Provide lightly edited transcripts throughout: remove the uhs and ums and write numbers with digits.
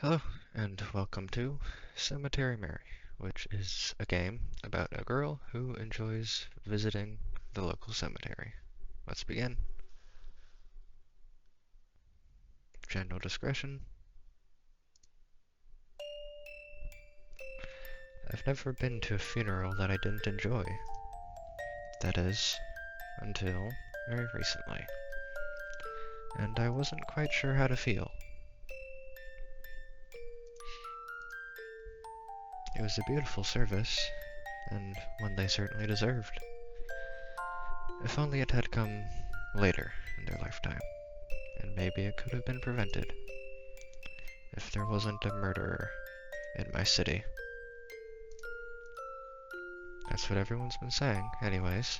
Hello, and welcome to Cemetery Mary, which is a game about a girl who enjoys visiting the local cemetery. Let's begin. General discretion. I've never been to a funeral that I didn't enjoy. That is, until very recently. And I wasn't quite sure how to feel. It was a beautiful service, and one they certainly deserved. If only it had come later in their lifetime, and maybe it could have been prevented if there wasn't a murderer in my city. That's what everyone's been saying, anyways.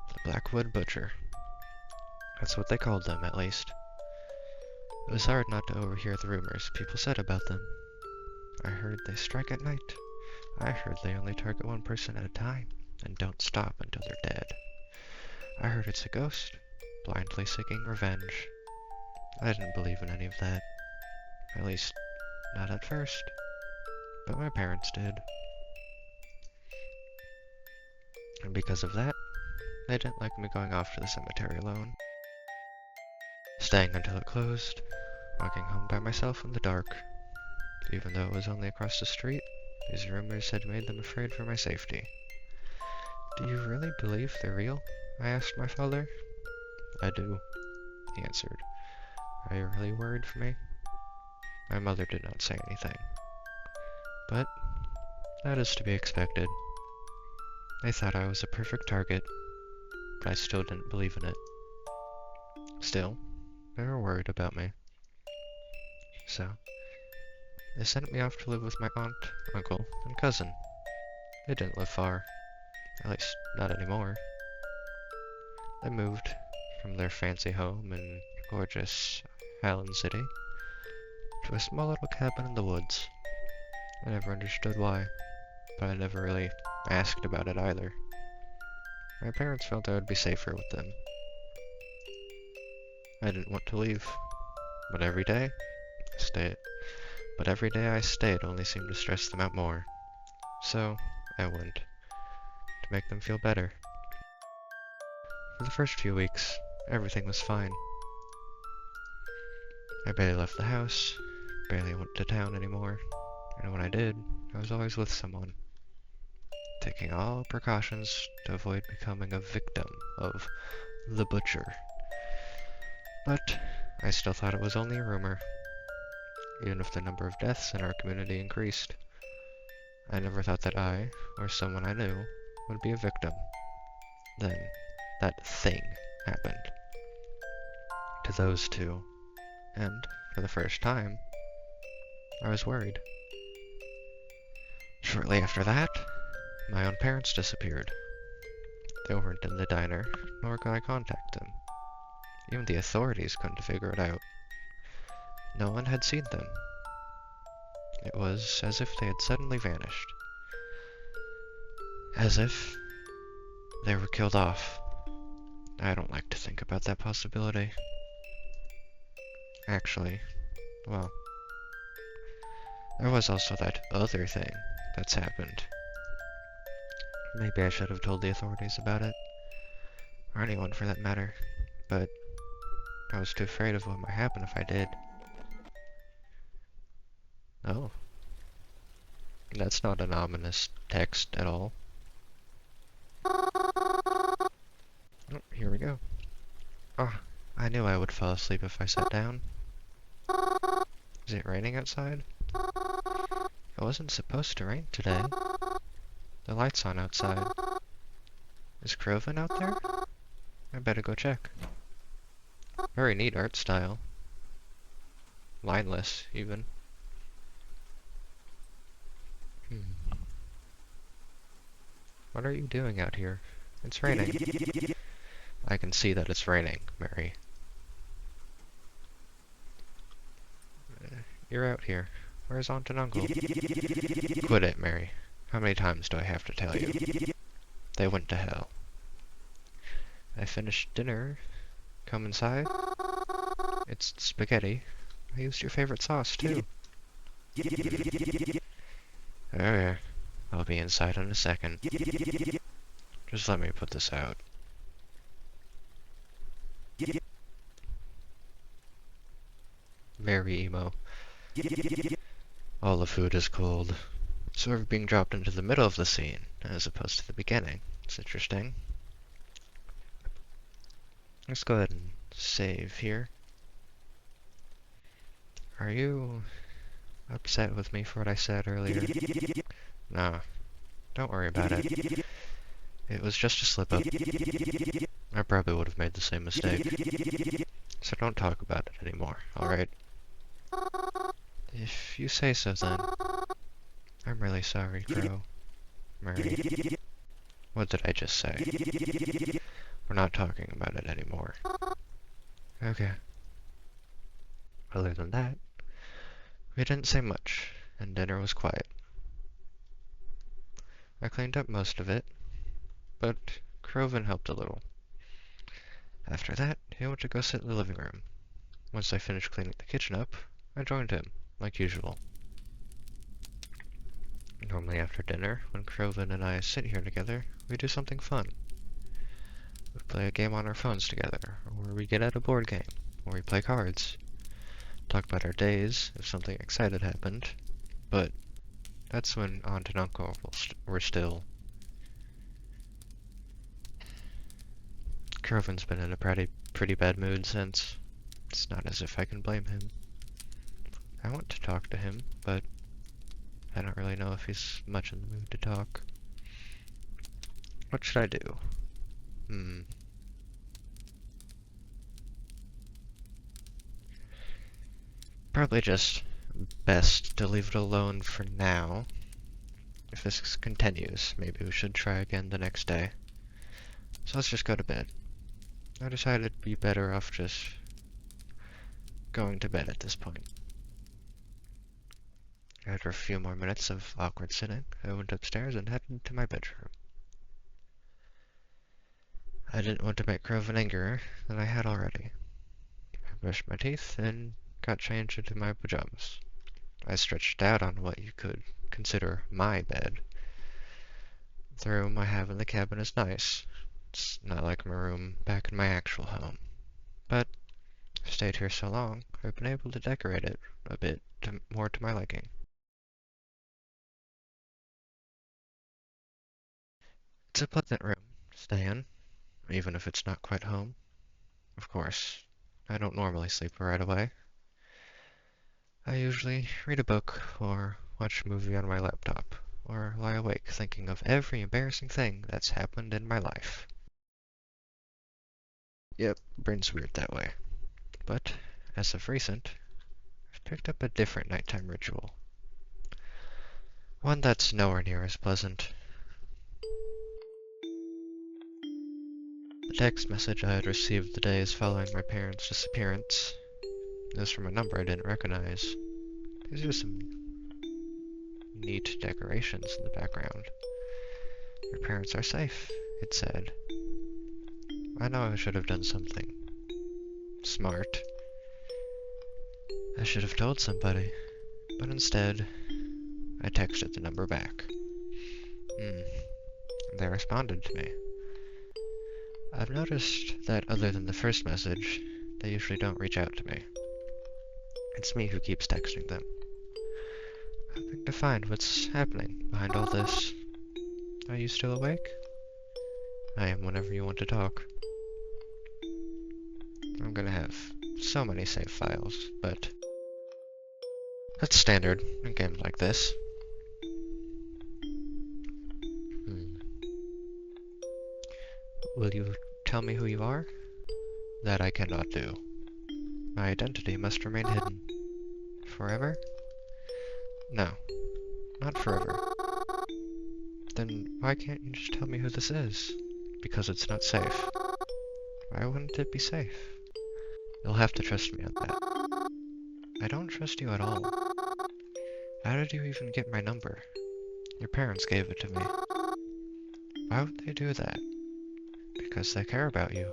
The Blackwood Butcher. That's what they called them, at least. It was hard not to overhear the rumors people said about them. I heard they strike at night. I heard they only target one person at a time, and don't stop until they're dead. I heard it's a ghost, blindly seeking revenge. I didn't believe in any of that. At least, not at first. But my parents did. And because of that, they didn't like me going off to the cemetery alone. Staying until it closed, walking home by myself in the dark. Even though it was only across the street, these rumors had made them afraid for my safety. Do you really believe they're real? I asked my father. I do, he answered. Are you really worried for me? My mother did not say anything. But that is to be expected. They thought I was a perfect target, but I still didn't believe in it. Still, they were worried about me. So, they sent me off to live with my aunt, uncle, and cousin. They didn't live far. At least, not anymore. They moved from their fancy home in gorgeous Allen City to a small little cabin in the woods. I never understood why, but I never really asked about it either. My parents felt I would be safer with them. I didn't want to leave, but every day I stayed only seemed to stress them out more. So, I went, to make them feel better. For the first few weeks, everything was fine. I barely left the house, barely went to town anymore, and when I did, I was always with someone, taking all precautions to avoid becoming a victim of the butcher. But I still thought it was only a rumor, even if the number of deaths in our community increased. I never thought that I, or someone I knew, would be a victim. Then, that thing happened. To those two. And, for the first time, I was worried. Shortly after that, my own parents disappeared. They weren't in the diner, nor could I contact them. Even the authorities couldn't figure it out. No one had seen them. It was as if they had suddenly vanished. As if they were killed off. I don't like to think about that possibility. Actually, well, there was also that other thing that's happened. Maybe I should have told the authorities about it, or anyone for that matter, but I was too afraid of what might happen if I did. Oh, that's not an ominous text at all. Oh, here we go. Ah, I knew I would fall asleep if I sat down. Is it raining outside? It wasn't supposed to rain today. The light's on outside. Is Croven out there? I better go check. Very neat art style. Lineless, even. What are you doing out here? It's raining. I can see that it's raining, Mary. You're out here. Where's Aunt and Uncle? Quit it, Mary. How many times do I have to tell you? They went to hell. I finished dinner. Come inside. It's spaghetti. I used your favorite sauce, too. Okay, I'll be inside in a second. Just let me put this out. Very emo. All the food is cold. Sort of being dropped into the middle of the scene, as opposed to the beginning. It's interesting. Let's go ahead and save here. Are you upset with me for what I said earlier? No, don't worry about it. It was just a slip-up. I probably would have made the same mistake. So don't talk about it anymore, alright? If you say so then. I'm really sorry, Crow. Murray. What did I just say? We're not talking about it anymore. Okay. Other than that, we didn't say much, and dinner was quiet. I cleaned up most of it, but Croven helped a little. After that, he went to go sit in the living room. Once I finished cleaning the kitchen up, I joined him, like usual. Normally after dinner, when Croven and I sit here together, we do something fun. We play a game on our phones together, or we get out a board game, or we play cards. Talk about our days, if something exciting happened, but that's when Aunt and Uncle were still. Croven's been in a pretty bad mood since. It's not as if I can blame him. I want to talk to him, but I don't really know if he's much in the mood to talk. What should I do? Probably just best to leave it alone for now. If this continues, maybe we should try again the next day. So let's just go to bed. I decided it'd be better off just going to bed at this point. After a few more minutes of awkward sitting, I went upstairs and headed to my bedroom. I didn't want to make Croven angrier than I had already. I brushed my teeth and got changed into my pajamas. I stretched out on what you could consider my bed. The room I have in the cabin is nice. It's not like my room back in my actual home. But I've stayed here so long, I've been able to decorate it a bit more to my liking. It's a pleasant room to stay in, even if it's not quite home. Of course, I don't normally sleep right away. I usually read a book or watch a movie on my laptop, or lie awake thinking of every embarrassing thing that's happened in my life. Yep, brain's weird that way. But, as of recent, I've picked up a different nighttime ritual. One that's nowhere near as pleasant. The text message I had received the days following my parents' disappearance was from a number I didn't recognize. These are some neat decorations in the background. Your parents are safe, it said. I know I should have done something smart. I should have told somebody, but instead, I texted the number back. They responded to me. I've noticed that other than the first message, they usually don't reach out to me. It's me who keeps texting them, hoping to find what's happening behind all this. Are you still awake? I am whenever you want to talk. I'm gonna have so many save files, but that's standard in games like this. Will you tell me who you are? That I cannot do. My identity must remain hidden. Forever? No, not forever. Then why can't you just tell me who this is? Because it's not safe. Why wouldn't it be safe? You'll have to trust me on that. I don't trust you at all. How did you even get my number? Your parents gave it to me. Why would they do that? Because they care about you.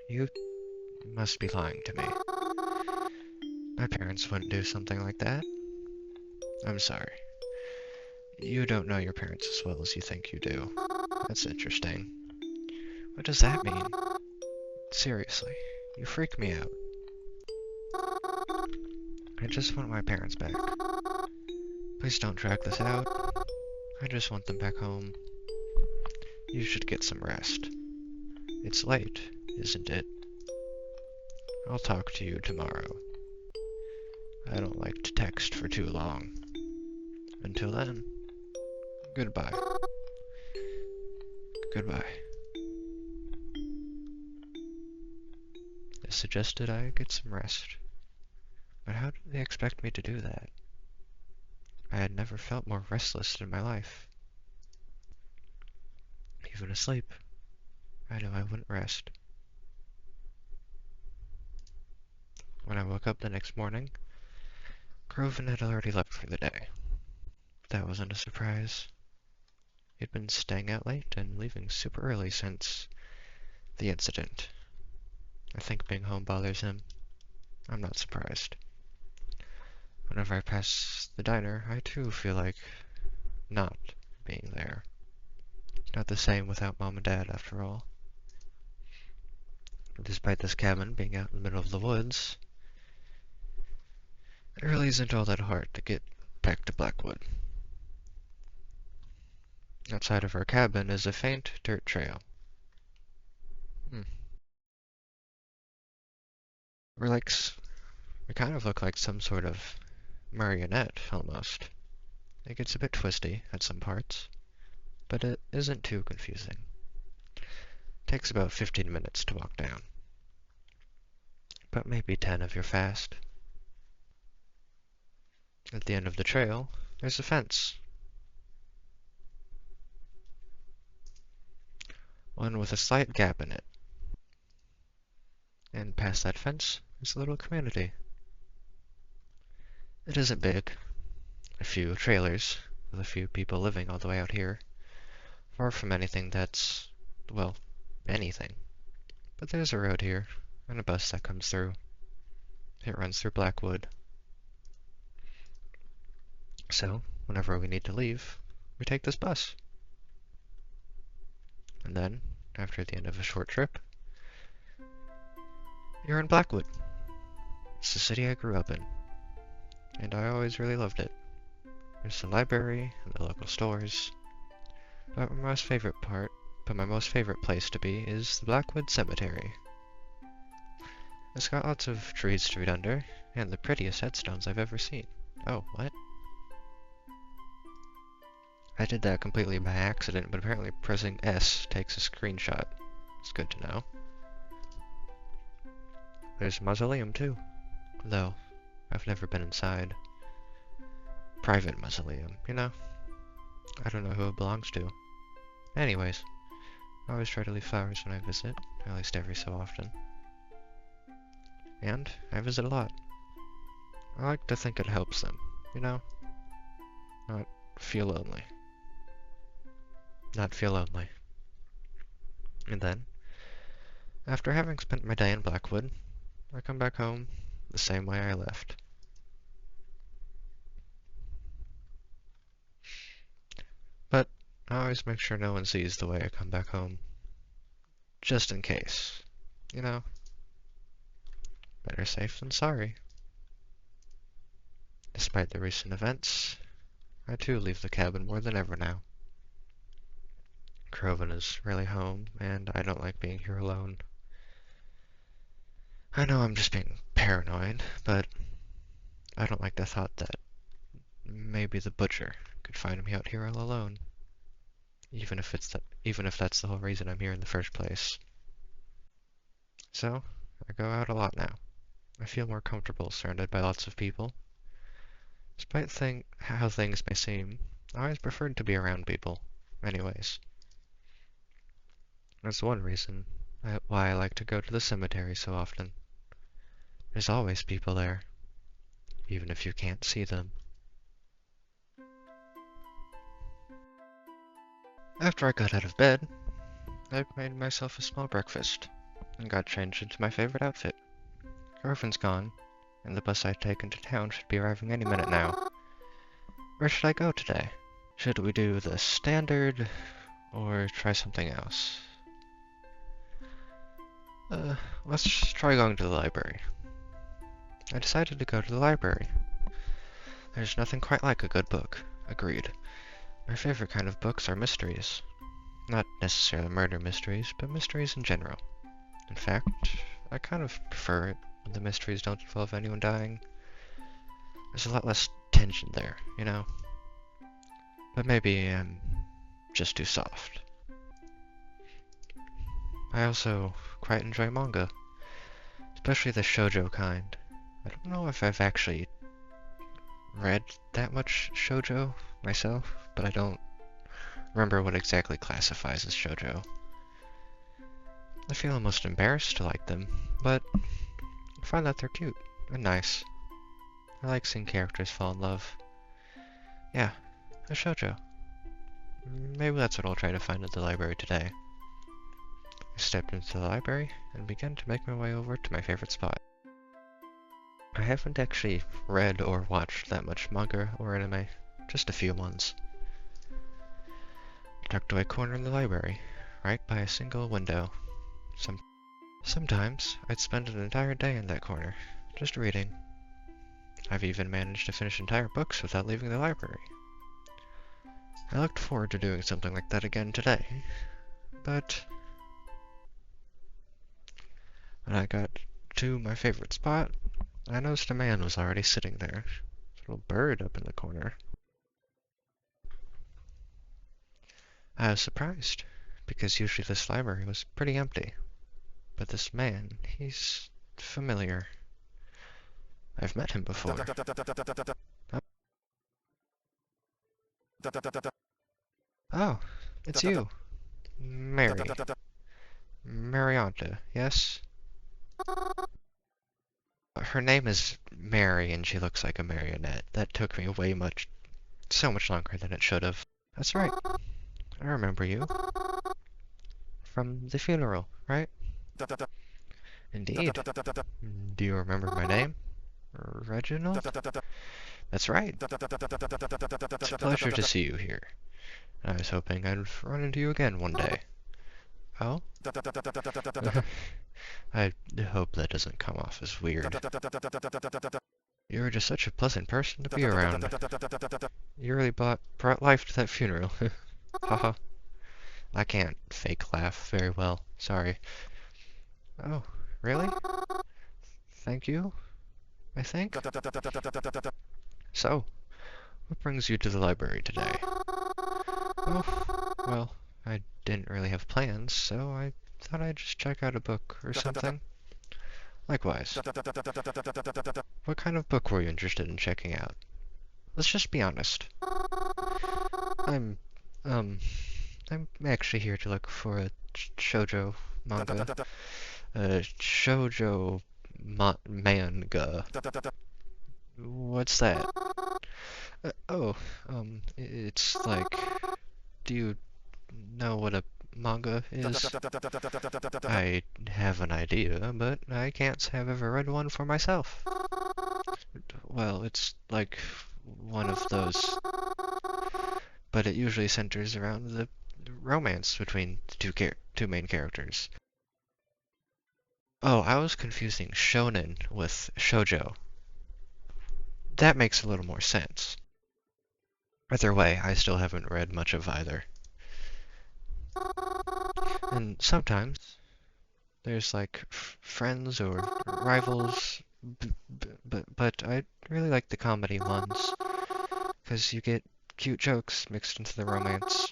You must be lying to me. My parents wouldn't do something like that. I'm sorry. You don't know your parents as well as you think you do. That's interesting. What does that mean? Seriously, you freak me out. I just want my parents back. Please don't drag this out. I just want them back home. You should get some rest. It's late, isn't it? I'll talk to you tomorrow. I don't like to text for too long. Until then, goodbye. Goodbye. They suggested I get some rest. But how did they expect me to do that? I had never felt more restless in my life. Even asleep, I knew I wouldn't rest. When I woke up the next morning, Grieving had already left for the day. That wasn't a surprise. He'd been staying out late and leaving super early since the incident. I think being home bothers him. I'm not surprised. Whenever I pass the diner, I too feel like not being there. Not the same without Mom and Dad, after all. Despite this cabin being out in the middle of the woods, it really isn't all that hard to get back to Blackwood. Outside of our cabin is a faint dirt trail. We kind of look like some sort of marionette, almost. It gets a bit twisty at some parts, but it isn't too confusing. It takes about 15 minutes to walk down, but maybe 10 if you're fast. At the end of the trail, there's a fence. One with a slight gap in it. And past that fence is a little community. It isn't big. A few trailers, with a few people living all the way out here. Far from anything that's, well, anything. But there's a road here, and a bus that comes through. It runs through Blackwood. So, whenever we need to leave, we take this bus. And then, after the end of a short trip, you're in Blackwood. It's the city I grew up in, and I always really loved it. There's the library and the local stores, but my most favorite place to be is the Blackwood Cemetery. It's got lots of trees to read under, and the prettiest headstones I've ever seen. Oh, what? I did that completely by accident, but apparently pressing S takes a screenshot. It's good to know. There's a mausoleum too, though I've never been inside. Private mausoleum, you know? I don't know who it belongs to. Anyways, I always try to leave flowers when I visit, at least every so often. And I visit a lot. I like to think it helps them, you know? Not feel lonely. And then, after having spent my day in Blackwood, I come back home the same way I left. But I always make sure no one sees the way I come back home. Just in case. You know? Better safe than sorry. Despite the recent events, I too leave the cabin more than ever now. Grieving is really home, and I don't like being here alone. I know I'm just being paranoid, but I don't like the thought that maybe the butcher could find me out here all alone. Even if that's the whole reason I'm here in the first place. So, I go out a lot now. I feel more comfortable surrounded by lots of people. Despite how things may seem, I always preferred to be around people, anyways. That's one reason why I like to go to the cemetery so often. There's always people there, even if you can't see them. After I got out of bed, I made myself a small breakfast, and got changed into my favorite outfit. Grieving's gone, and the bus I take into town should be arriving any minute now. Where should I go today? Should we do the standard, or try something else? Let's just try going to the library. I decided to go to the library. There's nothing quite like a good book. Agreed. My favorite kind of books are mysteries. Not necessarily murder mysteries, but mysteries in general. In fact, I kind of prefer it when the mysteries don't involve anyone dying. There's a lot less tension there, you know? But maybe I'm just too soft. I also quite enjoy manga, especially the shoujo kind. I don't know if I've actually read that much shoujo myself, but I don't remember what exactly classifies as shoujo. I feel almost embarrassed to like them, but I find that they're cute and nice. I like seeing characters fall in love. Yeah, a shoujo. Maybe that's what I'll try to find at the library today. I stepped into the library and began to make my way over to my favorite spot. I haven't actually read or watched that much manga or anime, just a few ones. Tucked away corner in the library, right by a single window. Sometimes I'd spend an entire day in that corner, just reading. I've even managed to finish entire books without leaving the library. I looked forward to doing something like that again today, but when I got to my favorite spot, I noticed a man was already sitting there. A little bird up in the corner. I was surprised, because usually this library was pretty empty. But this man, he's familiar. I've met him before. Oh, it's you. Mary. Marianta, yes? Her name is Mary and she looks like a marionette. That took me so much longer than it should have. That's right. I remember you. From the funeral, right? Indeed. Do you remember my name? Reginald? That's right. It's a pleasure to see you here. I was hoping I'd run into you again one day. Oh? I hope that doesn't come off as weird. You were just such a pleasant person to be around. You really brought life to that funeral. Haha. I can't fake laugh very well. Sorry. Oh, really? Thank you, I think? So, what brings you to the library today? Oh, well, I didn't really have plans, so I thought I'd just check out a book or something. Likewise. What kind of book were you interested in checking out? Let's just be honest. I'm, I'm actually here to look for a shoujo manga. A shoujo manga. What's that? It's like, do you know what a manga is? I have an idea, but I can't say I've ever read one for myself. Well, it's like one of those, but it usually centers around the romance between the two main characters. Oh, I was confusing shonen with shoujo. That makes a little more sense. Either way, I still haven't read much of either. And sometimes there's like friends or rivals, but I really like the comedy ones, because you get cute jokes mixed into the romance.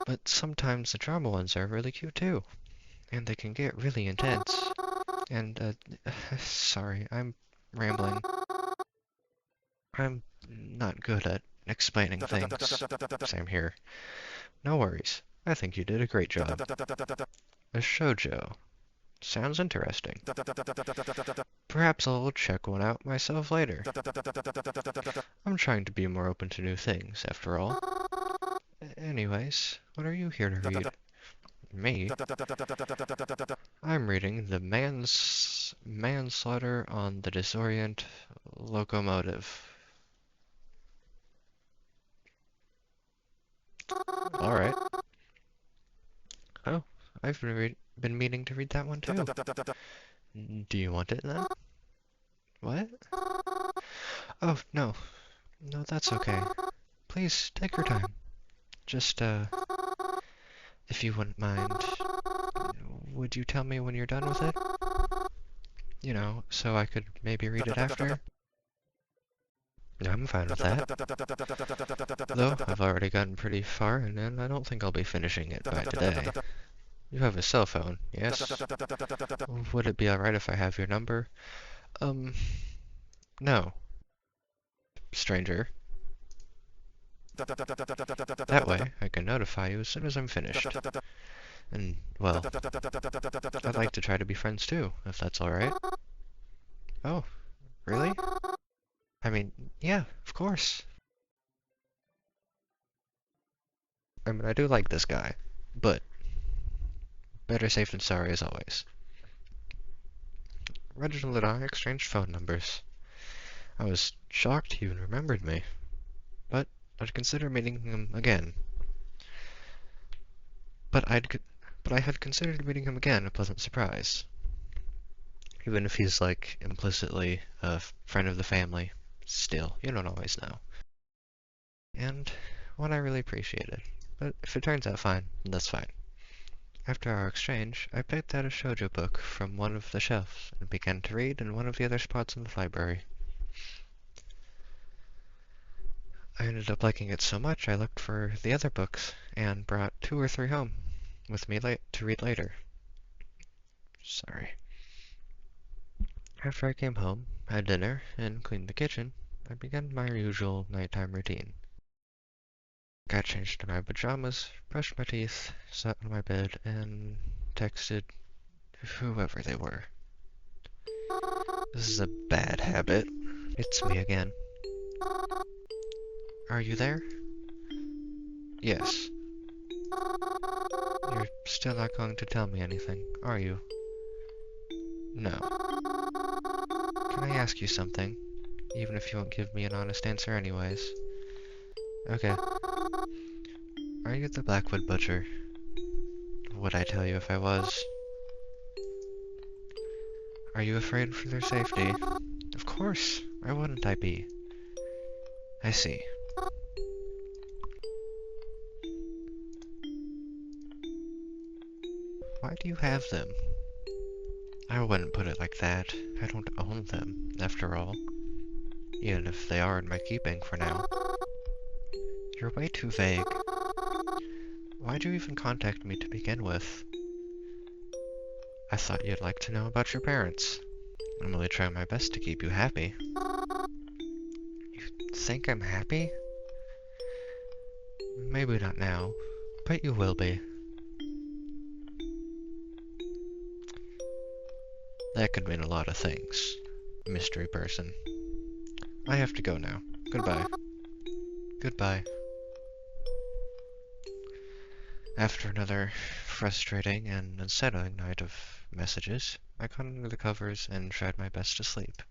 But sometimes the drama ones are really cute too, and they can get really intense. And, sorry, I'm rambling. I'm not good at explaining things. Same here. No worries. I think you did a great job. A shoujo. Sounds interesting. Perhaps I'll check one out myself later. I'm trying to be more open to new things, after all. Anyways, what are you here to read? Me? I'm reading the manslaughter on the disorient locomotive. Alright. Oh, I've been meaning to read that one too. Do you want it then? What? Oh, no. No, that's okay. Please, take your time. Just, if you wouldn't mind, would you tell me when you're done with it? You know, so I could maybe read it after? I'm fine with that. Though, I've already gotten pretty far, and I don't think I'll be finishing it by today. You have a cell phone, yes? Would it be alright if I have your number? No, stranger. That way, I can notify you as soon as I'm finished. And, well, I'd like to try to be friends too, if that's alright. Oh, really? I mean, yeah, of course. I mean, I do like this guy, but better safe than sorry as always. Reginald and I exchanged phone numbers. I was shocked he even remembered me, but I'd consider meeting him again. But I had considered meeting him again a pleasant surprise. Even if he's, like, implicitly a friend of the family, still, you don't always know. And one I really appreciated. But if it turns out fine, that's fine. After our exchange, I picked out a shoujo book from one of the shelves and began to read in one of the other spots in the library. I ended up liking it so much I looked for the other books and brought 2 or 3 home with me to read later. Sorry. After I came home, had dinner, and cleaned the kitchen, I began my usual nighttime routine. Got changed to my pajamas, brushed my teeth, sat on my bed, and texted whoever they were. This is a bad habit. It's me again. Are you there? Yes. You're still not going to tell me anything, are you? No. Can I ask you something? Even if you won't give me an honest answer anyways. Okay. Are you the Blackwood Butcher? Would I tell you if I was? Are you afraid for their safety? Of course. Why wouldn't I be? I see. Why do you have them? I wouldn't put it like that. I don't own them, after all. Even if they are in my keeping for now. You're way too vague. Why'd you even contact me to begin with? I thought you'd like to know about your parents. I'm really trying my best to keep you happy. You think I'm happy? Maybe not now, but you will be. That could mean a lot of things, mystery person. I have to go now. Goodbye. Goodbye. After another frustrating and unsettling night of messages, I got under the covers and tried my best to sleep.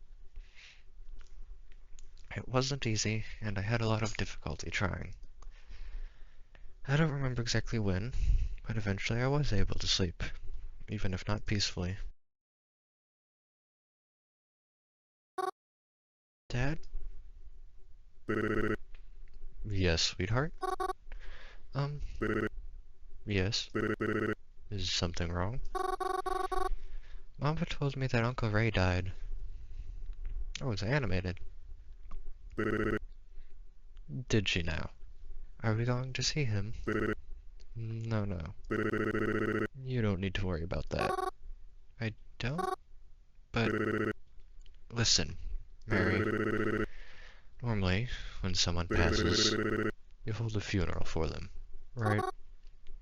It wasn't easy, and I had a lot of difficulty trying. I don't remember exactly when, but eventually I was able to sleep, even if not peacefully. Dad? Yes, sweetheart? Um, yes. Is something wrong? Mama told me that Uncle Ray died. Oh, it's animated. Did she now? Are we going to see him? No, no. You don't need to worry about that. I don't? But, listen, Mary. Normally, when someone passes, you hold a funeral for them, right?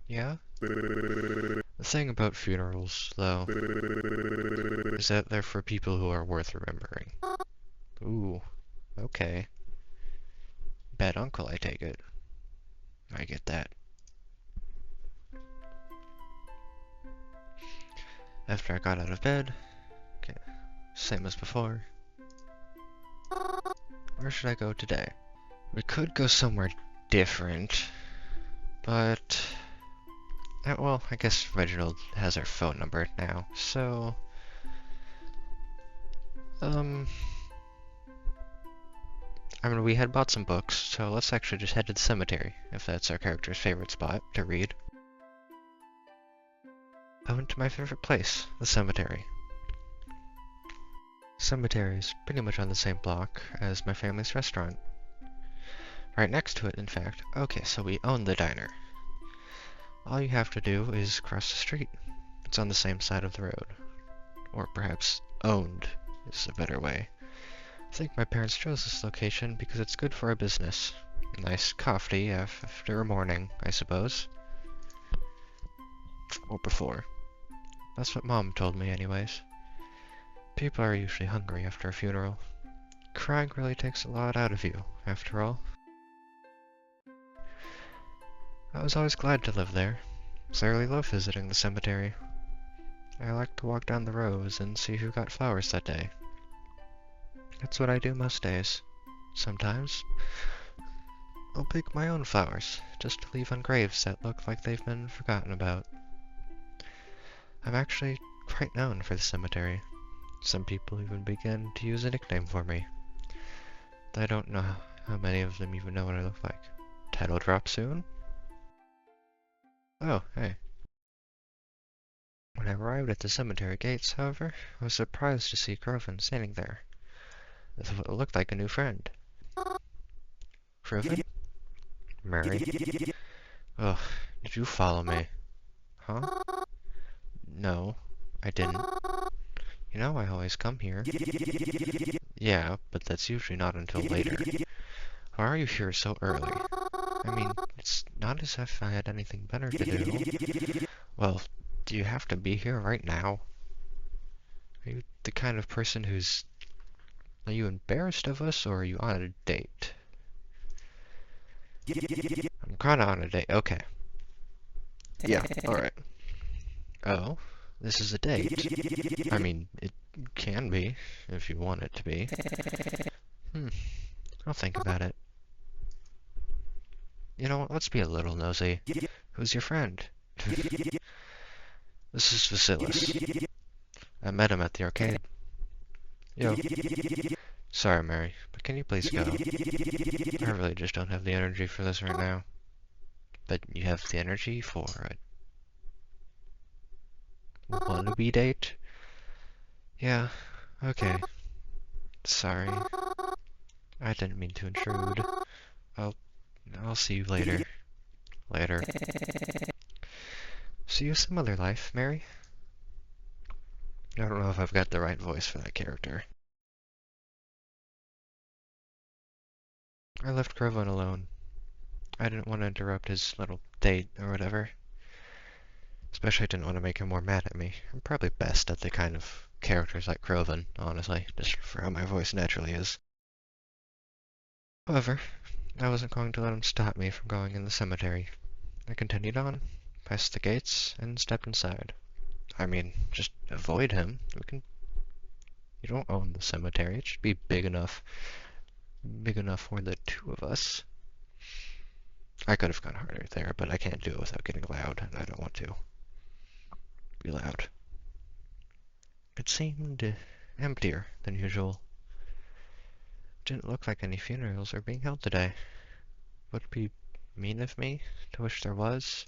Yeah? The thing about funerals, though, is that they're for people who are worth remembering. Ooh, okay. Bad uncle, I take it. I get that. after I got out of bed. Okay, same as before. Where should I go today? We could go somewhere different, but... well, I guess Reginald has our phone number now, so... I mean, we had bought some books, so let's actually just head to the cemetery, if that's our character's favorite spot to read. I went to my favorite place, the cemetery. Cemetery is pretty much on the same block as my family's restaurant. Right next to it, in fact. Okay, so we own the diner. All you have to do is cross the street. It's on the same side of the road. Or perhaps owned is a better way. I think my parents chose this location because it's good for a business. Nice coffee after a morning, I suppose. Or before. That's what Mom told me anyways. People are usually hungry after a funeral. Crying really takes a lot out of you, after all. I was always glad to live there, so I really love visiting the cemetery. I like to walk down the rows and see who got flowers that day. That's what I do most days. Sometimes, I'll pick my own flowers, just to leave on graves that look like they've been forgotten about. I'm actually quite known for the cemetery. Some people even begin to use a nickname for me. I don't know how many of them even know what I look like. Title drop soon? Oh, hey. When I arrived at the cemetery gates, however, I was surprised to see Grieving standing there, with what looked like a new friend. Grieving? Mary? Ugh, did you follow me? Huh? No, I didn't. You know I always come here. Yeah, but that's usually not until later. Why are you here so early? I mean, it's not as if I had anything better to do. Well, do you have to be here right now? Are you the kind of person who's... Are you embarrassed of us, or are you on a date? I'm kinda on a date, okay. Yeah, alright. Oh, this is a date. I mean, it can be, if you want it to be. I'll think about it. You know what, let's be a little nosy. Who's your friend? This is Vasilis. I met him at the arcade. Yo. Sorry, Mary, but can you please go? I really just don't have the energy for this right now. But you have the energy for a wannabe date? Yeah, okay. Sorry. I didn't mean to intrude. I'll see you later. Later. See you some other life, Mary? I don't know if I've got the right voice for that character. I left Grieving alone. I didn't want to interrupt his little date or whatever. Especially I didn't want to make him more mad at me. I'm probably best at the kind of characters like Grieving, honestly, just for how my voice naturally is. However, I wasn't going to let him stop me from going in the cemetery. I continued on, past the gates, and stepped inside. I mean, just avoid him. You don't own the cemetery. It should be big enough for the two of us. I could have gone harder there, but I can't do it without getting loud, and I don't want to be loud. It seemed emptier than usual. Didn't look like any funerals were being held today. Would it be mean of me to wish there was?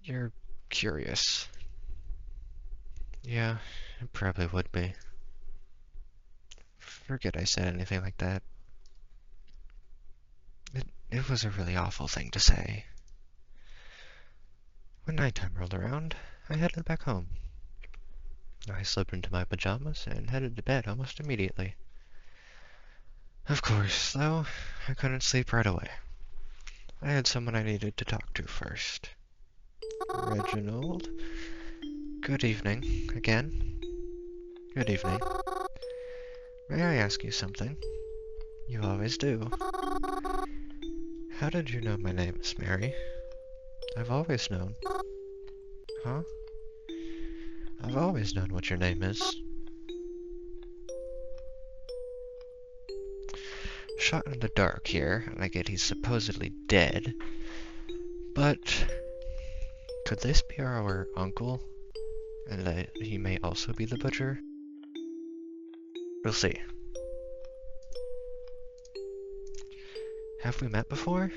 You're curious. Yeah, it probably would be. Forget I said anything like that. It was a really awful thing to say. When nighttime rolled around, I headed back home. I slipped into my pajamas and headed to bed almost immediately. Of course, though, I couldn't sleep right away. I had someone I needed to talk to first. Reginald? Good evening, again. Good evening. May I ask you something? You always do. How did you know my name is Mary? I've always known. Huh? I've always known what your name is. Shot in the dark here, and I get he's supposedly dead. But could this be our uncle? And that he may also be the butcher? We'll see. Have we met before?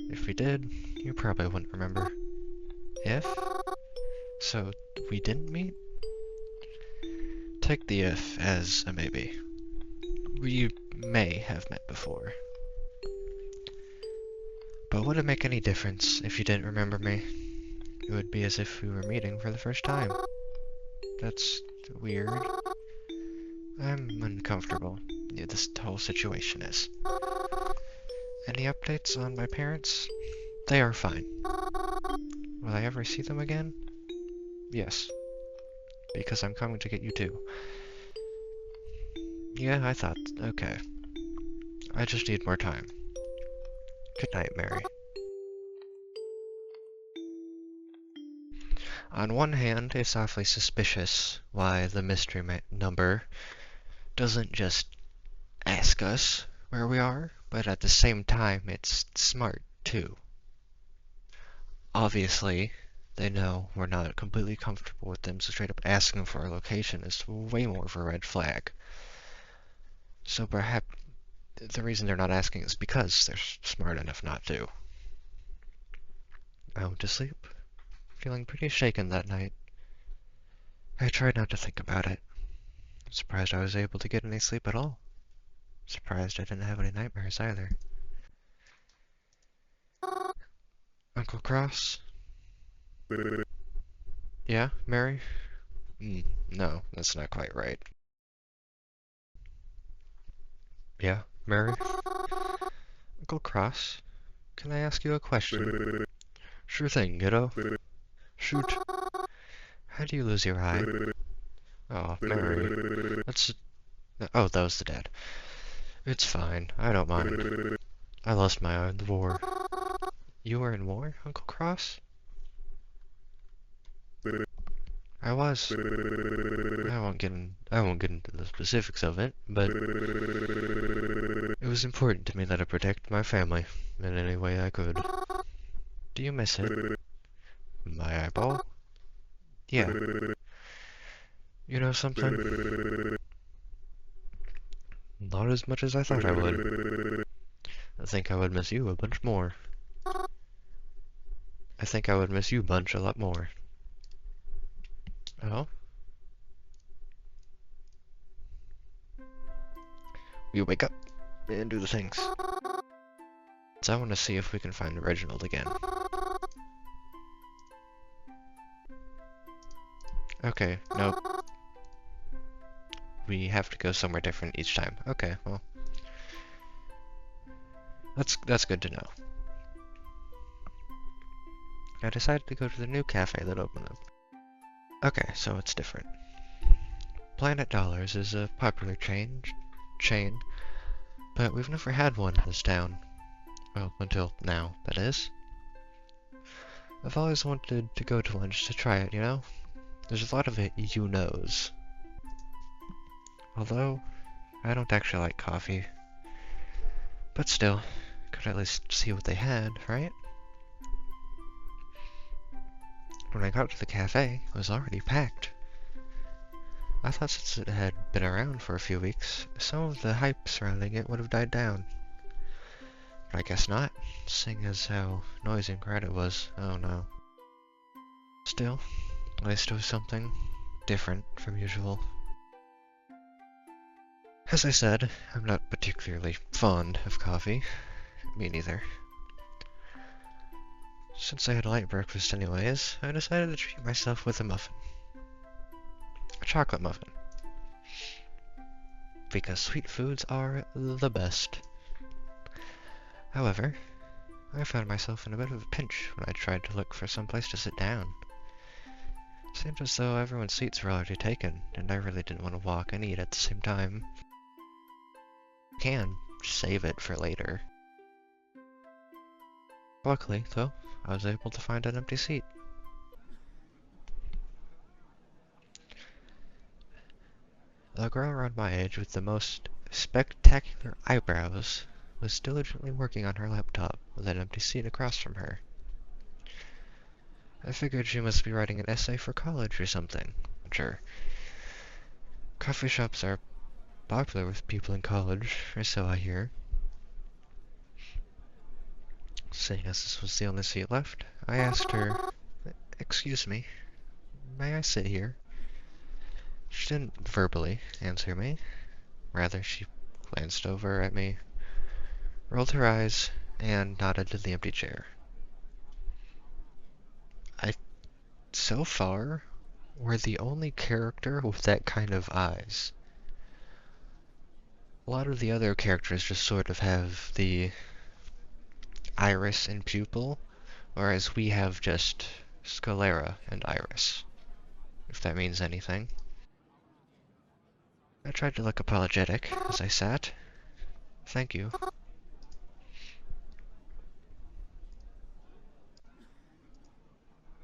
If we did, you probably wouldn't remember. If? So, we didn't meet? Take the if as a maybe. We may have met before. But would it make any difference if you didn't remember me? It would be as if we were meeting for the first time. That's weird. I'm uncomfortable. Yeah, this whole situation is. Any updates on my parents? They are fine. Will I ever see them again? Yes. Because I'm coming to get you too. Yeah, I thought. Okay. I just need more time. Good night, Mary. On one hand, it's awfully suspicious why the mystery number doesn't just ask us where we are, but at the same time, it's smart, too. Obviously, they know we're not completely comfortable with them, so straight up asking for our location is way more of a red flag. So perhaps the reason they're not asking is because they're smart enough not to. I went to sleep, feeling pretty shaken that night. I tried not to think about it. Surprised I was able to get any sleep at all. Surprised I didn't have any nightmares either. Uncle Cross? Yeah, Mary? No, that's not quite right. Yeah, Mary? Uncle Cross? Can I ask you a question? Sure thing, kiddo. Shoot. How do you lose your eye? Oh, Mary. That's... Oh, that was the dad. It's fine. I don't mind. I lost my eye in the war. You were in war, Uncle Cross? I was. I won't get into the specifics of it, but it was important to me that I protect my family in any way I could. Do you miss it? My eyeball? Yeah. You know something? Not as much as I thought I would. I think I would miss you a bunch more. I think I would miss you bunch a lot more. Oh? You wake up and do the things. So I want to see if we can find Reginald again. Okay, nope. We have to go somewhere different each time. Okay, well. That's good to know. I decided to go to the new cafe that opened up. Okay, so it's different. Planet Dollars is a popular chain, but we've never had one in this town. Well, until now, that is. I've always wanted to go to lunch to try it, you know? There's a lot of it you knows. Although, I don't actually like coffee. But still, could at least see what they had, right? When I got to the cafe, it was already packed. I thought since it had been around for a few weeks, some of the hype surrounding it would have died down. But I guess not, seeing as how noisy and crowded it was. Oh no. Still, at least it was something different from usual. As I said, I'm not particularly fond of coffee. Me neither. Since I had a light breakfast anyways, I decided to treat myself with a muffin. A chocolate muffin. Because sweet foods are the best. However, I found myself in a bit of a pinch when I tried to look for some place to sit down. It seemed as though everyone's seats were already taken, and I really didn't want to walk and eat at the same time. I can save it for later. Luckily, though, I was able to find an empty seat. The girl around my age with the most spectacular eyebrows was diligently working on her laptop with an empty seat across from her. I figured she must be writing an essay for college or something. Sure, coffee shops are popular with people in college, or so I hear. Seeing as this was the only seat left, I asked her, "Excuse me, may I sit here?" She didn't verbally answer me. Rather, she glanced over at me, rolled her eyes, and nodded to the empty chair. I, so far, were the only character with that kind of eyes. A lot of the other characters just sort of have the iris and pupil, whereas we have just sclera and iris, if that means anything. I tried to look apologetic as I sat. "Thank you."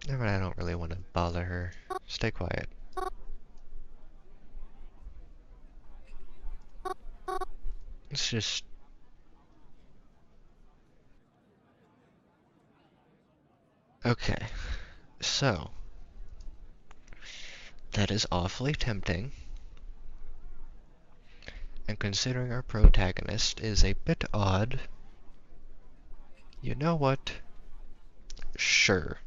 But I don't really want to bother her. Stay quiet. It's just... Okay, so... That is awfully tempting. And considering our protagonist is a bit odd... You know what? Sure.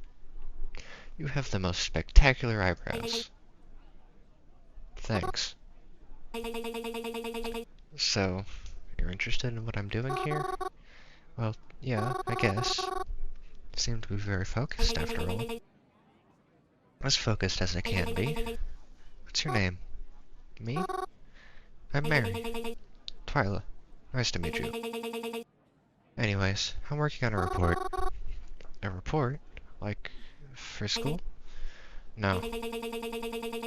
You have the most spectacular eyebrows. Thanks. So, you're interested in what I'm doing here? Well, yeah, I guess. Seem to be very focused, after all. As focused as I can be. What's your name? Me? I'm Mary. Twyla. Nice to meet you. Anyways, I'm working on a report. A report? Like, for school? No.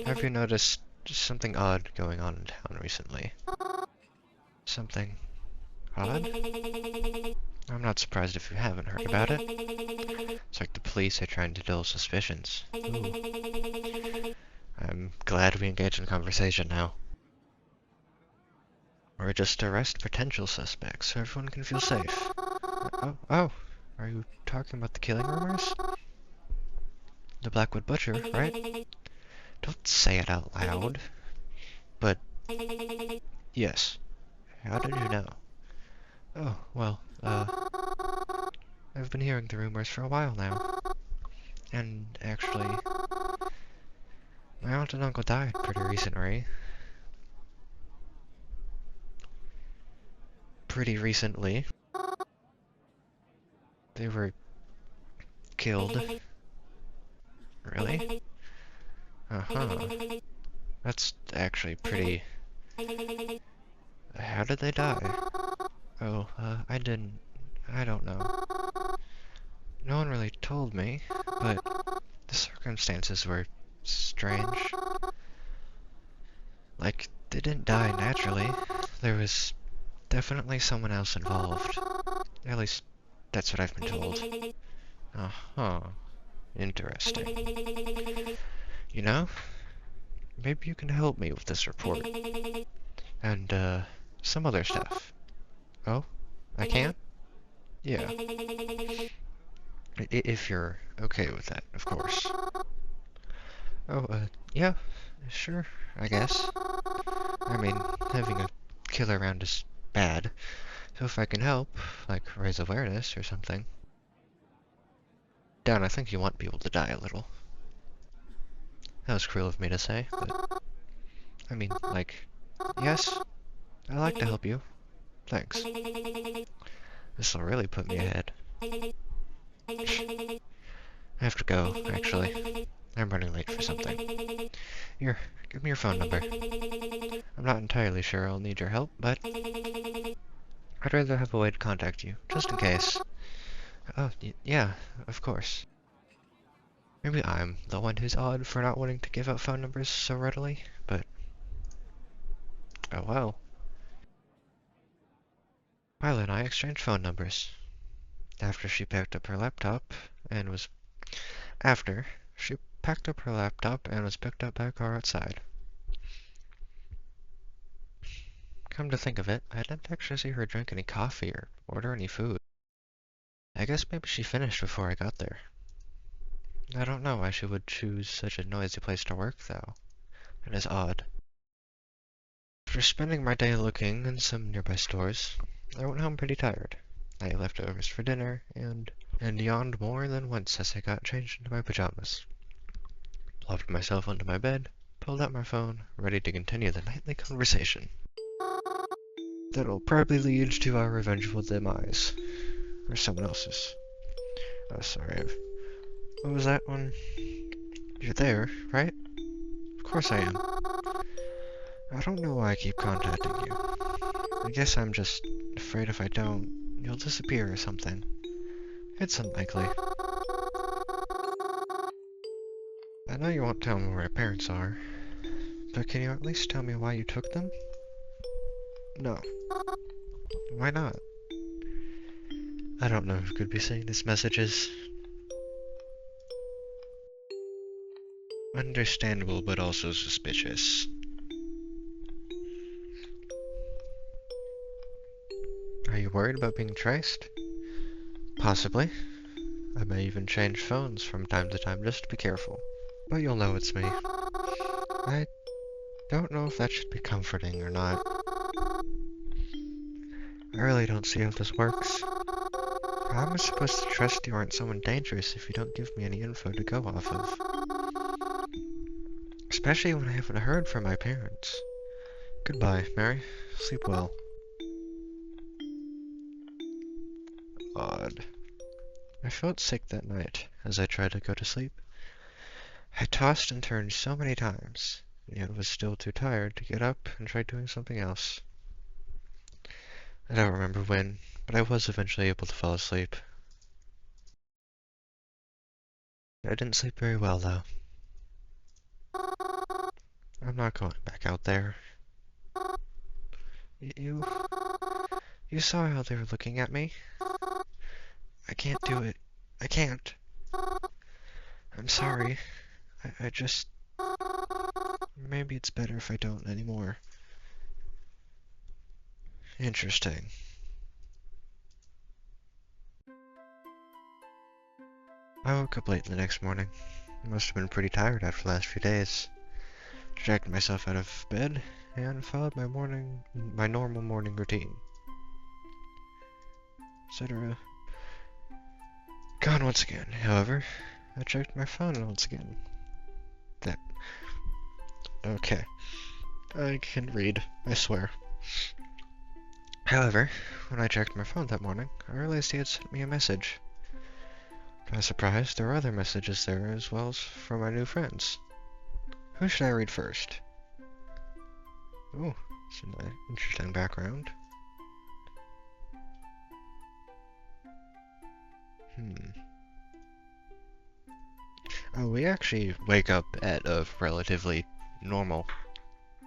Have you noticed something odd going on in town recently? Something odd? I'm not surprised if you haven't heard about it. It's like the police are trying to dull suspicions. Ooh. I'm glad we engaged in conversation now. Or just arrest potential suspects so everyone can feel safe. Oh, are you talking about the killing rumors? The Blackwood Butcher, right? Don't say it out loud. But, yes. How did you know? Oh, well, I've been hearing the rumors for a while now. And, actually, my aunt and uncle died pretty recently. Pretty recently. They were killed. Really? Uh-huh. That's actually pretty... How did they die? Oh, I don't know. No one really told me, but the circumstances were strange. Like, they didn't die naturally. There was definitely someone else involved. At least, that's what I've been told. Uh-huh. Interesting. You know, maybe you can help me with this report. And, some other stuff. Oh? I can? Yeah. If you're okay with that, of course. Oh, yeah, sure, I guess. I mean, having a killer around is bad, so if I can help, like raise awareness or something. Dan, I think you want people to die a little. That was cruel of me to say, but... I mean, like, yes, I'd like to help you. Thanks. This'll really put me ahead. I have to go, actually. I'm running late for something. Here, give me your phone number. I'm not entirely sure I'll need your help, but I'd rather have a way to contact you, just in case. Oh, yeah, of course. Maybe I'm the one who's odd for not wanting to give out phone numbers so readily, but... Oh well. Violet and I exchanged phone numbers. After she picked up her laptop and was... After she packed up her laptop and was picked up by a car outside. Come to think of it, I didn't actually see her drink any coffee or order any food. I guess maybe she finished before I got there. I don't know why she would choose such a noisy place to work, though. It is odd. After spending my day looking in some nearby stores, I went home pretty tired. I ate leftovers for dinner, and yawned more than once as I got changed into my pajamas. Plopped myself onto my bed, pulled out my phone, ready to continue the nightly conversation. That'll probably lead to our eventual demise. Or someone else's. Oh, sorry. What was that one? You're there, right? Of course I am. I don't know why I keep contacting you. I guess I'm just afraid if I don't, you'll disappear or something. It's unlikely. I know you won't tell me where my parents are, but can you at least tell me why you took them? No. Why not? I don't know who could be saying these messages. Understandable, but also suspicious. Are you worried about being traced? Possibly. I may even change phones from time to time just to be careful. But you'll know it's me. I don't know if that should be comforting or not. I really don't see how this works. How am I supposed to trust you aren't someone dangerous if you don't give me any info to go off of? Especially when I haven't heard from my parents. Goodbye, Mary. Sleep well. Odd. I felt sick that night as I tried to go to sleep. I tossed and turned so many times, yet was still too tired to get up and try doing something else. I don't remember when, but I was eventually able to fall asleep. I didn't sleep very well, though. I'm not going back out there. You saw how they were looking at me? I can't do it. I can't. I'm sorry. I just... Maybe it's better if I don't anymore. Interesting. I woke up late the next morning. I must have been pretty tired after the last few days. Dragged myself out of bed and followed my normal morning routine. Etc. Gone once again. However, I checked my phone once again. Okay. I can read, I swear. However, when I checked my phone that morning, I realized he had sent me a message. To my surprise, there were other messages there as well as from my new friends. Who should I read first? Ooh, it's an interesting background. Oh, we actually wake up at a relatively normal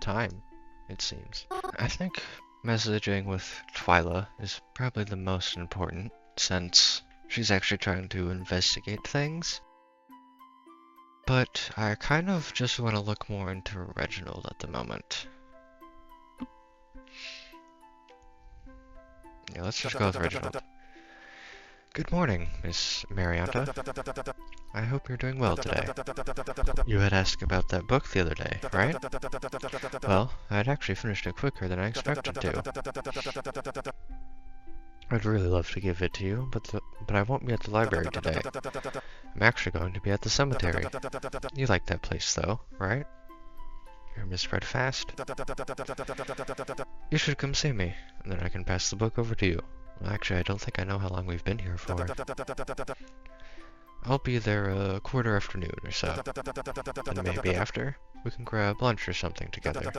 time, it seems. I think messaging with Twyla is probably the most important, since she's actually trying to investigate things. But I kind of just want to look more into Reginald at the moment. Yeah, let's just go with Reginald. Good morning, Miss Marianta. I hope you're doing well today. You had asked about that book the other day, right? Well, I had actually finished it quicker than I expected to. I'd really love to give it to you, but I won't be at the library today. I'm actually going to be at the cemetery. You like that place, though, right? You're misread fast. You should come see me, and then I can pass the book over to you. Well, actually, I don't think I know how long we've been here for. I'll be there a quarter after noon or so. And maybe after, we can grab lunch or something together.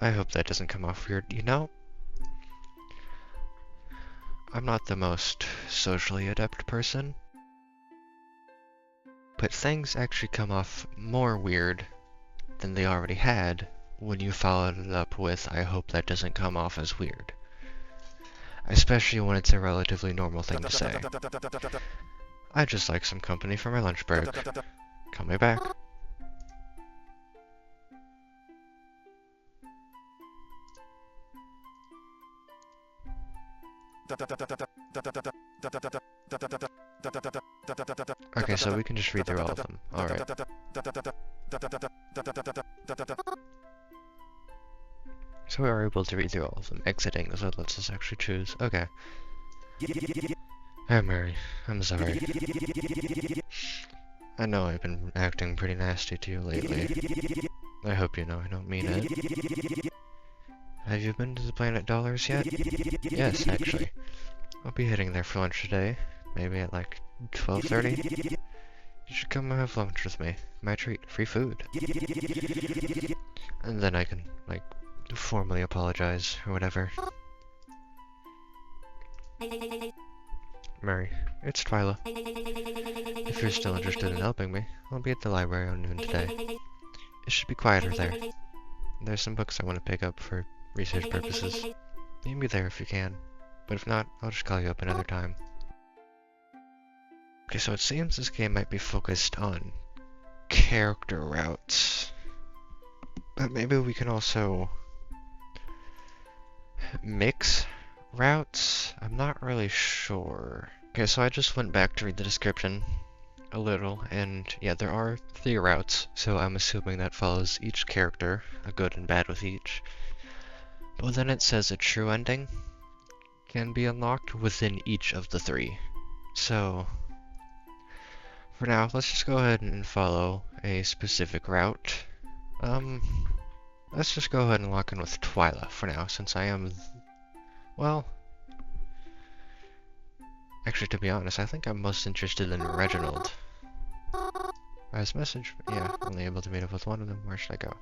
I hope that doesn't come off weird, you know? I'm not the most socially adept person, but things actually come off more weird than they already had when you followed it up with, I hope that doesn't come off as weird. Especially when it's a relatively normal thing to say. I'd just like some company for my lunch break. Call me back. Okay, so we can just read through all of them. Alright. So we are able to read through all of them. Exiting, so it lets us actually choose. Okay. Hey Mary, I'm sorry. I know I've been acting pretty nasty to you lately. I hope you know I don't mean it. Have you been to the Planet Dollars yet? Yes, actually. I'll be heading there for lunch today. Maybe at like 12:30? You should come and have lunch with me. My treat, free food. And then I can, like, formally apologize or whatever. Mary, it's Twyla. If you're still interested in helping me, I'll be at the library on noon today. It should be quieter there. There's some books I want to pick up for research purposes. Meet me there if you can, but if not, I'll just call you up another time. Okay, so it seems this game might be focused on character routes, but maybe we can also mix routes? I'm not really sure. Okay, so I just went back to read the description a little, and yeah, there are 3 routes, so I'm assuming that follows each character, a good and bad with each. But then it says a true ending can be unlocked within each of the 3. So, for now, let's just go ahead and follow a specific route. Let's just go ahead and lock in with Twyla for now, since I am, well, actually, to be honest, I think I'm most interested in Reginald. His message? Yeah, only able to meet up with one of them. Where should I go?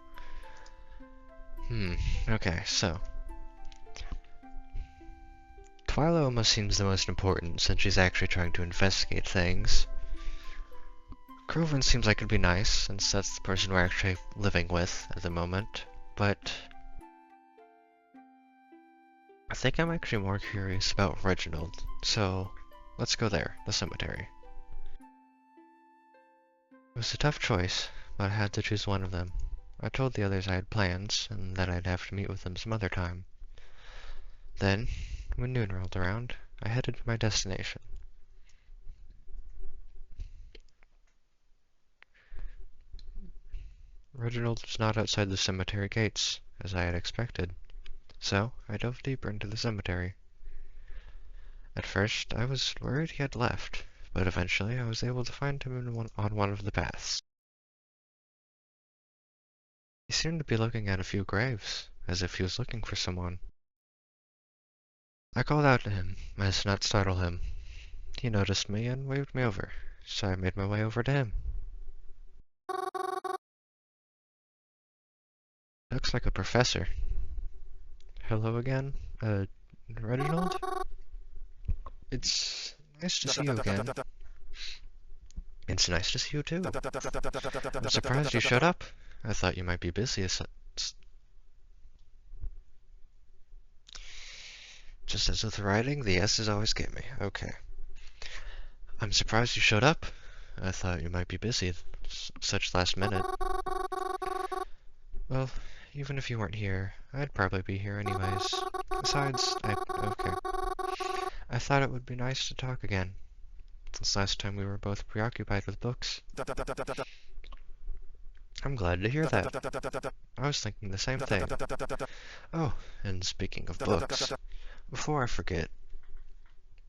Okay, so. Twyla almost seems the most important, since she's actually trying to investigate things. Groven seems like it'd be nice, since that's the person we're actually living with at the moment, but I think I'm actually more curious about Reginald, so let's go there, the cemetery. It was a tough choice, but I had to choose one of them. I told the others I had plans, and that I'd have to meet with them some other time. Then, when noon rolled around, I headed to my destination. Reginald was not outside the cemetery gates, as I had expected, so I dove deeper into the cemetery. At first, I was worried he had left, but eventually I was able to find him on one of the paths. He seemed to be looking at a few graves, as if he was looking for someone. I called out to him, as to not startle him. He noticed me and waved me over, so I made my way over to him. Looks like a professor. Hello again, Reginald? It's nice to see you again. It's nice to see you too. I'm surprised you showed up. I thought you might be busy. Just as with writing, the S's always get me. Okay. I'm surprised you showed up. I thought you might be busy. Such last minute. Well, even if you weren't here, I'd probably be here anyways. Besides, okay. I thought it would be nice to talk again, since last time we were both preoccupied with books. I'm glad to hear that. I was thinking the same thing. Oh, and speaking of books, before I forget,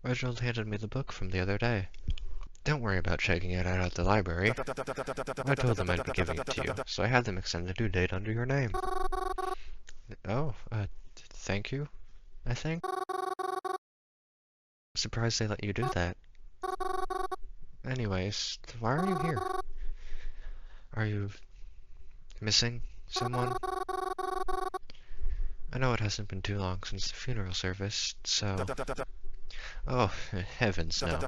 Reginald handed me the book from the other day. Don't worry about checking it out at the library. I told them I'd be giving it to you, so I had them extend the due date under your name. Oh, thank you, I think. Surprised they let you do that. Anyways, why are you here? Are you missing someone? I know it hasn't been too long since the funeral service, so... Oh, heavens no.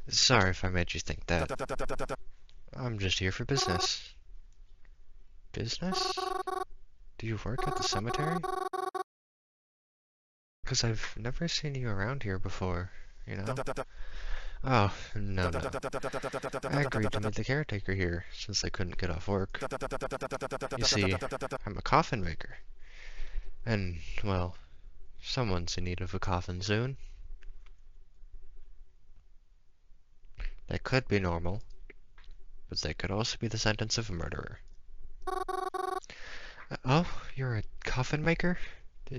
Sorry if I made you think that. I'm just here for business. Business? Do you work at the cemetery? Because I've never seen you around here before, you know? Oh, no. I agreed to meet the caretaker here, since I couldn't get off work. You see, I'm a coffin maker. And, well, Someone's in need of a coffin soon. They could be normal, but they could also be the sentence of a murderer. Oh, you're a coffin maker?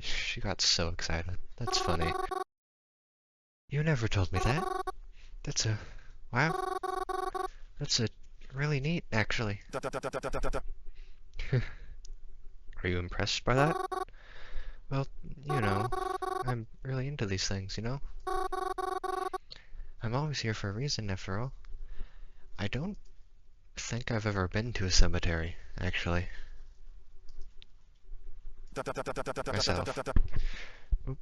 She got so excited. That's funny. You never told me that. Wow. That's a really neat, actually. Are you impressed by that? Well, you know, I'm really into these things, you know? I'm always here for a reason, after all. I don't think I've ever been to a cemetery, actually. Myself. Oop.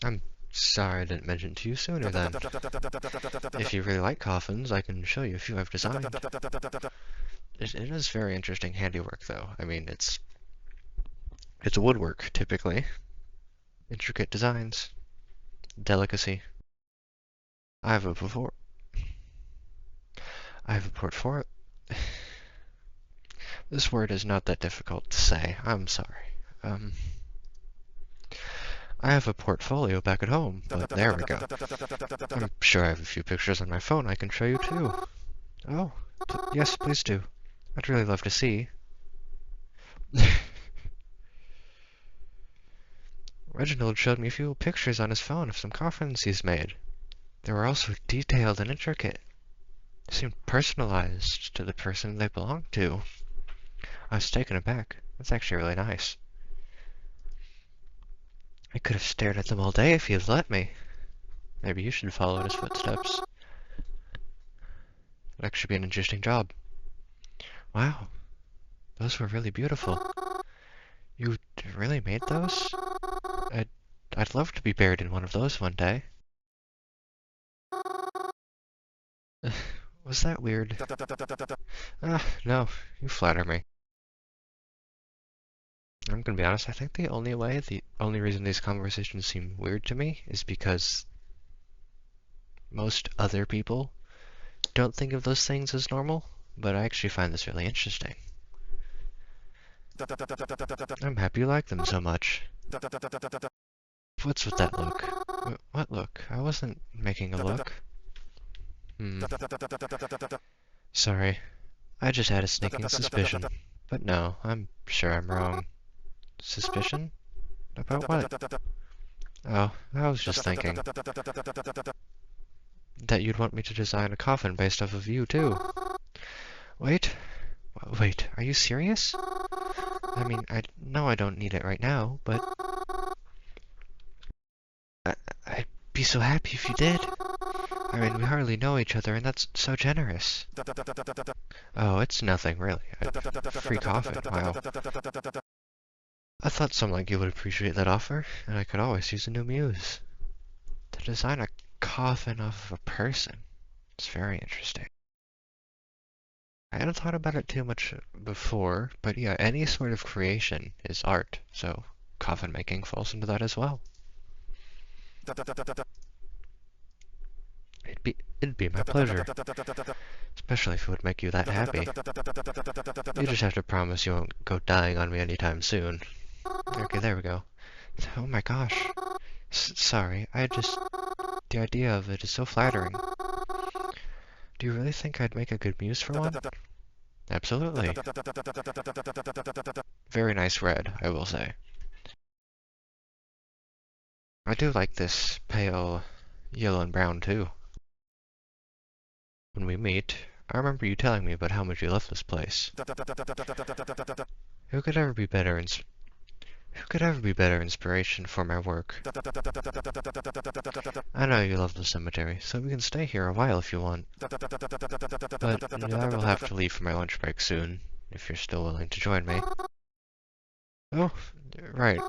I'm sorry I didn't mention it to you sooner then. If you really like coffins, I can show you a few I've designed. It is very interesting handiwork, though. I mean, it's woodwork, typically. Intricate designs. Delicacy. I have a before. I have a portfolio. This word is not that difficult to say. I'm sorry. I have a portfolio back at home, but there we go. I'm sure I have a few pictures on my phone I can show you too. Oh, yes, please do. I'd really love to see. Reginald showed me a few pictures on his phone of some coffins he's made. They were also detailed and intricate. They seemed personalized to the person they belonged to. I was taken aback. That's actually really nice. I could have stared at them all day if he had let me. Maybe you should follow in his footsteps. It'd actually be an interesting job. Wow, those were really beautiful. You really made those? I'd, I'd love to be buried in one of those one day. Was that weird? No, you flatter me. I'm gonna be honest, I think the only reason these conversations seem weird to me is because most other people don't think of those things as normal, but I actually find this really interesting. I'm happy you like them so much. What's with that look? What look? I wasn't making a look. Sorry, I just had a sneaking suspicion. But no, I'm sure I'm wrong. Suspicion? About what? Oh, I was just thinking that you'd want me to design a coffin based off of you, too. Wait, are you serious? I mean, I know I don't need it right now, but I'd be so happy if you did. I mean, we hardly know each other, and that's so generous. Oh, it's nothing, really. Free coffin, wow. I thought someone like you would appreciate that offer, and I could always use a new muse. To design a coffin off of a person is very interesting. I hadn't thought about it too much before, but yeah, any sort of creation is art, so coffin making falls into that as well. It'd be my pleasure, especially if it would make you that happy. You just have to promise you won't go dying on me anytime soon. Okay, there we go. Oh my gosh. Sorry, the idea of it is so flattering. Do you really think I'd make a good muse for one? Absolutely. Very nice red, I will say. I do like this pale yellow and brown too. When we meet, I remember you telling me about how much you love this place. Who could ever be better inspiration for my work? I know you love the cemetery, so we can stay here a while if you want. But I will have to leave for my lunch break soon, if you're still willing to join me. Oh, right.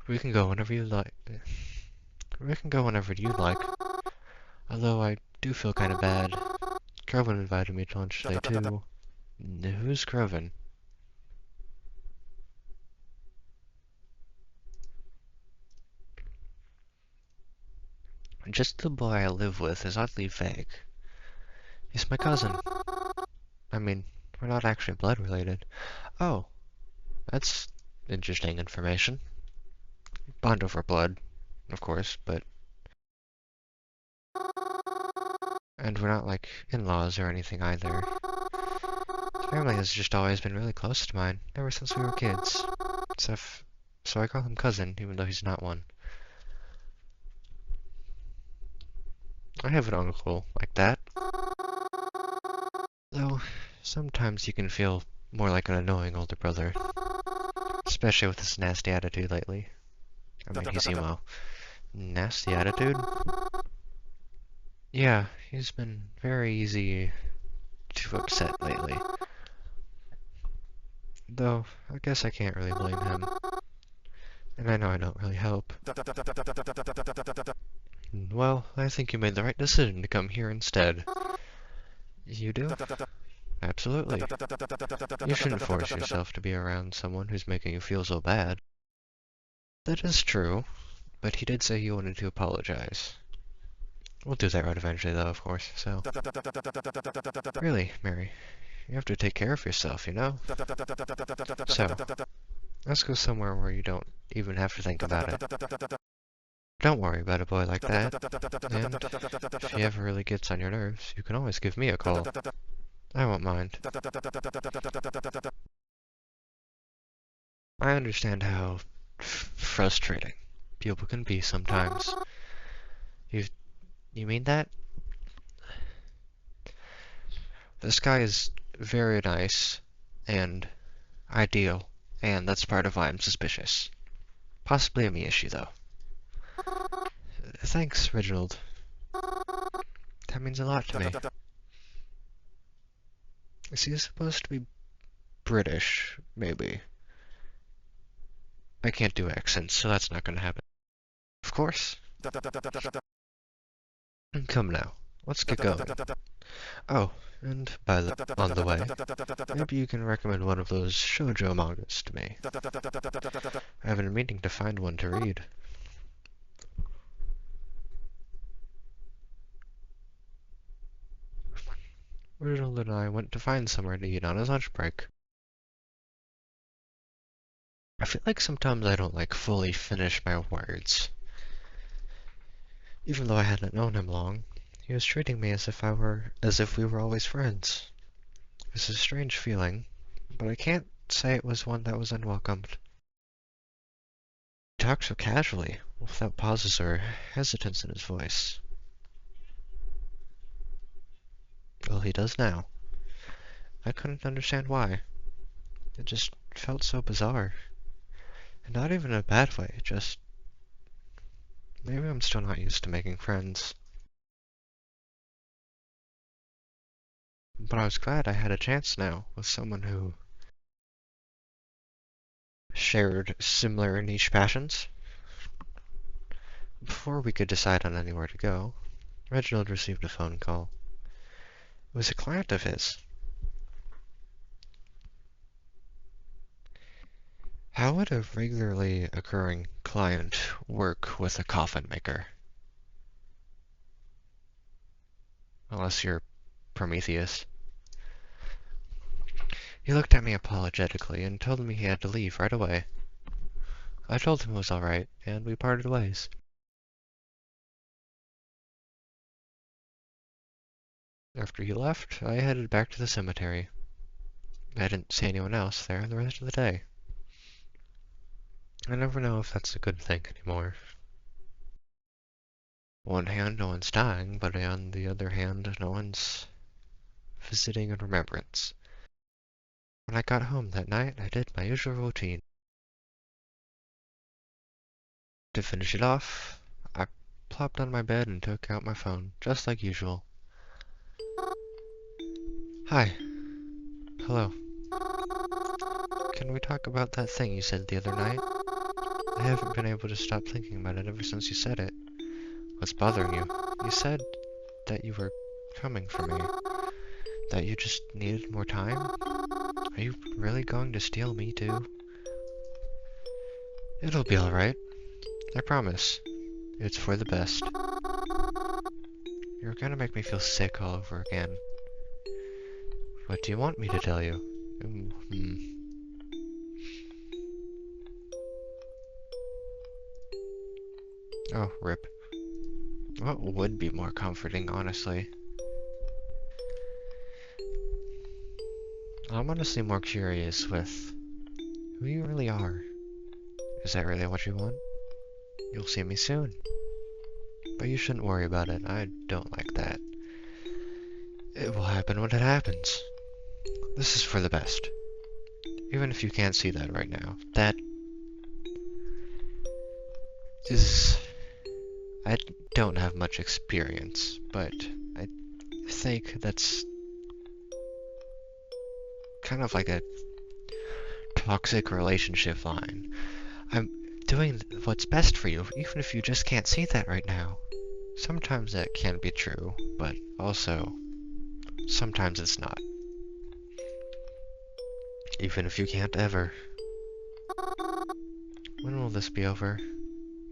We can go whenever you like. Although I do feel kind of bad. Groven invited me to lunch today too. Who's Groven? Just the boy I live with is oddly vague. He's my cousin. I mean, we're not actually blood related. Oh, that's interesting information. bond over blood, of course, but... And we're not like in-laws or anything either. Family has just always been really close to mine, ever since we were kids. So I call him cousin, even though he's not one. I have an uncle like that. Though, sometimes you can feel more like an annoying older brother. Especially with his nasty attitude lately. I mean, he's emo. Nasty attitude? Yeah, he's been very easy to upset lately. Though, I guess I can't really blame him. And I know I don't really help. Well, I think you made the right decision to come here instead. You do? Absolutely. You shouldn't force yourself to be around someone who's making you feel so bad. That is true, but he did say he wanted to apologize. We'll do that right eventually, though, of course, so... Really, Mary, you have to take care of yourself, you know? So, let's go somewhere where you don't even have to think about it. Don't worry about a boy like that, and if he ever really gets on your nerves, you can always give me a call. I won't mind. I understand how frustrating people can be sometimes. You mean that? This guy is very nice and ideal, and that's part of why I'm suspicious. Possibly a me issue, though. Thanks, Reginald. That means a lot to me. Is he supposed to be British? Maybe. I can't do accents, so that's not gonna happen. Of course. Come now, let's get going. Oh, and on the way, maybe you can recommend one of those shoujo mangas to me. I've been meaning to find one to read. Reginald and I went to find somewhere to eat on his lunch break. I feel like sometimes I don't fully finish my words. Even though I hadn't known him long, he was treating me as if we were always friends. It was a strange feeling, but I can't say it was one that was unwelcomed. He talked so casually, without pauses or hesitance in his voice. Well, he does now. I couldn't understand why. It just felt so bizarre. And not even in a bad way, just... Maybe I'm still not used to making friends. But I was glad I had a chance now with someone who shared similar niche passions. Before we could decide on anywhere to go, Reginald received a phone call. It was a client of his. How would a regularly occurring client work with a coffin maker? Unless you're Prometheus. He looked at me apologetically and told me he had to leave right away. I told him it was alright, and we parted ways. After he left, I headed back to the cemetery. I didn't see anyone else there the rest of the day. I never know if that's a good thing anymore. On one hand, no one's dying, but on the other hand, no one's visiting in remembrance. When I got home that night, I did my usual routine. To finish it off, I plopped on my bed and took out my phone, just like usual. Hi. Hello. Can we talk about that thing you said the other night? I haven't been able to stop thinking about it ever since you said it. What's bothering you? You said that you were coming for me. That you just needed more time? Are you really going to steal me too? It'll be alright. I promise. It's for the best. You're gonna make me feel sick all over again. What do you want me to tell you? Oh, rip. What would be more comforting, honestly? I'm honestly more curious with who you really are. Is that really what you want? You'll see me soon. But you shouldn't worry about it. I don't like that. It will happen when it happens. This is for the best. Even if you can't see that right now. That is... I don't have much experience, but I think that's kind of like a toxic relationship line. I'm doing what's best for you, even if you just can't see that right now. Sometimes that can be true, but also, sometimes it's not. Even if you can't ever. When will this be over?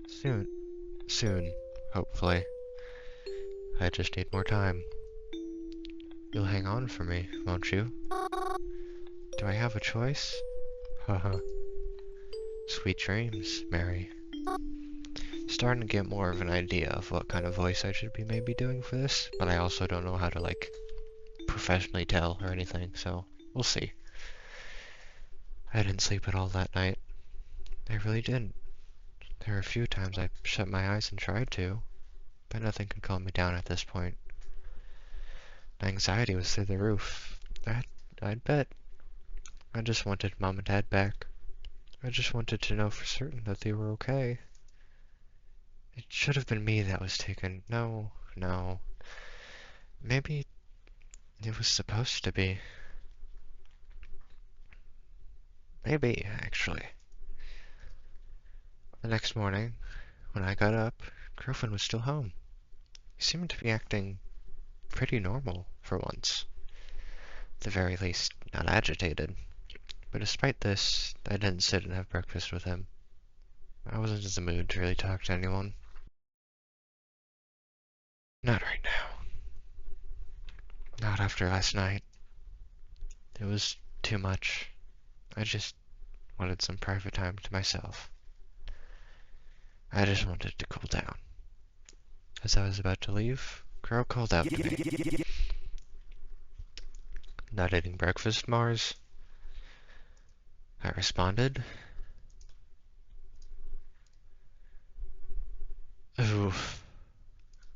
Soon. Soon, hopefully. I just need more time. You'll hang on for me, won't you? Do I have a choice? Haha. Sweet dreams, Mary. Starting to get more of an idea of what kind of voice I should be maybe doing for this, but I also don't know how to, like, professionally tell or anything, so we'll see. I didn't sleep at all that night. I really didn't. There were a few times I shut my eyes and tried to, but nothing could calm me down at this point. My anxiety was through the roof. I'd bet. I just wanted Mom and Dad back. I just wanted to know for certain that they were okay. It should have been me that was taken. No, no. Maybe it was supposed to be. Maybe, actually. The next morning, when I got up, Griffin was still home. He seemed to be acting pretty normal for once. At the very least, not agitated. But despite this, I didn't sit and have breakfast with him. I wasn't in the mood to really talk to anyone. Not right now. Not after last night. It was too much. I just wanted some private time to myself. I just wanted to cool down. As I was about to leave, Crow called out to me. Not eating breakfast, Mars? I responded. Oof.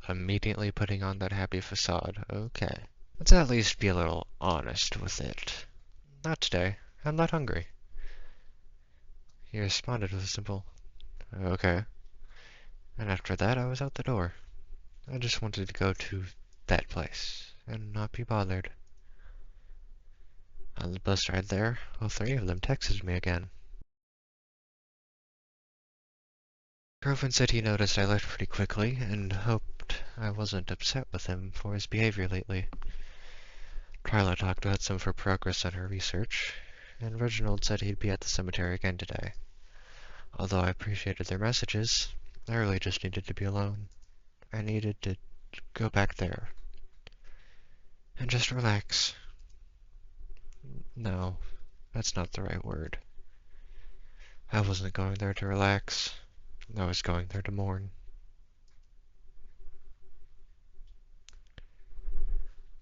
Immediately putting on that happy facade. Okay. Let's at least be a little honest with it. Not today. I'm not hungry. He responded with a simple, okay. And after that, I was out the door. I just wanted to go to that place and not be bothered. On the bus ride there, all three of them texted me again. Groven said he noticed I left pretty quickly and hoped I wasn't upset with him for his behavior lately. Twyla talked about some of her progress on her research, and Reginald said he'd be at the cemetery again today. Although I appreciated their messages, I really just needed to be alone. I needed to go back there and just relax. No, that's not the right word. I wasn't going there to relax. I was going there to mourn.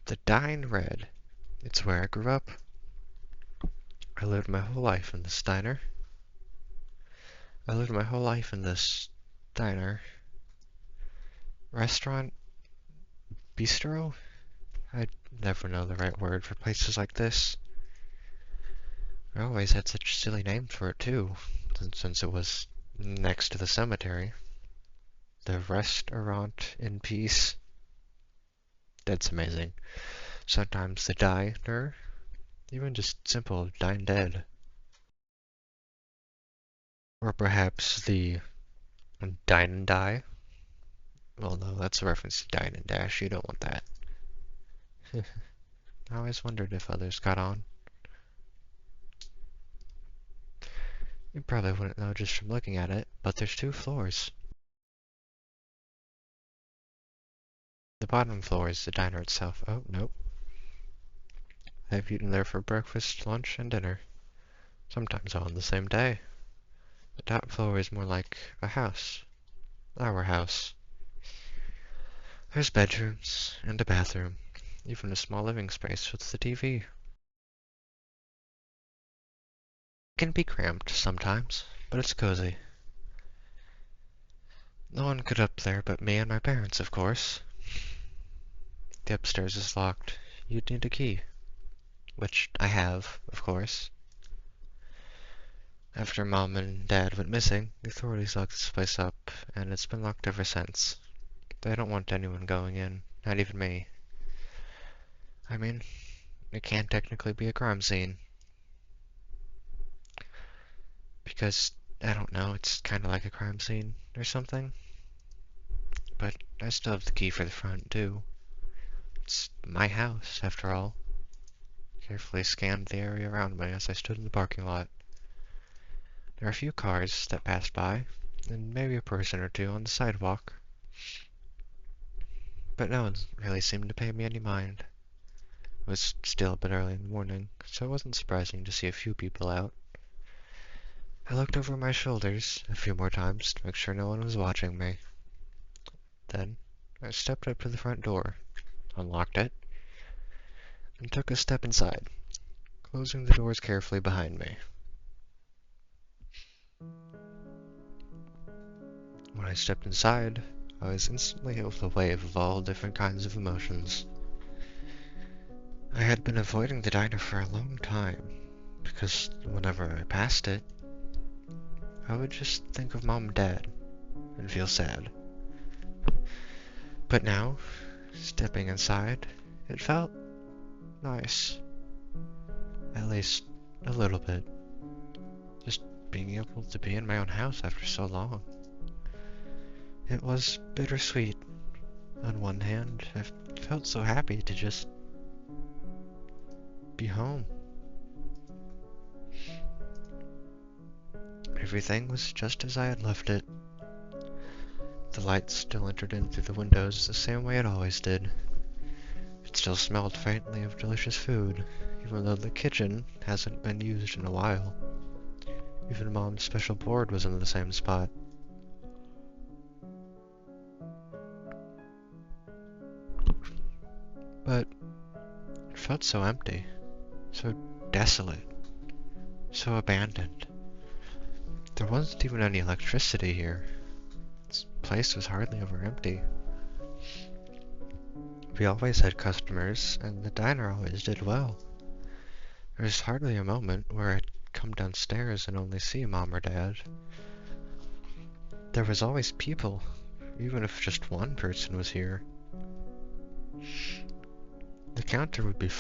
The Dine Red. It's where I grew up. I lived my whole life in this diner. I lived my whole life in this diner. Restaurant? Bistro? I never know the right word for places like this. I always had such silly names for it too, since it was next to the cemetery. The Restaurant in Peace. That's amazing. Sometimes the Diner. Even just simple Dine Dead. Or perhaps the Dine and Die. Well, no, that's a reference to Dine and Dash. You don't want that. I always wondered if others got on. You probably wouldn't know just from looking at it, but there's two floors. The bottom floor is the diner itself. Oh, nope. I've eaten there for breakfast, lunch, and dinner. Sometimes all on the same day. The top floor is more like a house. Our house. There's bedrooms and a bathroom, even a small living space with the TV. It can be cramped sometimes, but it's cozy. No one could up there but me and my parents, of course. The upstairs is locked. You'd need a key. Which I have, of course. After Mom and Dad went missing, the authorities locked this place up, and it's been locked ever since. They don't want anyone going in, not even me. I mean, it can't technically be a crime scene. Because, I don't know, it's kinda like a crime scene or something. But I still have the key for the front, too. It's my house, after all. Carefully scanned the area around me as I stood in the parking lot. There are a few cars that passed by, and maybe a person or two on the sidewalk. But no one really seemed to pay me any mind. It was still a bit early in the morning, so it wasn't surprising to see a few people out. I looked over my shoulders a few more times to make sure no one was watching me. Then, I stepped up to the front door, unlocked it, and took a step inside, closing the doors carefully behind me. When I stepped inside, I was instantly hit with a wave of all different kinds of emotions. I had been avoiding the diner for a long time, because whenever I passed it, I would just think of Mom and Dad and feel sad. But now, stepping inside, it felt nice. At least a little bit. Just being able to be in my own house after so long. It was bittersweet. On one hand, I felt so happy to just be home. Everything was just as I had left it. The light still entered in through the windows the same way it always did. It still smelled faintly of delicious food, even though the kitchen hasn't been used in a while. Even Mom's special board was in the same spot. But it felt so empty, so desolate, so abandoned. There wasn't even any electricity here. This place was hardly ever empty. We always had customers, and the diner always did well. There was hardly a moment where I'd come downstairs and only see Mom or Dad. There was always people, even if just one person was here. The counter would be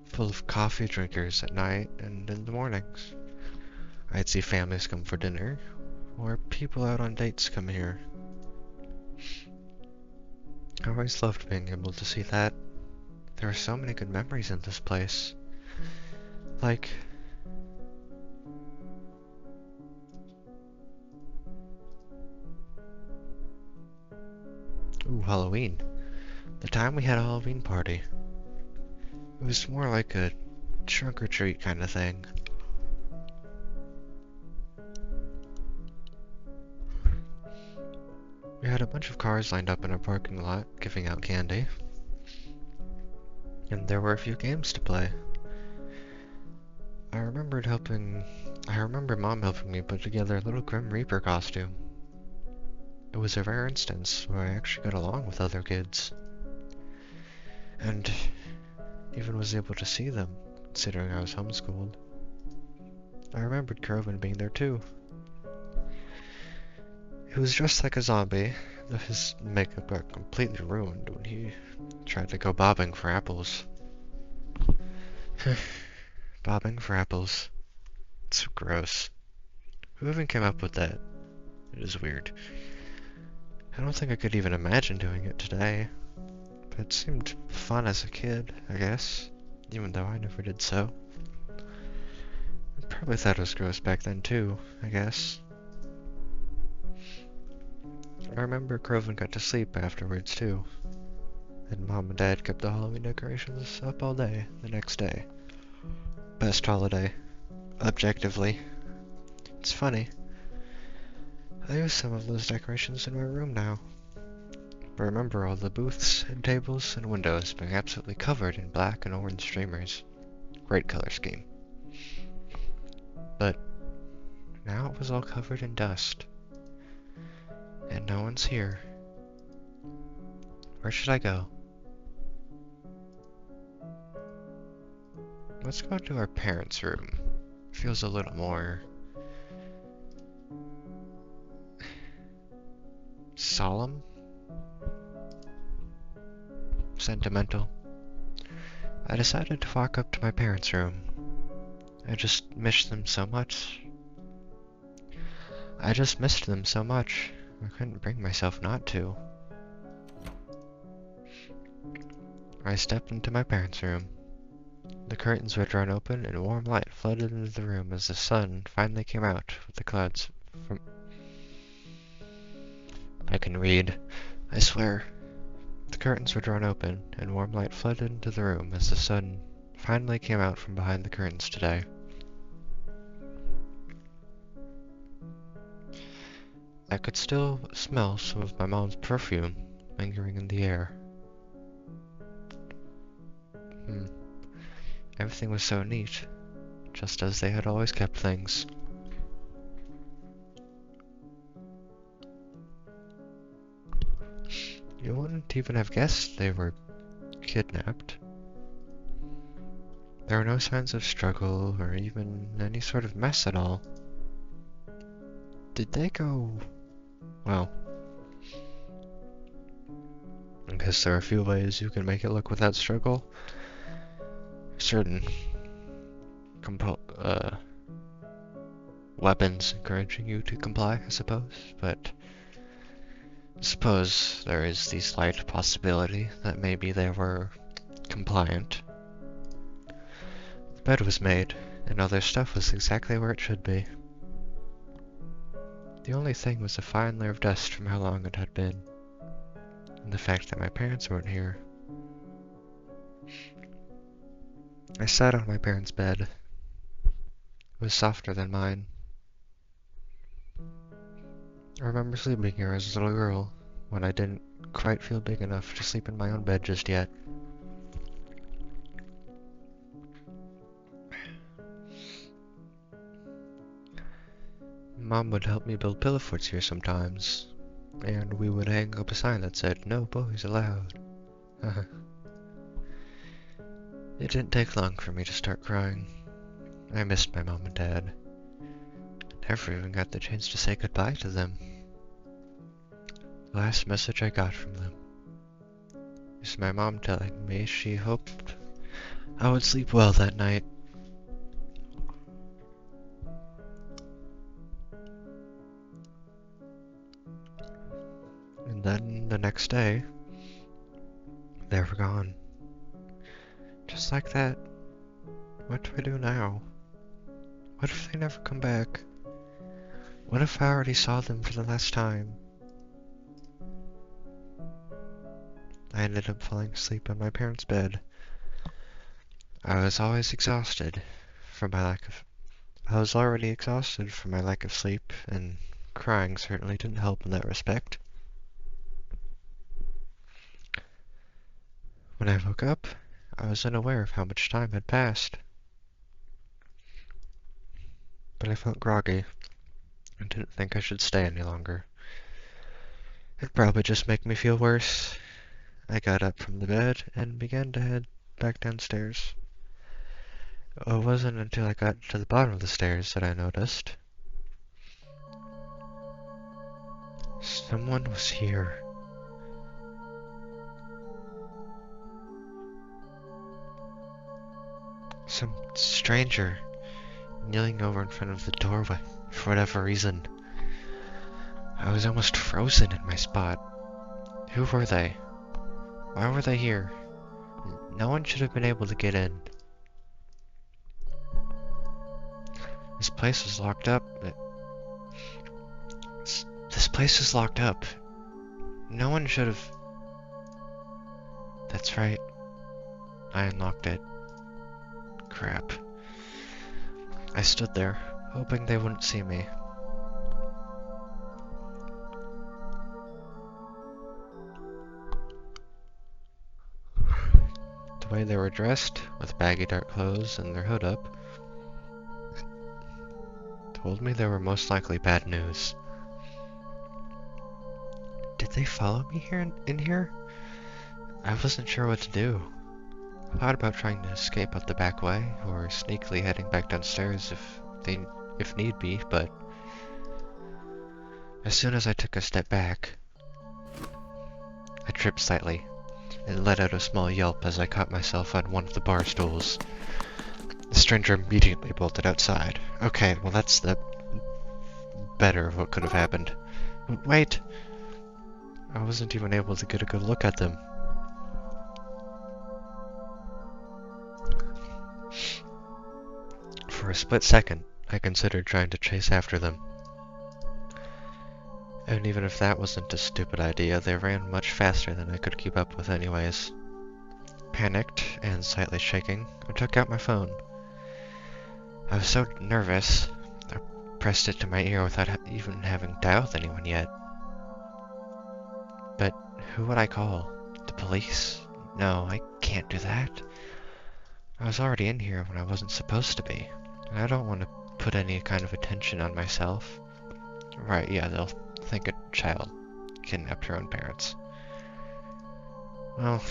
full of coffee drinkers at night and in the mornings. I'd see families come for dinner, or people out on dates come here. I always loved being able to see that. There are so many good memories in this place. Like, Halloween. The time we had a Halloween party. It was more like a trunk or treat kind of thing. We had a bunch of cars lined up in our parking lot, giving out candy. And there were a few games to play. I remember Mom helping me put together a little Grim Reaper costume. It was a rare instance where I actually got along with other kids. And even was able to see them, considering I was homeschooled. I remembered Croven being there too. He was dressed like a zombie, though his makeup got completely ruined when he tried to go bobbing for apples. Bobbing for apples. It's so gross. Who even came up with that? It is weird. I don't think I could even imagine doing it today. But it seemed fun as a kid, I guess. Even though I never did so. I probably thought it was gross back then too, I guess. I remember Croven got to sleep afterwards too. And Mom and Dad kept the Halloween decorations up all day the next day. Best holiday. Objectively. It's funny. I use some of those decorations in my room now. But remember all the booths and tables and windows being absolutely covered in black and orange streamers. Great color scheme. But now it was all covered in dust. And no one's here. Where should I go? Let's go to our parents' room. Feels a little more solemn, sentimental. I decided to walk up to my parents' room. I just missed them so much. I couldn't bring myself not to. I stepped into my parents' room. The curtains were drawn open and warm light flooded into the room as the sun finally came out with the clouds from... I can read, I swear. The curtains were drawn open and warm light flooded into the room as the sun finally came out from behind the curtains today. I could still smell some of my mom's perfume lingering in the air. Everything was so neat, just as they had always kept things. You wouldn't even have guessed they were kidnapped. There were no signs of struggle or even any sort of mess at all. Did they go... well, I guess there are a few ways you can make it look without struggle. Certain weapons encouraging you to comply, I suppose, but I suppose there is the slight possibility that maybe they were compliant. The bed was made, and all their stuff was exactly where it should be. The only thing was a fine layer of dust from how long it had been, and the fact that my parents weren't here. I sat on my parents' bed. It was softer than mine. I remember sleeping here as a little girl, when I didn't quite feel big enough to sleep in my own bed just yet. Mom would help me build pillow forts here sometimes, and we would hang up a sign that said, "No boys allowed." It didn't take long for me to start crying. I missed my mom and dad. Never even got the chance to say goodbye to them. The last message I got from them is my mom telling me she hoped I would sleep well that night. And then the next day, they were gone. Just like that. What do I do now? What if they never come back? What if I already saw them for the last time? I ended up falling asleep on my parents' bed. I was already exhausted from my lack of sleep, and crying certainly didn't help in that respect. When I woke up, I was unaware of how much time had passed. But I felt groggy, and didn't think I should stay any longer. It'd probably just make me feel worse. I got up from the bed and began to head back downstairs. It wasn't until I got to the bottom of the stairs that I noticed someone was here. Some stranger kneeling over in front of the doorway for whatever reason. I was almost frozen in my spot. Who were they? Why were they here? No one should have been able to get in. This place was locked up. This place is locked up. No one should have... That's right. I unlocked it. Crap. I stood there, hoping they wouldn't see me. way they were dressed, with baggy dark clothes and their hood up, told me they were most likely bad news. Did they follow me in here? I wasn't sure what to do. I thought about trying to escape out the back way, or sneakily heading back downstairs if need be, but as soon as I took a step back, I tripped slightly and let out a small yelp as I caught myself on one of the bar stools. The stranger immediately bolted outside. Okay, well that's the better of what could have happened. Wait! I wasn't even able to get a good look at them. For a split second, I considered trying to chase after them. And even if that wasn't a stupid idea, they ran much faster than I could keep up with anyways. Panicked and slightly shaking, I took out my phone. I was so nervous, I pressed it to my ear without even having dialed anyone yet. But who would I call? The police? No, I can't do that. I was already in here when I wasn't supposed to be, and I don't want to put any kind of attention on myself. Right, yeah, they'll think a child kidnapped her own parents. Well,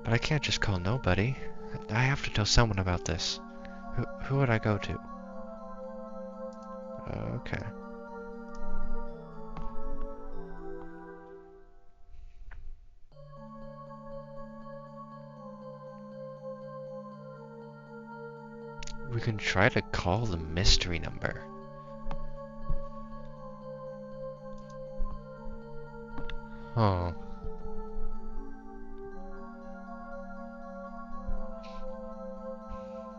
but I can't just call nobody. I have to tell someone about this. Who would I go to? Okay. We can try to call the mystery number. Oh.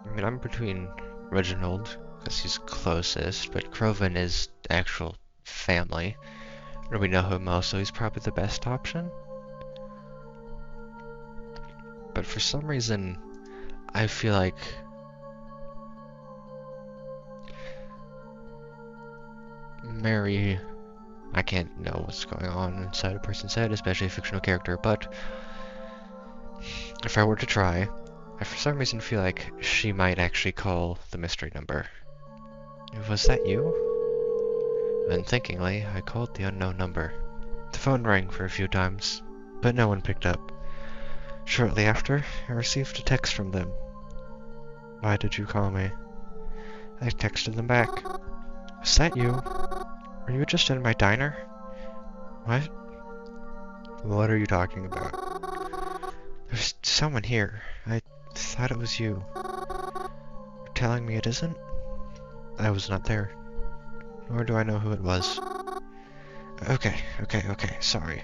I mean, I'm between Reginald, because he's closest, but Croven is actual family. And we know him also, so he's probably the best option. But for some reason, I feel like Mary... I can't know what's going on inside a person's head, especially a fictional character, but if I were to try, I for some reason feel like she might actually call the mystery number. Was that you? Unthinkingly, I called the unknown number. The phone rang for a few times, but no one picked up. Shortly after, I received a text from them. Why did you call me? I texted them back. Was that you? Were you just in my diner? What? What are you talking about? There's someone here. I thought it was you. You're telling me it isn't? I was not there. Nor do I know who it was. Okay, sorry.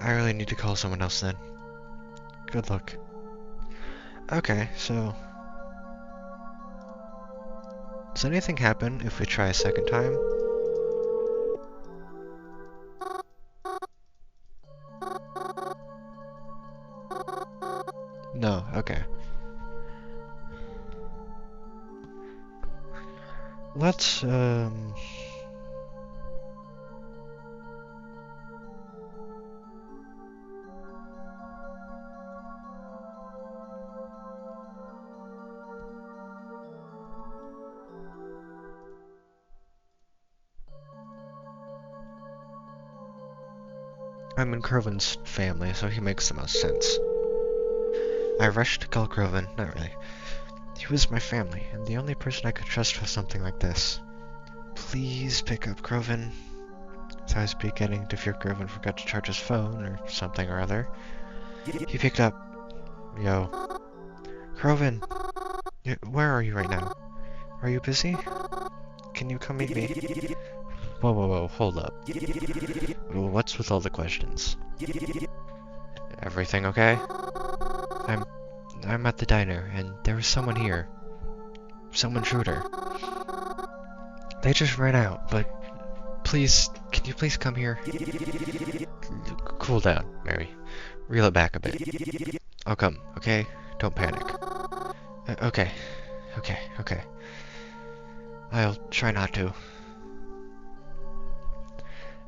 I really need to call someone else then. Good luck. Okay, so... does anything happen if we try a second time? No, okay. Let's, I'm in Croven's family, so he makes the most sense. I rushed to call Croven, not really. He was my family, and the only person I could trust for something like this. Please pick up Croven. So I was beginning to fear Croven forgot to charge his phone, or something or other. He picked up. Yo. Croven! Where are you right now? Are you busy? Can you come meet me? Whoa, hold up. What's with all the questions? Everything okay? I'm at the diner, and there was someone here. Some intruder. They just ran out, but please, can you please come here? Cool down, Mary. Reel it back a bit. I'll come, okay? Don't panic. Okay. I'll try not to.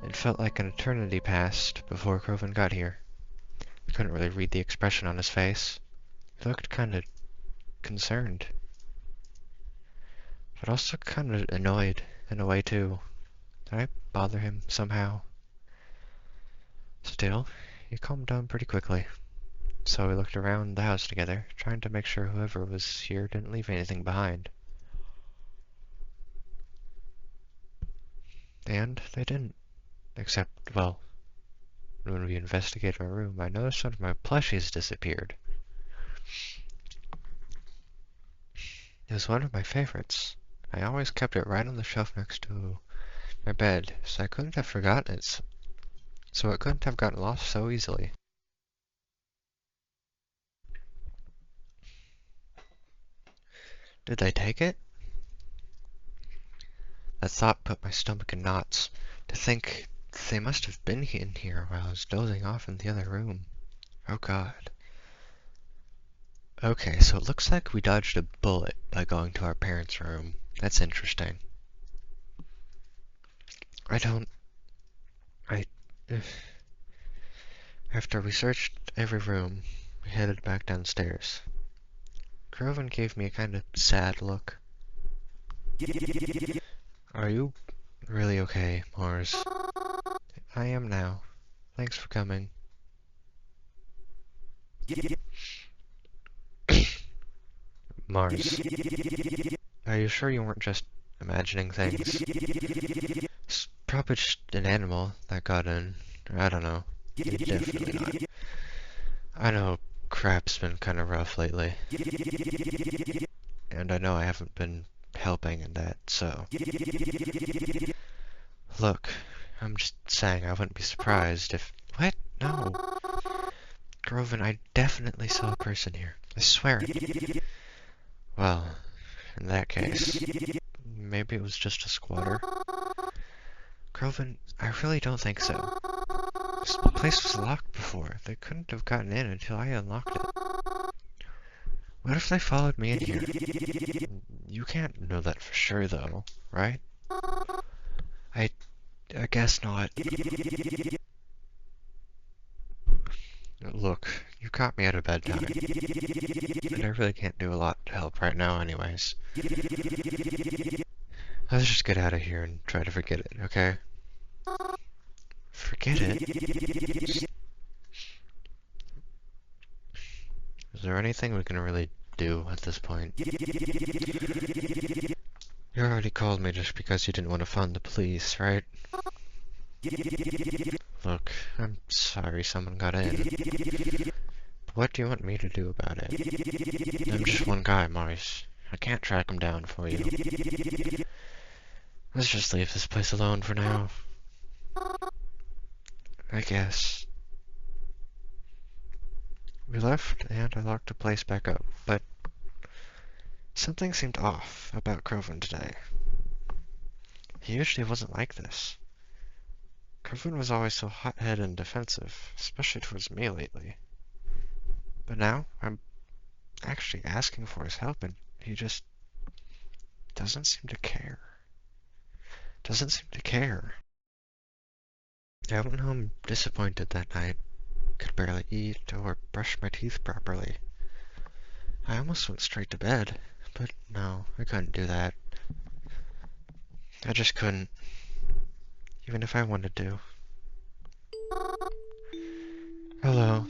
It felt like an eternity passed before Croven got here. I couldn't really read the expression on his face. He looked kind of concerned, but also kind of annoyed in a way too. Did I bother him somehow? Still, he calmed down pretty quickly. So we looked around the house together, trying to make sure whoever was here didn't leave anything behind. And they didn't. Except, well, when we investigated our room, I noticed one of my plushies disappeared. It was one of my favorites. I always kept it right on the shelf next to my bed, so I couldn't have forgotten it. So it couldn't have gotten lost so easily. Did they take it? That thought put my stomach in knots. To think they must have been in here while I was dozing off in the other room. Oh God. Okay, so it looks like we dodged a bullet by going to our parents' room. That's interesting. I... After we searched every room, we headed back downstairs. Groven gave me a kind of sad look. Are you really okay, Mars? I am now. Thanks for coming. Mars, are you sure you weren't just imagining things? It's probably just an animal that got in. I don't know. Definitely not. I know crap's been kind of rough lately. And I know I haven't been helping in that, so... Look, I'm just saying I wouldn't be surprised if... What? No. Groven, I definitely saw a person here. I swear it. Well, in that case, maybe it was just a squatter. Groven, I really don't think so. This place was locked before. They couldn't have gotten in until I unlocked it. What if they followed me in here? You can't know that for sure, though, right? I guess not. Look, you caught me at a bad time. And I really can't do a lot to help right now anyways. Let's just get out of here and try to forget it, okay? Forget it? Is there anything we can really do at this point? You already called me just because you didn't want to phone the police, right? Look, I'm sorry someone got in. But what do you want me to do about it? I'm just one guy, Mars. I can't track him down for you. Let's just leave this place alone for now. I guess. We left, and I locked the place back up, but something seemed off about Groven today. He usually wasn't like this. Groven was always so hot-headed and defensive, especially towards me lately. But now, I'm actually asking for his help, and he just doesn't seem to care. Doesn't seem to care. I went home disappointed that night. Could barely eat or brush my teeth properly. I almost went straight to bed, but no, I couldn't do that. I just couldn't, even if I wanted to. Hello,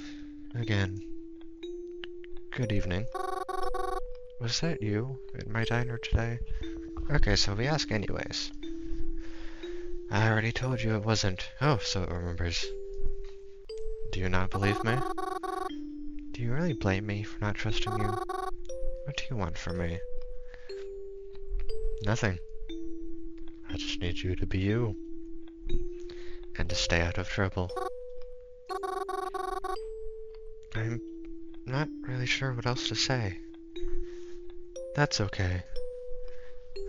again. Good evening. Was that you at my diner today? Okay, so we ask anyways. I already told you it wasn't. Oh, so it remembers. Do you not believe me? Do you really blame me for not trusting you? What do you want from me? Nothing. I just need you to be you. And to stay out of trouble. I'm not really sure what else to say. That's okay.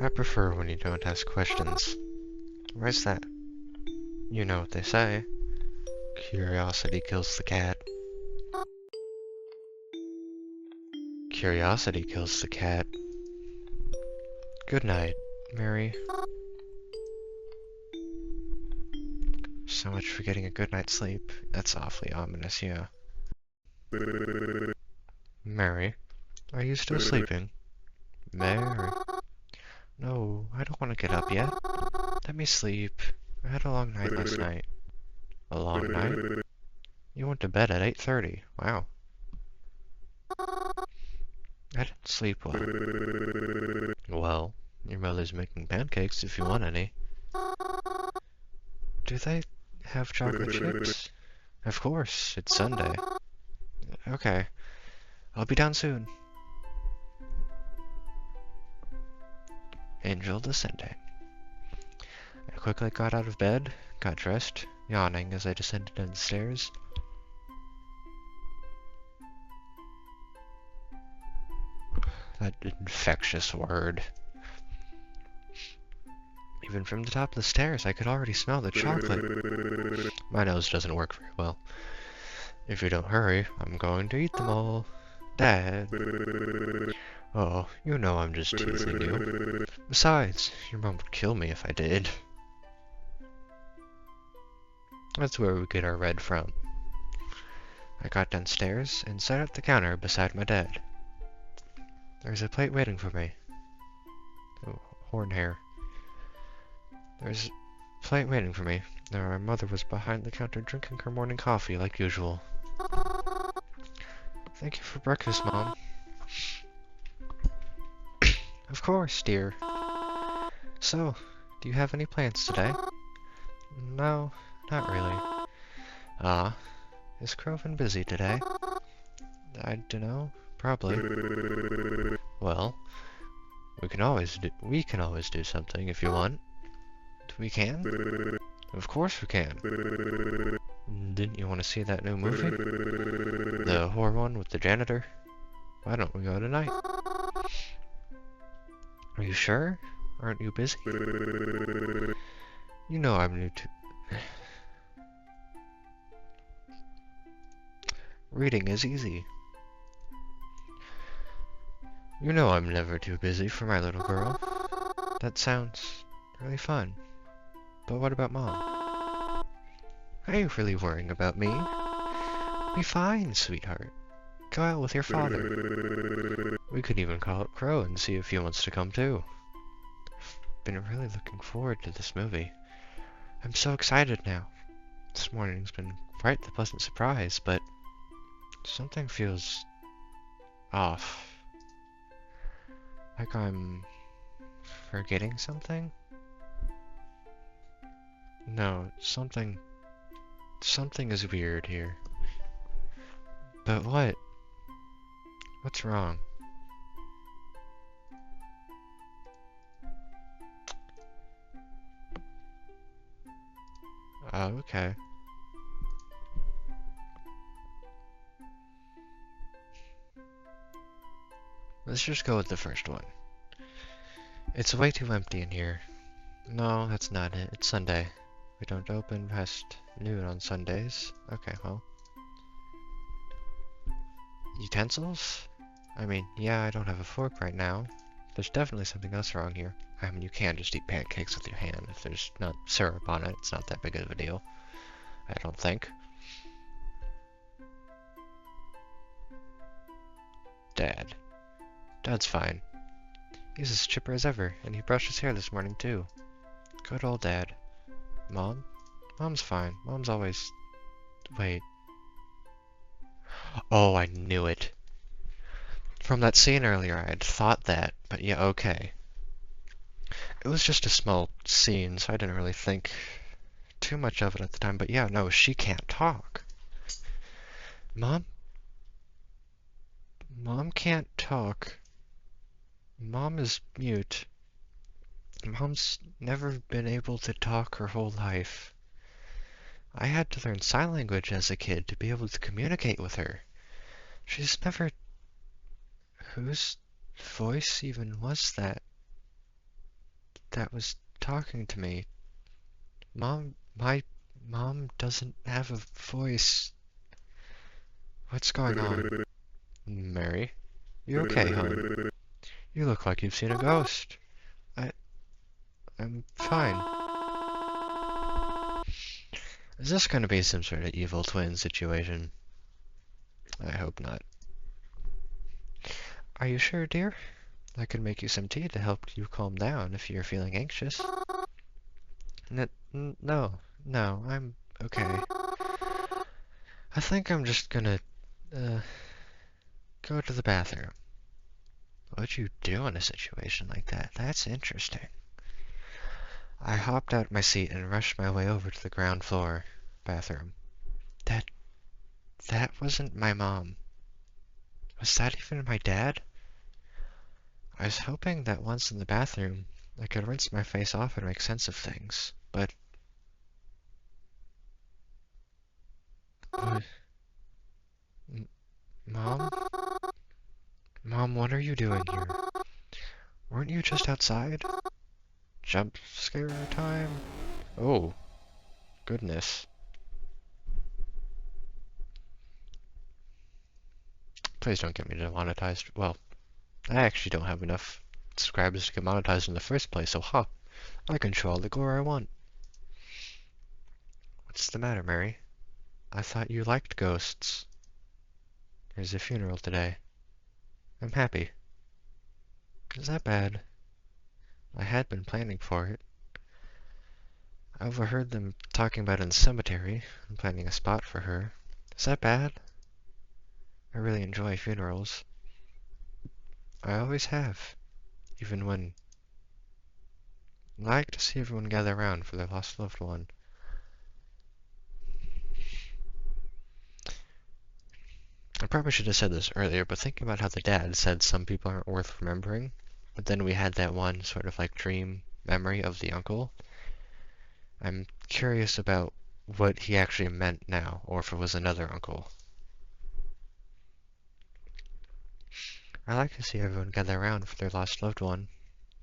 I prefer when you don't ask questions. Where's that? You know what they say. Curiosity kills the cat. Curiosity kills the cat. Good night, Mary. So much for getting a good night's sleep. That's awfully ominous, yeah. Mary, are you still sleeping? Mary. No, I don't want to get up yet. Let me sleep. I had a long night last night. A long night? You went to bed at 8:30. Wow. I didn't sleep well. Well, your mother's making pancakes if you want any. Do they have chocolate chips? Of course, it's Sunday. Okay, I'll be down soon. Angel descending. I quickly got out of bed, got dressed, yawning as I descended down the stairs. That infectious word. Even from the top of the stairs, I could already smell the chocolate. My nose doesn't work very well. If you don't hurry, I'm going to eat them all. Dad. Oh, you know I'm just teasing you. Besides, your mom would kill me if I did. That's where we get our red from. I got downstairs and sat at the counter beside my dad. There's a plate waiting for me. Oh, horn hair. There's a plate waiting for me. My mother was behind the counter drinking her morning coffee like usual. Thank you for breakfast, Mom. Of course, dear. So, do you have any plans today? No, not really. Ah, is Croven busy today? I dunno. Probably. Well, we can always do something if you want. We can? Of course we can. Didn't you want to see that new movie? The horror one with the janitor? Why don't we go tonight? Are you sure? Aren't you busy? You know I'm new to... Reading is easy. You know I'm never too busy for my little girl. That sounds really fun. But what about Mom? Are you really worrying about me? Be fine, sweetheart. Go out with your father. We could even call up Crow and see if he wants to come too. Been really looking forward to this movie. I'm so excited now. This morning's been quite the pleasant surprise, but something feels off. Like I'm forgetting something? No, something is weird here. But what? What's wrong? Oh, okay. Let's just go with the first one. It's way too empty in here. No, that's not it. It's Sunday. We don't open past noon on Sundays. Okay, well. Utensils? I mean, yeah, I don't have a fork right now. There's definitely something else wrong here. I mean, you can just eat pancakes with your hand. If there's not syrup on it, it's not that big of a deal. I don't think. Dad. Dad's fine. He's as chipper as ever, and he brushed his hair this morning, too. Good old Dad. Mom? Mom's fine. Mom's always... Wait. Oh, I knew it. From that scene earlier, I had thought that, but yeah, okay. It was just a small scene, so I didn't really think too much of it at the time, but yeah, no, she can't talk. Mom? Mom can't talk. Mom is mute. Mom's never been able to talk her whole life. I had to learn sign language as a kid to be able to communicate with her. She's never... Whose voice even was that? That was talking to me. My mom doesn't have a voice. What's going on? Mary? You okay, hon? You look like you've seen a ghost. I'm fine. Is this gonna be some sort of evil twin situation? I hope not. Are you sure, dear? I could make you some tea to help you calm down if you're feeling anxious. No, no, I'm okay. I think I'm just gonna, uh, go to the bathroom. What'd you do in a situation like that? That's interesting. I hopped out my seat and rushed my way over to the ground floor bathroom. That, that wasn't my mom. Was that even my dad? I was hoping that once in the bathroom, I could rinse my face off and make sense of things, but... What? Mom? Mom, what are you doing here? Weren't you just outside? Jump scare time? Oh, goodness. Please don't get me demonetized. Well, I actually don't have enough subscribers to get monetized in the first place, so I can show all the gore I want. What's the matter, Mary? I thought you liked ghosts. There's a funeral today. I'm happy. Is that bad? I had been planning for it. I overheard them talking about it in the cemetery. I'm planning a spot for her. Is that bad? I really enjoy funerals. I always have. Even when I like to see everyone gather around for their lost loved one. I probably should have said this earlier, but thinking about how the dad said some people aren't worth remembering, but then we had that one sort of like dream memory of the uncle, I'm curious about what he actually meant now, or if it was another uncle. I like to see everyone gather around for their lost loved one.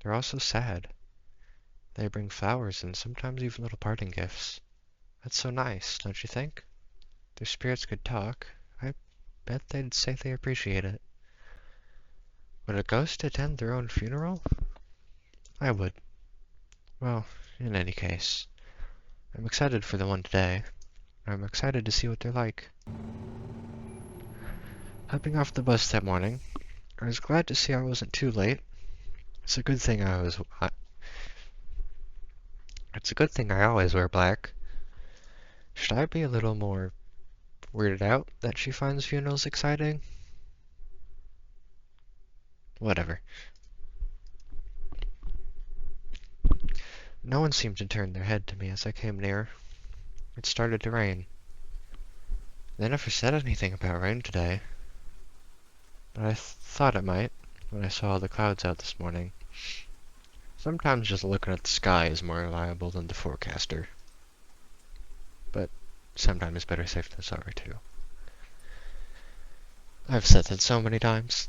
They're all so sad. They bring flowers and sometimes even little parting gifts. That's so nice, don't you think? Their spirits could talk. I bet they'd say they appreciate it. Would a ghost attend their own funeral? I would. Well, in any case, I'm excited for the one today. I'm excited to see what they're like. Hopping off the bus that morning, I was glad to see I wasn't too late. It's a good thing it's a good thing I always wear black. Should I be a little more weirded out that she finds funerals exciting? Whatever. No one seemed to turn their head to me as I came near. It started to rain. They never said anything about rain today, but I thought it might when I saw the clouds out this morning. Sometimes just looking at the sky is more reliable than the forecaster. But sometimes better safe than sorry, too. I've said that so many times.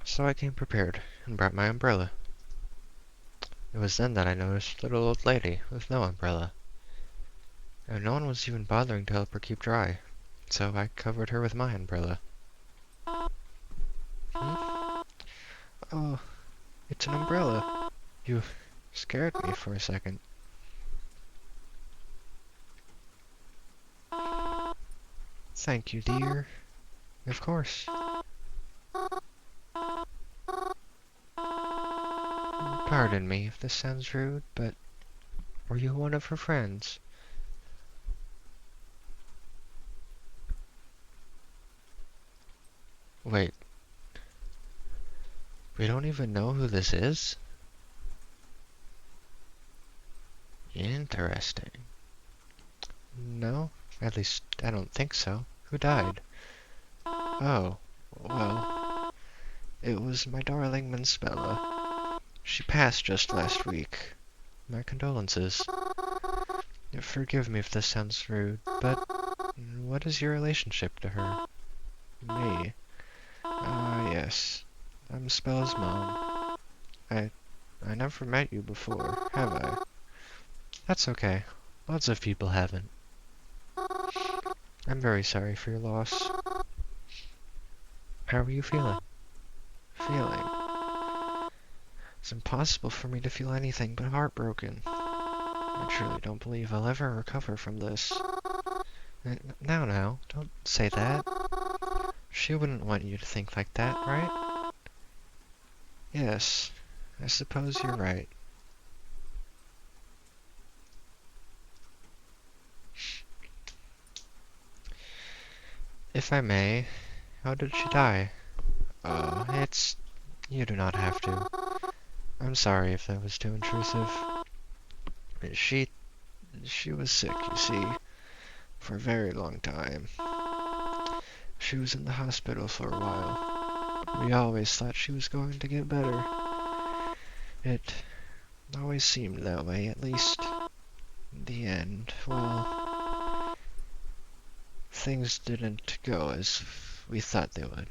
So I came prepared and brought my umbrella. It was then that I noticed a little old lady with no umbrella. And no one was even bothering to help her keep dry, so I covered her with my umbrella. Hmm? Oh, it's an umbrella. You scared me for a second. Thank you, dear. Of course. Pardon me if this sounds rude, but were you one of her friends? Wait, we don't even know who this is? Interesting. No, at least I don't think so. Who died? Oh, well, it was my darling Bella. She passed just last week. My condolences. Forgive me if this sounds rude, but what is your relationship to her? Me? Ah, yes. I'm Spella's mom. I never met you before, have I? That's okay. Lots of people haven't. I'm very sorry for your loss. How are you feeling? Feeling? It's impossible for me to feel anything but heartbroken. I truly don't believe I'll ever recover from this. Now, don't say that. She wouldn't want you to think like that, right? Yes, I suppose you're right. If I may, how did she die? It's... You do not have to. I'm sorry if that was too intrusive. She... She was sick, you see, for a very long time. She was in the hospital for a while. We always thought she was going to get better. It always seemed that way, at least. In the end, well, things didn't go as we thought they would.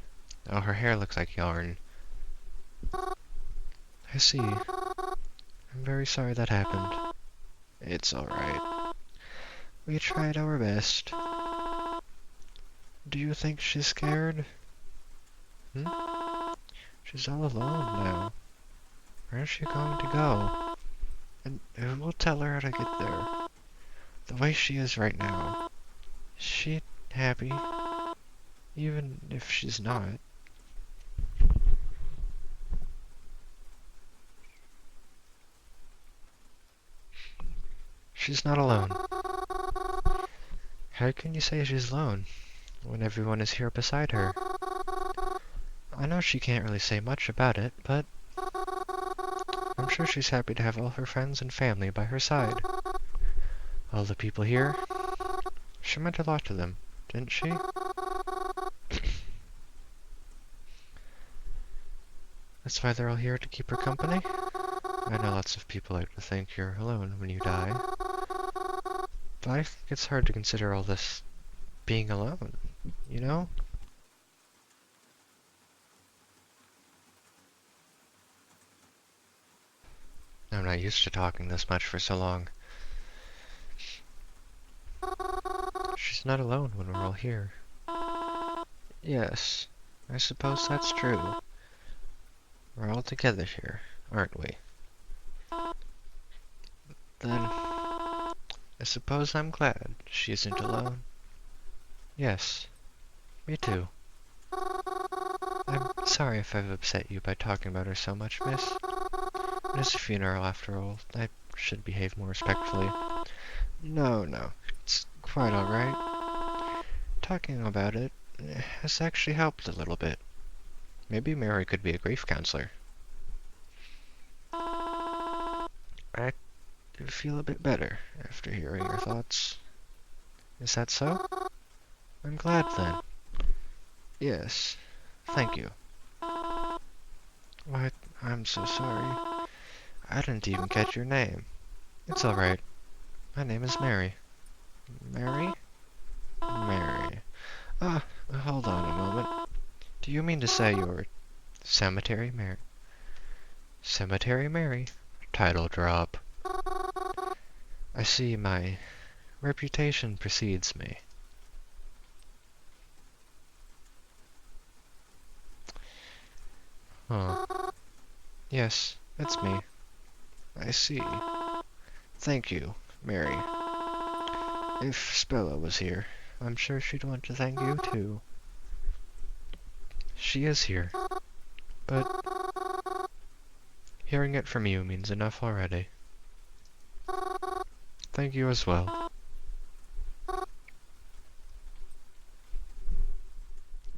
Oh, her hair looks like yarn. I see. I'm very sorry that happened. It's alright. We tried our best. Do you think she's scared? Hmm? She's all alone now. Where's she going to go? And who will tell her how to get there? The way she is right now. Is she happy? Even if she's not. She's not alone. How can you say she's alone when everyone is here beside her? I know she can't really say much about it, but I'm sure she's happy to have all her friends and family by her side. All the people here. She meant a lot to them, didn't she? That's why they're all here to keep her company? I know lots of people like to think you're alone when you die. But I think it's hard to consider all this being alone, you know? I'm not used to talking this much for so long. She's not alone when we're all here. Yes, I suppose that's true. We're all together here, aren't we? Then, I suppose I'm glad she isn't alone. Yes, me too. I'm sorry if I've upset you by talking about her so much, miss. It is a funeral, after all. I should behave more respectfully. No, it's quite alright. Talking about it has actually helped a little bit. Maybe Mary could be a grief counselor. I feel a bit better after hearing your thoughts. Is that so? I'm glad then. Yes, thank you. Why, I'm so sorry. I didn't even catch your name. It's alright. My name is Mary. Mary? Mary. Hold on a moment. Do you mean to say you're Cemetery Mary? Cemetery Mary? Title drop. I see my reputation precedes me. Huh. Yes, it's me. I see. Thank you, Mary. If Spella was here, I'm sure she'd want to thank you too. She is here, but hearing it from you means enough already. Thank you as well.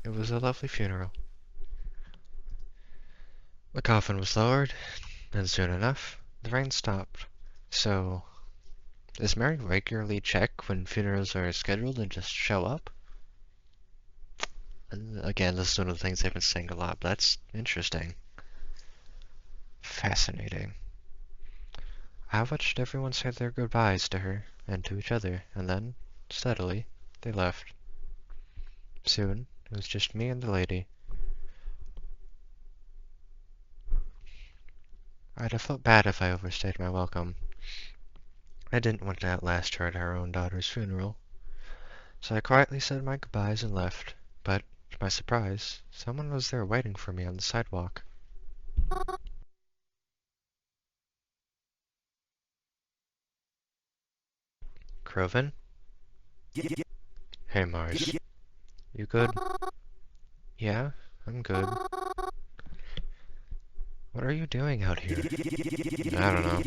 It was a lovely funeral. The coffin was lowered, and soon enough, the rain stopped. So, does Mary regularly check when funerals are scheduled and just show up? And again, this is one of the things I've been saying a lot, but that's interesting. Fascinating. I watched everyone say their goodbyes to her and to each other, and then, steadily, they left. Soon, it was just me and the lady. I'd have felt bad if I overstayed my welcome. I didn't want to outlast her at our own daughter's funeral, so I quietly said my goodbyes and left. But, to my surprise, someone was there waiting for me on the sidewalk. Croven? Hey Mars, you good? Yeah, I'm good. What are you doing out here? I don't know.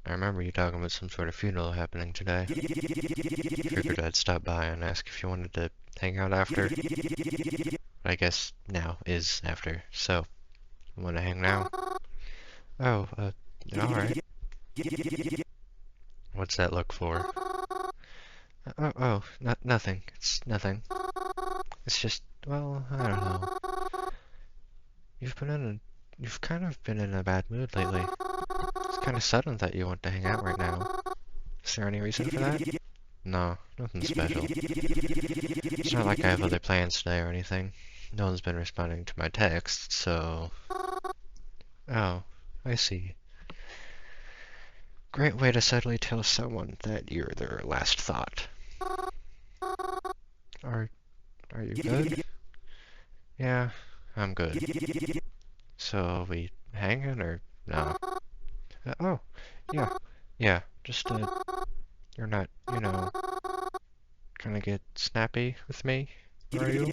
I remember you talking about some sort of funeral happening today. Figured I'd stop by and ask if you wanted to hang out after. I guess now is after, so wanna hang now? Oh, alright. What's that look for? Nothing. It's nothing. It's just, well, I don't know. You've kind of been in a bad mood lately. It's kind of sudden that you want to hang out right now. Is there any reason for that? No, nothing special. It's not like I have other plans today or anything. No one's been responding to my texts, so... Oh, I see. Great way to suddenly tell someone that you're their last thought. Are, are you good? Yeah, I'm good. So, are we hanging or no? Oh, yeah, yeah, just, you're not, gonna get snappy with me, are you?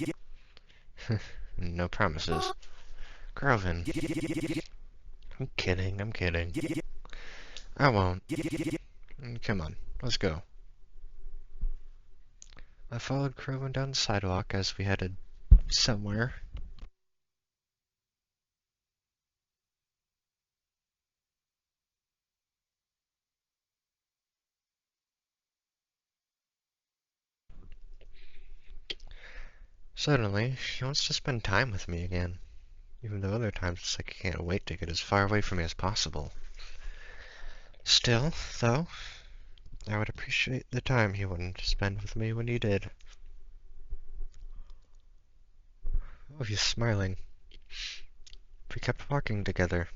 No promises. Grieving. I'm kidding. I won't. Come on, let's go. I followed Grieving down the sidewalk as we headed somewhere. Suddenly, she wants to spend time with me again. Even though other times it's like I can't wait to get as far away from me as possible. Still, though, I would appreciate the time he wanted to spend with me when he did. Oh, he's smiling. We kept walking together.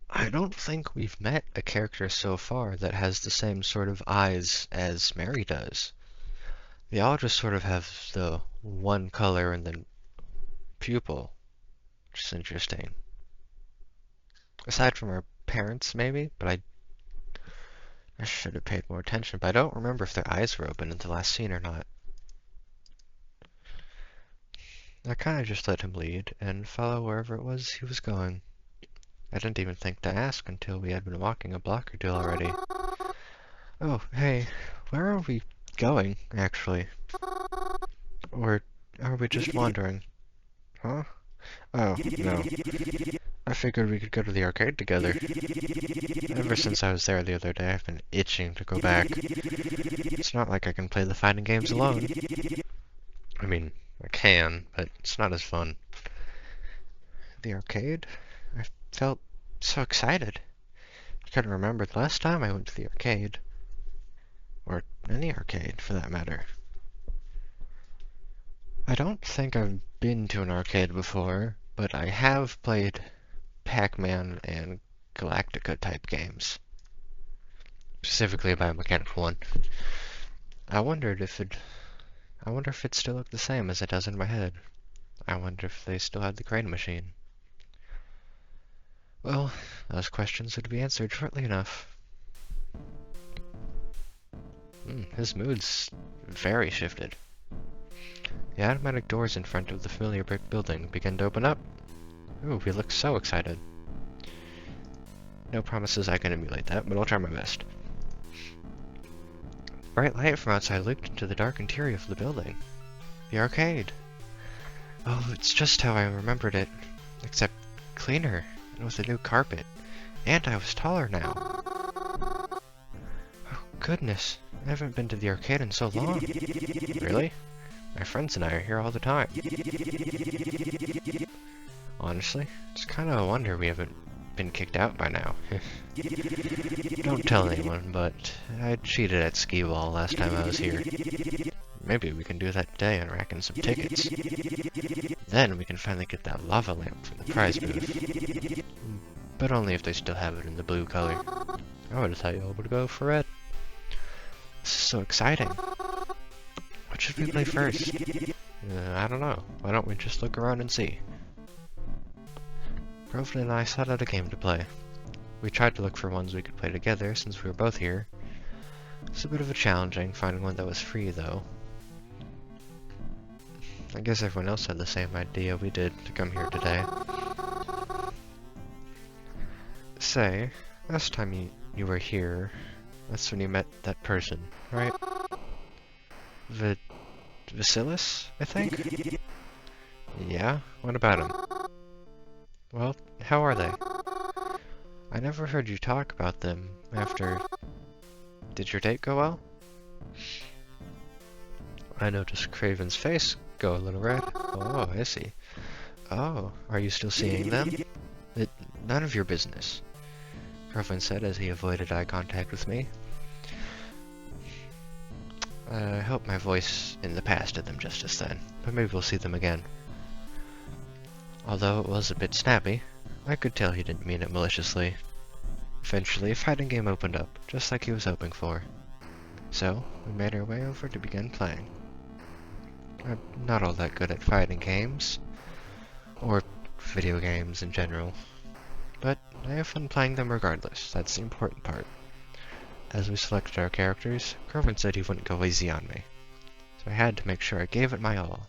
I don't think we've met a character so far that has the same sort of eyes as Mary does. They all just sort of have the one color and then pupil, which is interesting. Aside from our parents, maybe, but I should have paid more attention, but I don't remember if their eyes were open in the last scene or not. I kind of just let him lead and follow wherever it was he was going. I didn't even think to ask until we had been walking a block or two already. Oh, hey, where are we going, actually? Or are we just wandering? Huh? Oh, no. I figured we could go to the arcade together. Ever since I was there the other day, I've been itching to go back. It's not like I can play the fighting games alone. I mean, I can, but it's not as fun. The arcade? I felt so excited. I couldn't remember the last time I went to the arcade. Or any arcade, for that matter. I don't think I've been to an arcade before, but I have played Pac-Man and Galactica type games. Specifically a biomechanical one. I wonder if it still looked the same as it does in my head. I wonder if they still had the crane machine. Well, those questions would be answered shortly enough. His mood's very shifted. The automatic doors in front of the familiar brick building begin to open up. Ooh, he looks so excited. No promises I can emulate that, but I'll try my best. Bright light from outside leaked into the dark interior of the building. The arcade. Oh, it's just how I remembered it. Except cleaner, and with a new carpet. And I was taller now. Oh, goodness. I haven't been to the arcade in so long. Really? My friends and I are here all the time. Honestly, it's kind of a wonder we haven't been kicked out by now. Don't tell anyone, but I cheated at skee-ball last time I was here. Maybe we can do that today and rack in some tickets. Then we can finally get that lava lamp from the prize booth. But only if they still have it in the blue color. I would have thought you all would go for red. This is so exciting. What should we play first? I don't know. Why don't we just look around and see? Groveland and I sought out a game to play. We tried to look for ones we could play together since we were both here, It's a bit of a challenging finding one that was free, though. I guess everyone else had the same idea we did to come here today. Say, last time you were here, that's when you met that person, right? Vasilis, I think? Yeah? What about him? Well, how are they? I never heard you talk about them after... Did your date go well? I noticed Craven's face go a little red. Oh, I see. Oh, are you still seeing them? None of your business, Craven said as he avoided eye contact with me. I hope my voice in the past did them justice then, but maybe we'll see them again. Although it was a bit snappy, I could tell he didn't mean it maliciously. Eventually, a fighting game opened up, just like he was hoping for. So, we made our way over to begin playing. I'm not all that good at fighting games, or video games in general, but I have fun playing them regardless. That's the important part. As we selected our characters, Craven said he wouldn't go easy on me, so I had to make sure I gave it my all.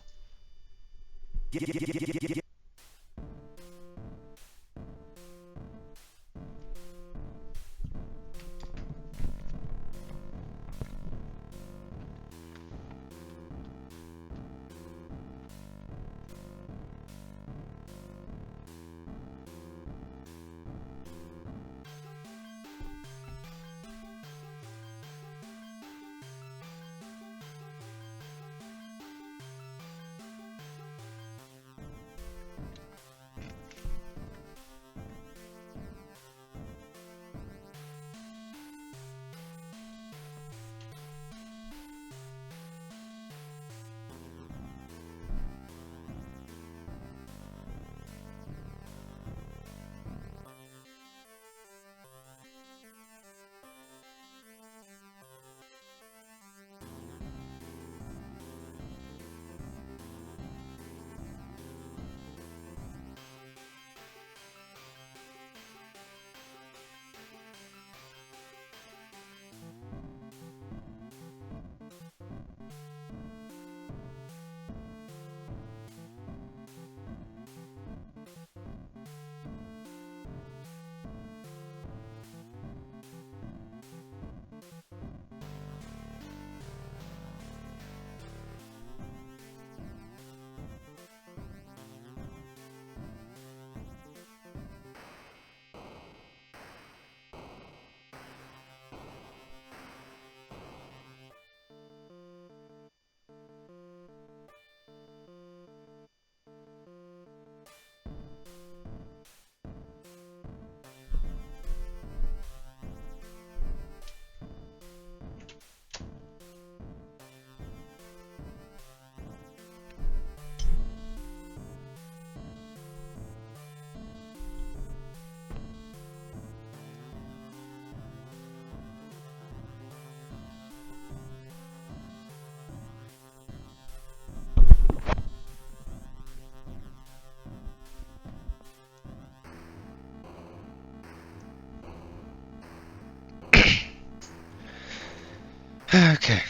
Okay.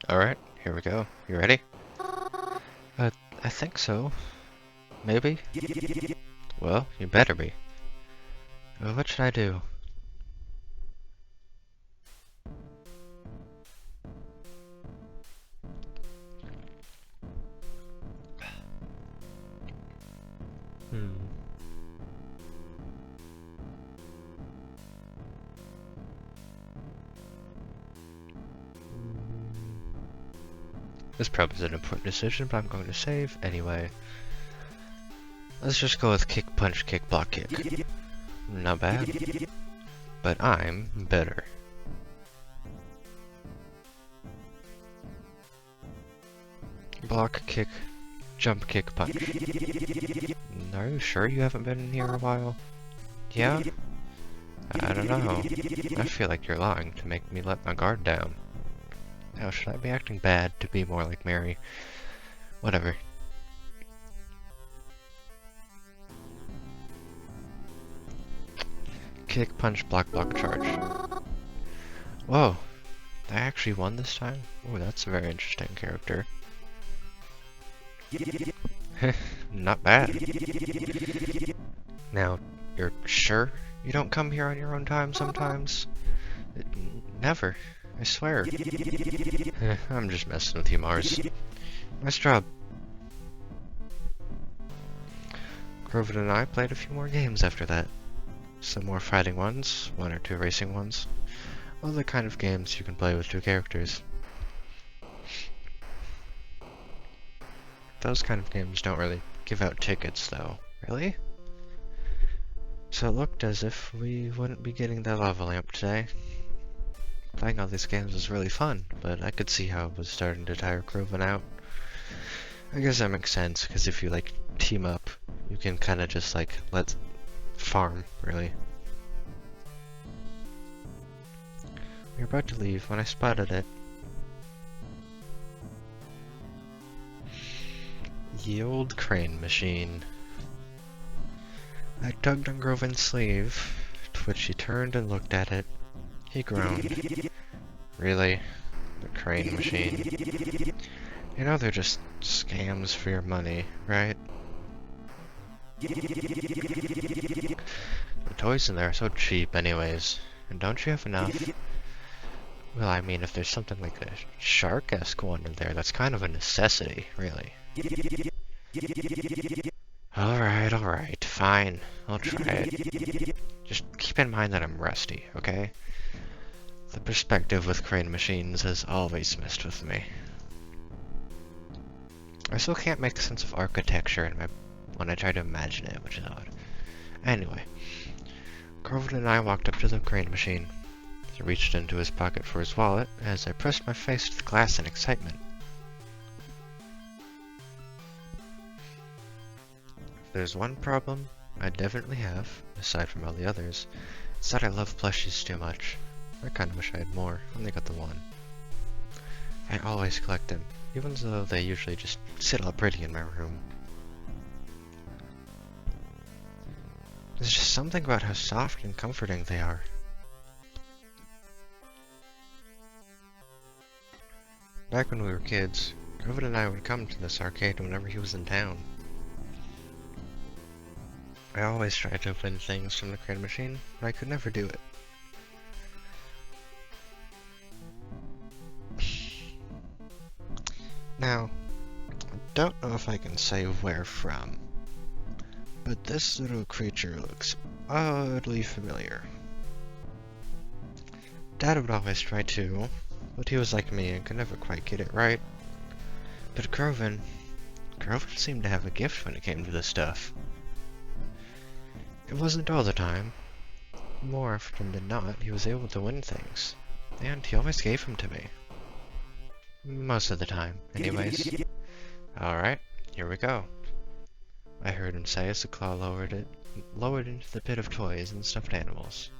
Alright, here we go. You ready? I think so. Maybe? Well, you better be. What should I do? This probably is an important decision, but I'm going to save anyway. Let's just go with kick, punch, kick, block, kick. Not bad. But I'm better. Block, kick, jump, kick, punch. Are you sure you haven't been in here a while? Yeah? I don't know. I feel like you're lying to make me let my guard down. Now, should I be acting bad to be more like Mary? Whatever. Kick, punch, block, charge. Whoa, I actually won this time? Oh, that's a very interesting character. Not bad. Now, you're sure you don't come here on your own time sometimes? Never, I swear. I'm just messing with you, Mars. Nice job. Grieving and I played a few more games after that. Some more fighting ones, 1 or 2 racing ones. All the kind of games you can play with 2 characters. Those kind of games don't really give out tickets, though. Really? So it looked as if we wouldn't be getting that lava lamp today. Playing all these games was really fun, but I could see how it was starting to tire Grieving out. I guess that makes sense, because if you, like, team up, you can kind of just, like, let farm, really. We were about to leave when I spotted it. The old crane machine. I tugged on Grieving's sleeve, to which he turned and looked at it. He groaned. Really? The crane machine? You know they're just scams for your money, right? The toys in there are so cheap anyways. And don't you have enough? Well, I mean, if there's something like a shark-esque one in there, that's kind of a necessity, really. Alright, fine. I'll try it. Just keep in mind that I'm rusty, okay? The perspective with crane machines has always messed with me. I still can't make sense of architecture when I try to imagine it, which is odd. Anyway, Grieving and I walked up to the crane machine. He reached into his pocket for his wallet as I pressed my face to the glass in excitement. If there's one problem I definitely have, aside from all the others, it's that I love plushies too much. I kinda wish I had more. I only got the one. I always collect them, even though they usually just sit all pretty in my room. There's just something about how soft and comforting they are. Back when we were kids, Grieving and I would come to this arcade whenever he was in town. I always tried to win things from the crane machine, but I could never do it. Now, I don't know if I can say where from, but this little creature looks oddly familiar. Dad would always try to, but he was like me and could never quite get it right. But Grieving seemed to have a gift when it came to this stuff. It wasn't all the time. More often than not, he was able to win things, and he always gave them to me. Most of the time, anyways. Alright, here we go. I heard him say as the claw lowered into the pit of toys and stuffed animals.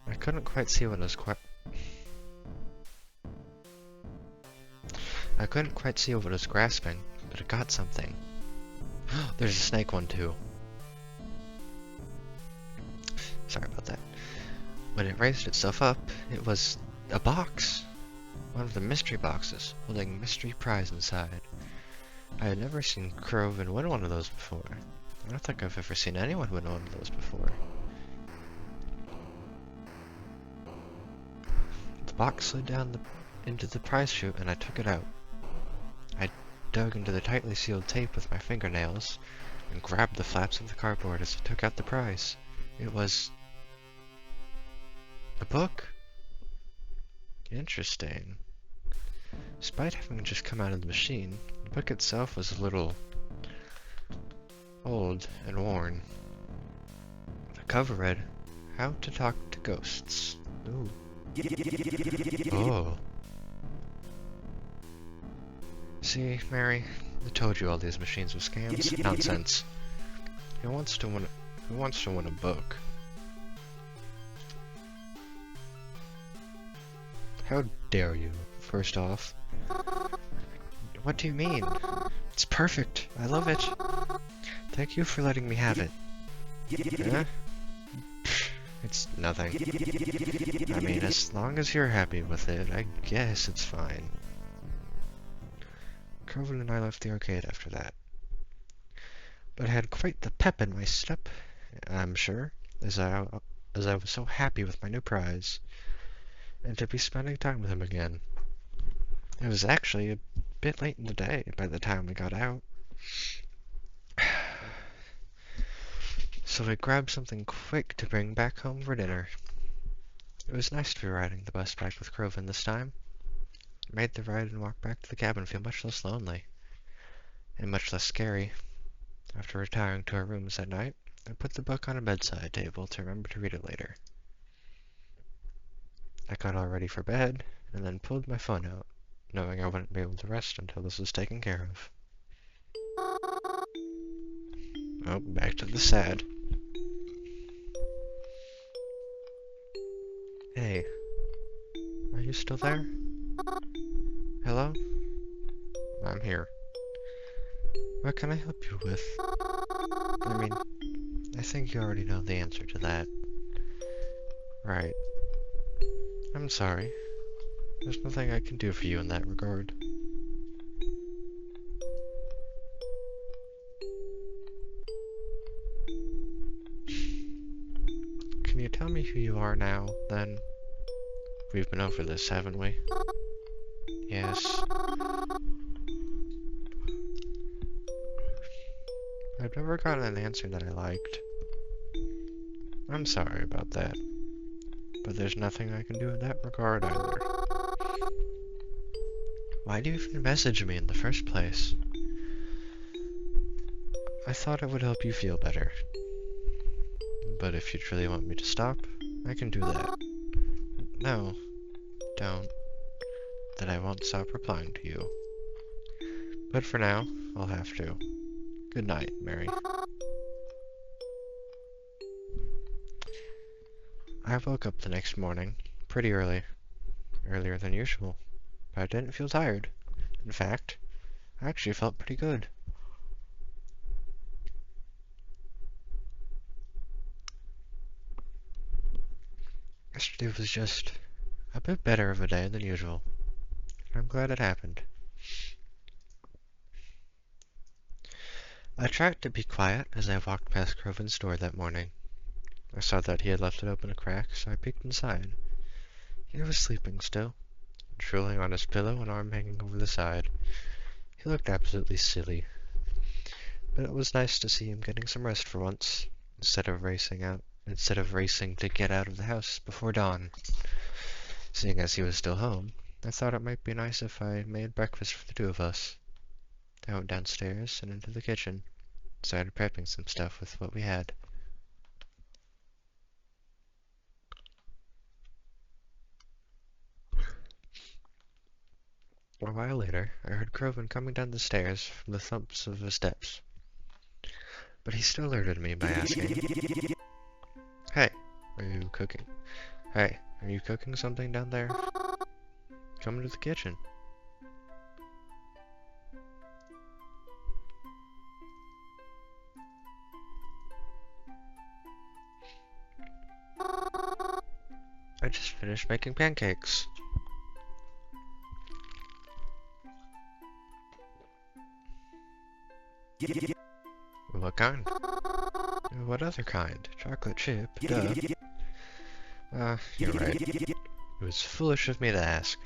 I couldn't quite see what it was grasping, but it got something. There's a snake one too. Sorry about that. When it raised itself up, it was a box. One of the mystery boxes, holding a mystery prize inside. I had never seen Grieving win one of those before. I don't think I've ever seen anyone win one of those before. The box slid down into the prize chute and I took it out. I dug into the tightly sealed tape with my fingernails and grabbed the flaps of the cardboard as I took out the prize. It was a book. Interesting. Despite having just come out of the machine, the book itself was a little old and worn. The cover read, "How to Talk to Ghosts." Ooh. Oh. See, Mary, I told you all these machines were scams. Nonsense. Who wants to win a book? How dare you, first off. What do you mean? It's perfect. I love it. Thank you for letting me have it. Huh? It's nothing. I mean, as long as you're happy with it, I guess it's fine. Croven and I left the arcade after that. But I had quite the pep in my step, I'm sure, as I was so happy with my new prize, and to be spending time with him again. It was actually a bit late in the day by the time we got out. So I grabbed something quick to bring back home for dinner. It was nice to be riding the bus back with Croven this time. It made the ride and walk back to the cabin feel much less lonely, and much less scary. After retiring to our rooms that night, I put the book on a bedside table to remember to read it later. I got all ready for bed, and then pulled my phone out, knowing I wouldn't be able to rest until this was taken care of. Oh, back to the sad. Hey, are you still there? Hello? I'm here. What can I help you with? I mean, I think you already know the answer to that. Right. I'm sorry. There's nothing I can do for you in that regard. Can you tell me who you are now, then? We've been over this, haven't we? Yes. I've never gotten an answer that I liked. I'm sorry about that. But there's nothing I can do in that regard either. Why do you even message me in the first place? I thought it would help you feel better. But if you truly want me to stop, I can do that. No, don't. Then I won't stop replying to you. But for now, I'll have to. Good night, Mary. I woke up the next morning, pretty early. Earlier than usual. But I didn't feel tired. In fact, I actually felt pretty good. Yesterday was just a bit better of a day than usual. I'm glad it happened. I tried to be quiet as I walked past Croven's door that morning. I saw that he had left it open a crack, so I peeked inside. He was sleeping still, drooling on his pillow, an arm hanging over the side. He looked absolutely silly. But it was nice to see him getting some rest for once, instead of racing to get out of the house before dawn. Seeing as he was still home, I thought it might be nice if I made breakfast for the two of us. I went downstairs and into the kitchen, started prepping some stuff with what we had. A while later, I heard Croven coming down the stairs from the thumps of the steps. But he still alerted me by asking, Hey, are you cooking? Hey, are you cooking something down there? Come into the kitchen. I just finished making pancakes. What kind? What other kind? Chocolate chip, duh. You're right. It was foolish of me to ask.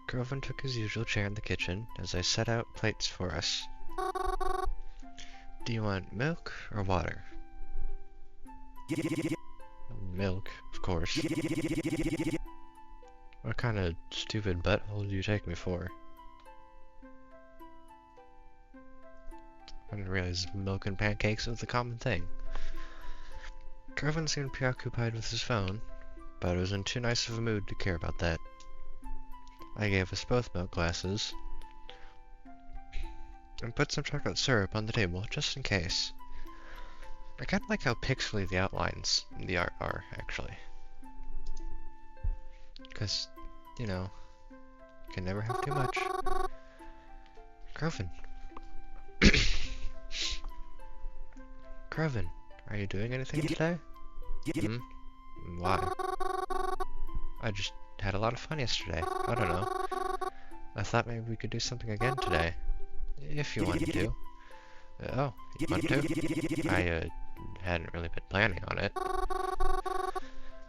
Groven took his usual chair in the kitchen as I set out plates for us. Do you want milk or water? Milk, of course. What kind of stupid butthole do you take me for? I didn't realize milk and pancakes was a common thing. Groven seemed preoccupied with his phone, but I was in too nice of a mood to care about that. I gave us both milk glasses, and put some chocolate syrup on the table, just in case. I kinda like how pixely the outlines in the art are, actually. Because, you know, you can never have too much. Groven. Groven, Are you doing anything today? Hmm? Why? I just had a lot of fun yesterday. I don't know. I thought maybe we could do something again today. If you wanted to. Oh, you want to? I hadn't really been planning on it.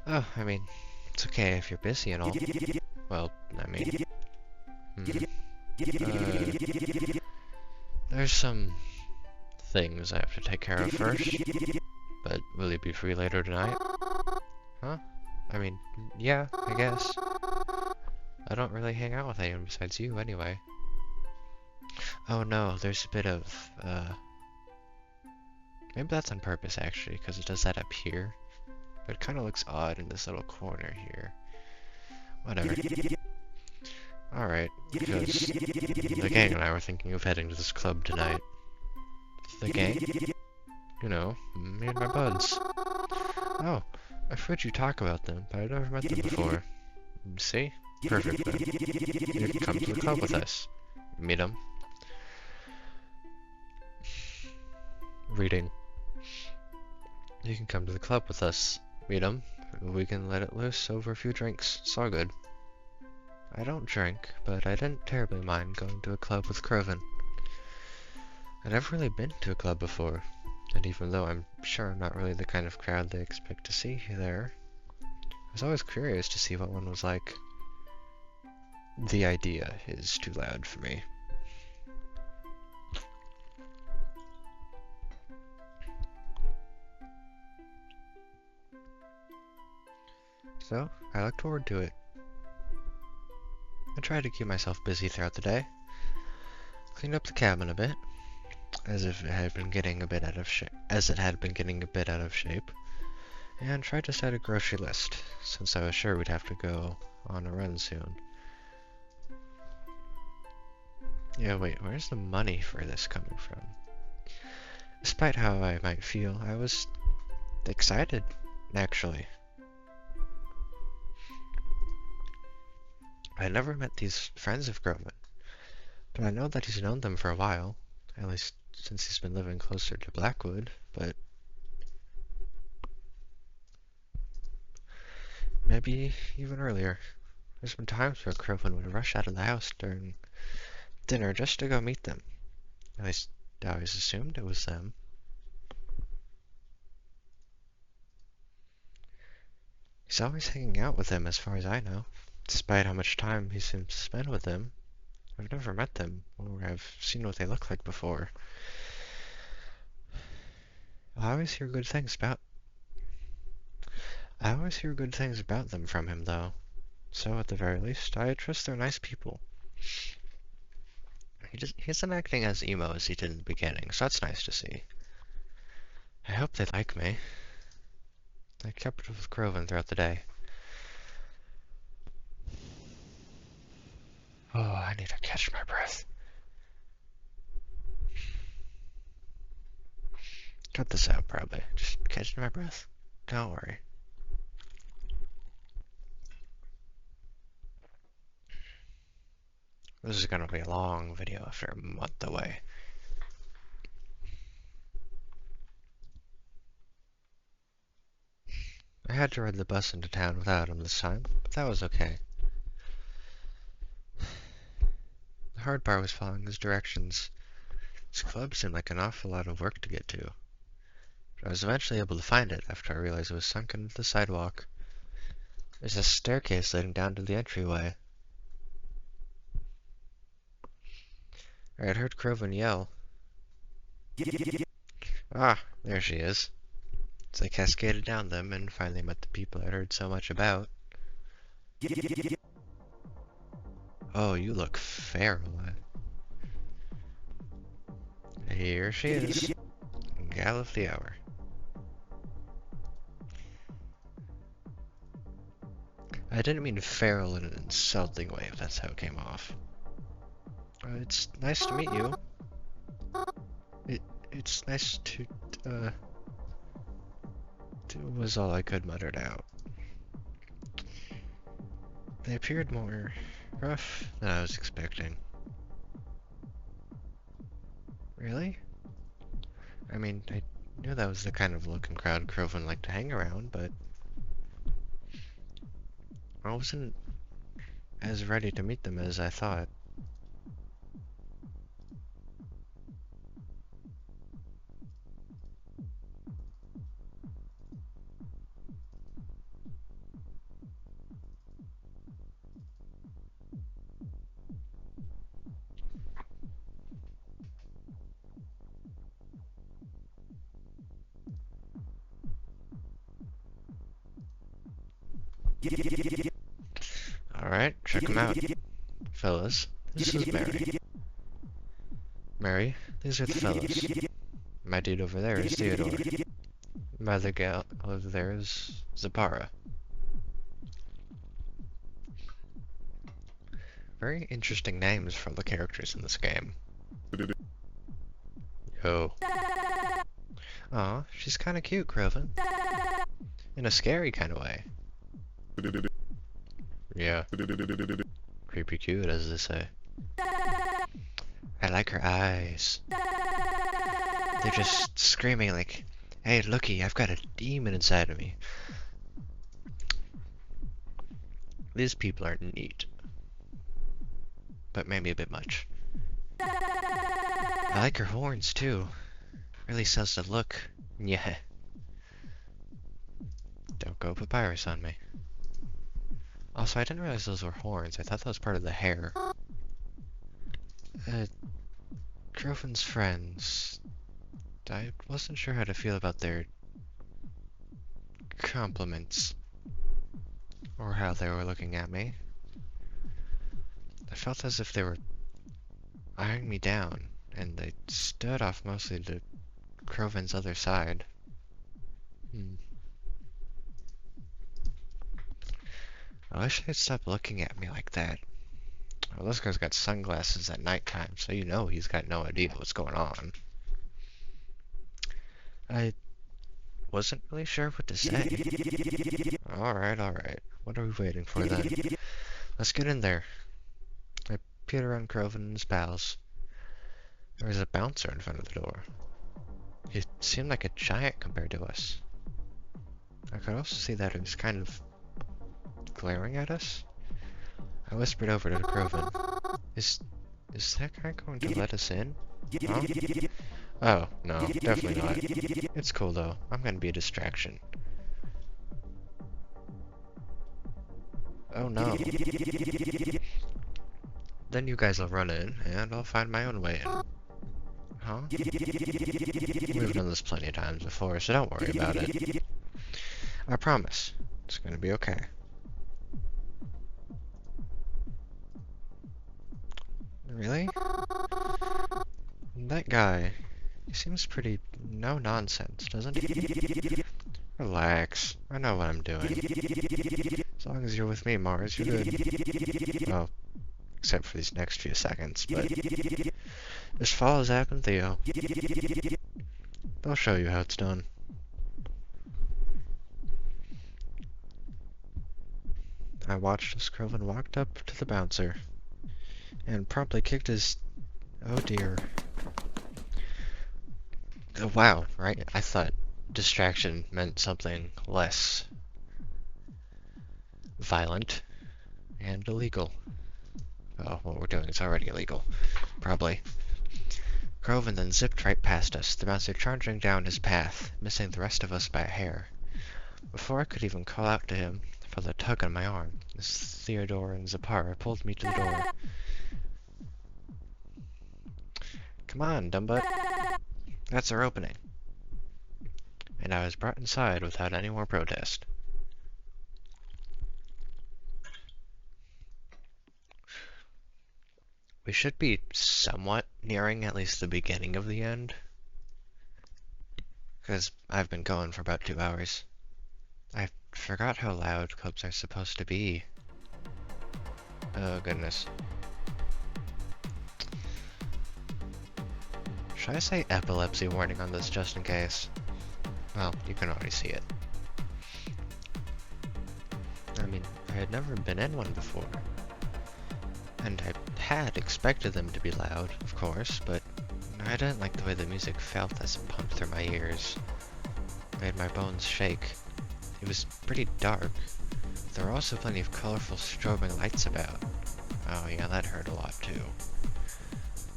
Oh, I mean, it's okay if you're busy and all. Well, I mean, there's some things I have to take care of first. But will you be free later tonight? Huh? I mean, yeah, I guess. I don't really hang out with anyone besides you anyway. Oh no, there's a bit of, maybe that's on purpose actually, because it does that up here. But it kind of looks odd in this little corner here. Whatever. Alright, because the gang and I were thinking of heading to this club tonight. The gang? You know, me and my buds. Oh, I've heard you talk about them, but I've never met them before. See? Perfect then. You can come to the club with us. Meet them. Reading. You can come to the club with us. Meet them. We can let it loose over a few drinks. It's all good. I don't drink, but I didn't terribly mind going to a club with Croven. I'd never really been to a club before, and even though I'm sure I'm not really the kind of crowd they expect to see there, I was always curious to see what one was like. The idea is too loud for me. So, I look forward to it. I tried to keep myself busy throughout the day. Cleaned up the cabin a bit, as if it had been getting a bit out of shape, and tried to set a grocery list, since I was sure we'd have to go on a run soon. Yeah, wait, where's the money for this coming from? Despite how I might feel, I was excited, actually. I never met these friends of Groven, but I know that he's known them for a while, at least since he's been living closer to Blackwood, but maybe even earlier. There's been times where Groven would rush out of the house during dinner just to go meet them. At least I always assumed it was them. He's always hanging out with them as far as I know, despite how much time he seems to spend with them. I've never met them, or have seen what they look like before. I always hear good things about them from him, though. So, at the very least, I trust they're nice people. He isn't acting as emo as he did in the beginning, so that's nice to see. I hope they like me. I kept up with Groven throughout the day. Oh, I need to catch my breath. Cut this out, probably. Just catching my breath. Don't worry. This is gonna be a long video after a month away. I had to ride the bus into town without him this time, but that was okay. The hard part was following his directions. This club seemed like an awful lot of work to get to, but I was eventually able to find it after I realized it was sunk into the sidewalk. There's a staircase leading down to the entryway. I had heard Croven yell. Ah, there she is. So I cascaded down them and finally met the people I'd heard so much about. Oh, you look feral. Here she is. Gal of the hour. I didn't mean feral in an insulting way, if that's how it came off. It's nice to meet you. It's nice to, was all I could mutter out. They appeared more rough than I was expecting. Really? I mean, I Knew that was the kind of looking crowd Croven liked to hang around, but I wasn't as ready to meet them as I thought. Alright, check them out. Fellas, this is Mary. Mary, these are the fellas. My dude over there is Theodore. My other gal over there is Zapara. Very interesting names for the characters in this game. Yo. Aw, she's kinda cute, Croven. In a scary kinda way. Yeah. Creepy cute, as they say. I like her eyes. They're just screaming like, hey, looky, I've got a demon inside of me. These people are neat. But maybe a bit much. I like her horns, too. Really sells the look. Yeah. Don't go papyrus on me. Also, I didn't realize those were horns. I thought that was part of the hair. Croven's friends. I wasn't sure how to feel about their compliments. Or how they were looking at me. I felt as if they were eyeing me down, and they stood off mostly to Croven's other side. I wish they'd stop looking at me like that. Well, this guy's got sunglasses at nighttime, so you know he's got no idea what's going on. I wasn't really sure what to say. Alright. What are we waiting for then? Let's get in there. I peered around Croven and his pals. There was a bouncer in front of the door. He seemed like a giant compared to us. I could also see that he was kind of glaring at us. I whispered over to Croven. Is that guy going to let us in? Huh? Oh, no, definitely not. It's cool though. I'm gonna be a distraction. Oh no. Then you guys will run in, and I'll find my own way in. Huh? We've done this plenty of times before, so don't worry about it. I promise. It's gonna be okay. Really? That guy, he seems pretty no-nonsense, doesn't he? Relax. I know what I'm doing. As long as you're with me, Mars, you're good. Well, except for these next few seconds, but just follow Zap and Theo. They'll show you how it's done. I watched as Croven walked up to the bouncer and promptly kicked his... Oh dear. Oh, wow, right? I thought distraction meant something less violent and illegal. Oh, what we're doing is already illegal. Probably. Croven then zipped right past us, the bouncer charging down his path, missing the rest of us by a hair. Before I could even call out to him, I felt a tug on my arm, as Theodore and Zapara pulled me to the door. Come on, Dumbutt. That's our opening. And I was brought inside without any more protest. We should be somewhat nearing at least the beginning of the end. Because I've been going for about 2 hours. I forgot how loud clubs are supposed to be. Oh goodness. Should I say epilepsy warning on this just in case? Well, you can already see it. I mean, I had never been in one before. And I had expected them to be loud, of course, but I didn't like the way the music felt as it pumped through my ears. It made my bones shake. It was pretty dark. There were also plenty of colorful strobing lights about. Oh yeah, that hurt a lot too.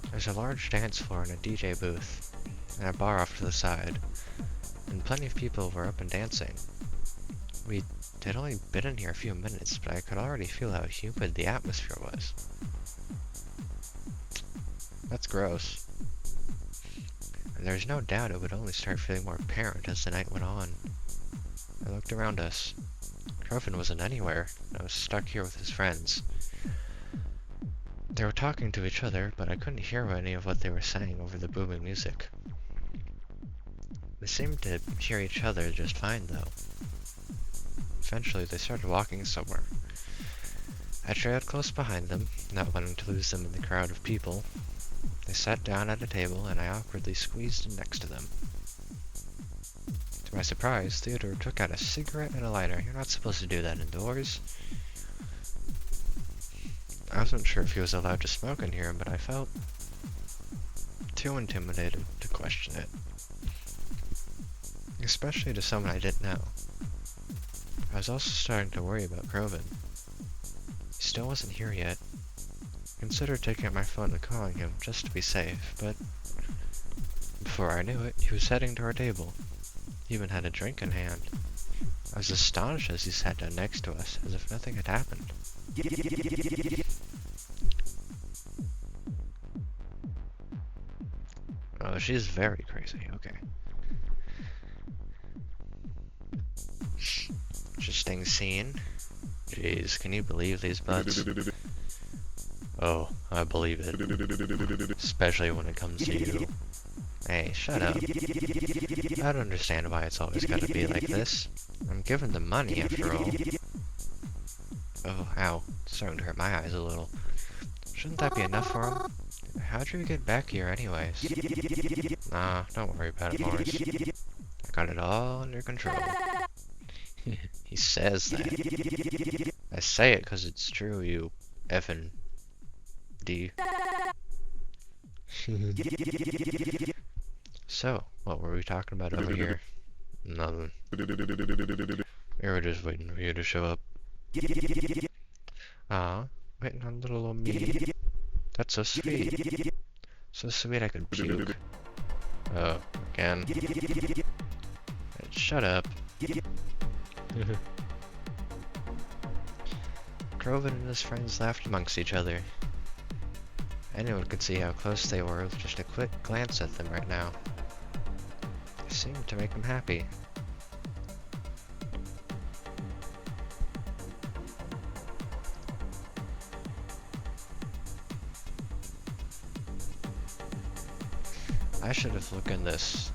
There's a large dance floor and a DJ booth, and a bar off to the side, and plenty of people were up and dancing. We had only been in here a few minutes, but I could already feel how humid the atmosphere was. That's gross. And there's no doubt it would only start feeling more apparent as the night went on. I looked around us. Grieving wasn't anywhere, and I was stuck here with his friends. They were talking to each other, but I couldn't hear any of what they were saying over the booming music. They seemed to hear each other just fine, though. Eventually, they started walking somewhere. I trailed close behind them, not wanting to lose them in the crowd of people. They sat down at a table, and I awkwardly squeezed in next to them. To my surprise, Theodore took out a cigarette and a lighter. You're not supposed to do that indoors. I wasn't sure if he was allowed to smoke in here, but I felt too intimidated to question it. Especially to someone I didn't know. I was also starting to worry about Grieving. He still wasn't here yet. I considered taking out my phone and calling him, just to be safe, but before I knew it, he was heading to our table. He even had a drink in hand. I was astonished as he sat down next to us, as if nothing had happened. Oh, she's very crazy, okay. Interesting scene. Jeez, can you believe these butts? Oh, I believe it. Especially when it comes to you. Hey, shut up. I don't understand why it's always gotta be like this. I'm giving them money after all. Oh, ow. It's starting to hurt my eyes a little. Shouldn't that be enough for him? How'd you get back here anyways? Nah, don't worry about it, Morris. I got it all under control. He says that. I say it 'cause it's true, you effing D. So, what were we talking about over here? Nothing. We were just waiting for you to show up. Aw, waiting on little old me. That's so sweet. So sweet I could puke. Oh, again. Shut up. Grieving and his friends laughed amongst each other. Anyone could see how close they were with just a quick glance at them right now. It seemed to make them happy. I should have looked in this.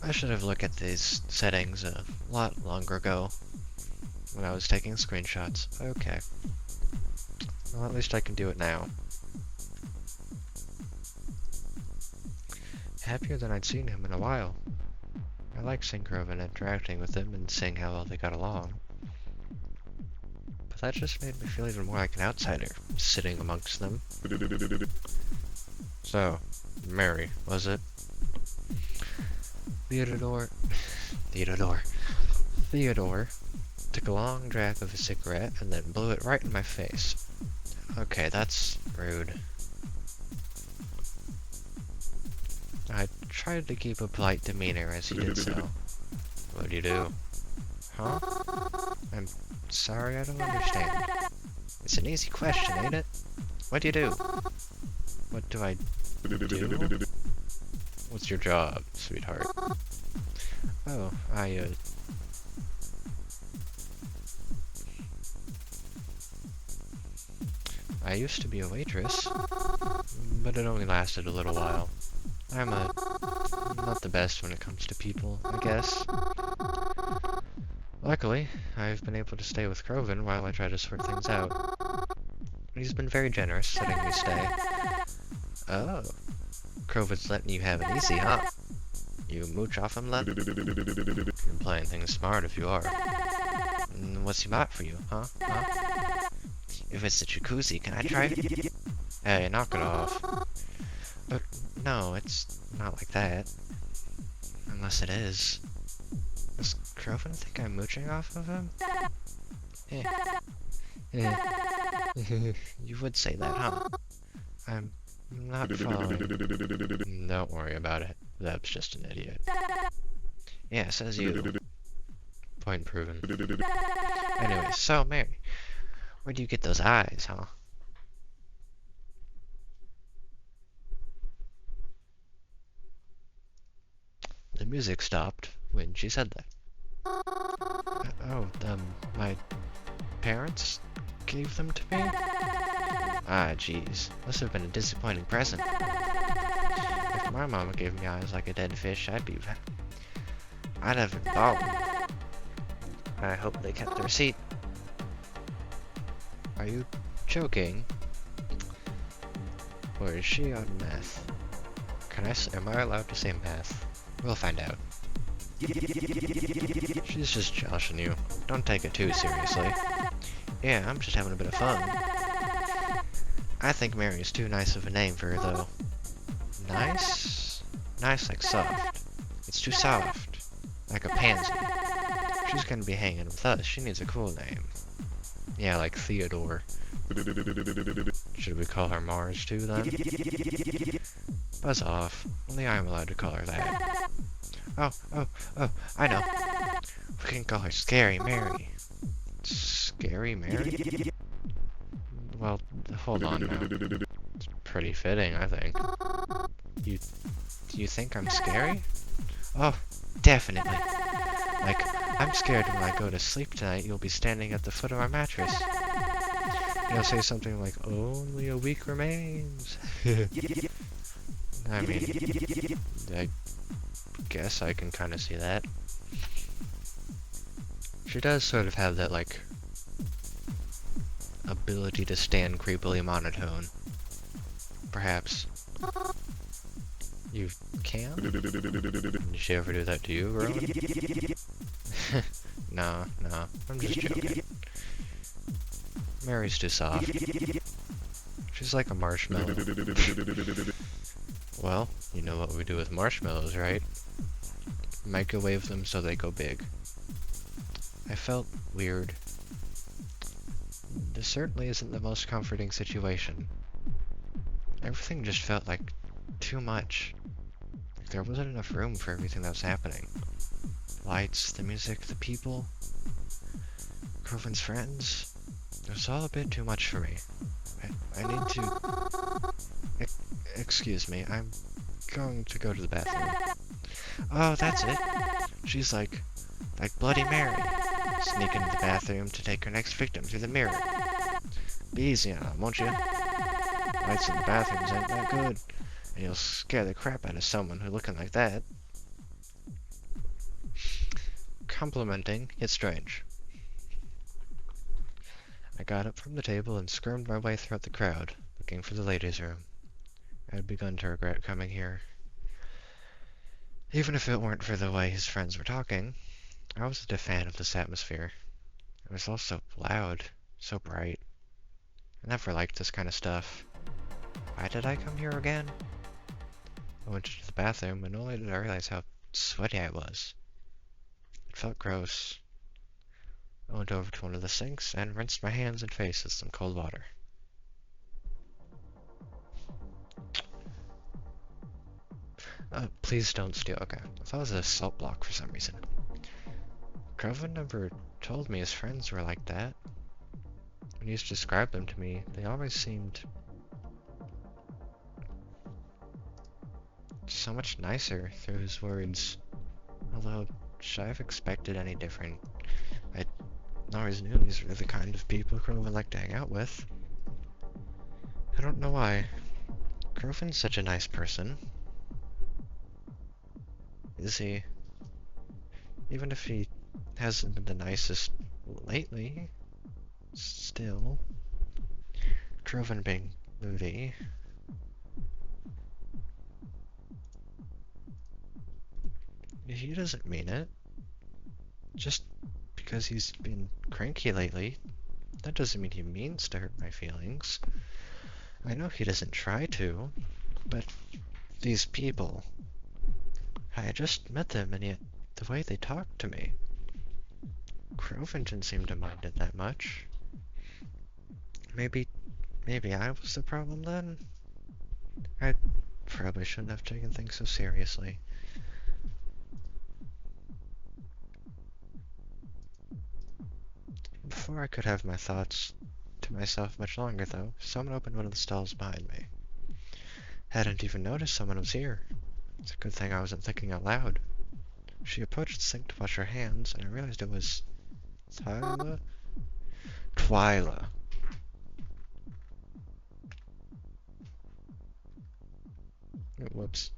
I should have looked at these settings a lot longer ago when I was taking screenshots. Okay. Well, at least I can do it now. Happier than I'd seen him in a while. I liked seeing Grieving and interacting with him and seeing how well they got along. But that just made me feel even more like an outsider, sitting amongst them. So, Mary, was it? Theodore took a long drag of his cigarette and then blew it right in my face. Okay, that's rude. I tried to keep a polite demeanor as he did so. What'd you do? Huh? I'm sorry, I don't understand. It's an easy question, ain't it? What'd you do? What do I do? What's your job, sweetheart? Oh, I used to be a waitress, but it only lasted a little while. I'm not the best when it comes to people, I guess. Luckily, I've been able to stay with Grieving while I try to sort things out. He's been very generous, letting me stay. Oh. Crovin's letting you have it easy, huh? You mooch off him, lad? You're playing things smart if you are. What's he bought for you, huh? Huh? If it's the jacuzzi, can I try it? Hey, knock it off. No, it's not like that. Unless it is. Does Crovin think I'm mooching off of him? Eh. You would say that, huh? I'm not following. Don't worry about it. That's just an idiot. Yeah, says you. Point proven. Anyway, so Mary, where do you get those eyes, huh? The music stopped when she said that. My parents gave them to me? Ah, jeez. Must have been a disappointing present. If my mama gave me eyes like a dead fish, I'd have been bawling. I hope they kept their receipt. Are you joking? Or is she on meth? Am I allowed to say meth? We'll find out. She's just joshing you. Don't take it too seriously. Yeah, I'm just having a bit of fun. I think Mary's too nice of a name for her, though. Nice? Nice like soft. It's too soft. Like a pansy. She's gonna be hanging with us. She needs a cool name. Yeah, like Theodore. Should we call her Mars too, then? Buzz off. Only I'm allowed to call her that. Oh, I know. We can call her Scary Mary. Scary Mary? Well, hold on now. It's pretty fitting, I think. Do you think I'm scary? Oh, definitely. Like, I'm scared when I go to sleep tonight you'll be standing at the foot of our mattress. You'll say something like, only a week remains. I mean, I guess I can kind of see that. She does sort of have that, like, ability to stand creepily monotone. Perhaps. You can? Did she ever do that to you, Rowan? No, I'm just joking. Mary's too soft. She's like a marshmallow. Well, you know what we do with marshmallows, right? Microwave them so they go big. I felt weird. This certainly isn't the most comforting situation. Everything just felt like too much. There wasn't enough room for everything that was happening. Lights, the music, the people, Crovin's friends. It was all a bit too much for me. I need to... excuse me, I'm going to go to the bathroom. Oh, that's it. She's like Bloody Mary. Sneak into the bathroom to take her next victim through the mirror. Be easy on him, won't you? Lights in the bathrooms ain't that good. And you'll scare the crap out of someone who's looking like that. Complimenting, yet strange. I got up from the table and skirmed my way throughout the crowd, looking for the ladies' room. I had begun to regret coming here. Even if it weren't for the way his friends were talking, I wasn't a fan of this atmosphere. It was all so loud, so bright. I never liked this kind of stuff. Why did I come here again? I went to the bathroom, and only did I realize how sweaty I was. It felt gross. I went over to one of the sinks and rinsed my hands and face with some cold water. Please don't steal. Okay, I thought it was a salt block for some reason. Crovin never told me his friends were like that. When he used to describe them to me, they always seemed so much nicer through his words. Although, should I have expected any different? I always knew these were the kind of people Crovin liked to hang out with. I don't know why. Crovin's such a nice person. Is he? Even if he hasn't been the nicest lately, still. Crovin being moody. he doesn't mean it. Just because he's been cranky lately, that doesn't mean he means to hurt my feelings. I know he doesn't try to, but these people, I just met them and yet the way they talk to me, Croven didn't seem to mind it that much. Maybe I was the problem then? I probably shouldn't have taken things so seriously. Before I could have my thoughts to myself much longer, though, someone opened one of the stalls behind me. Hadn't even noticed someone was here. It's a good thing I wasn't thinking out loud. She approached the sink to wash her hands, and I realized it was Twyla? Twyla. Whoops.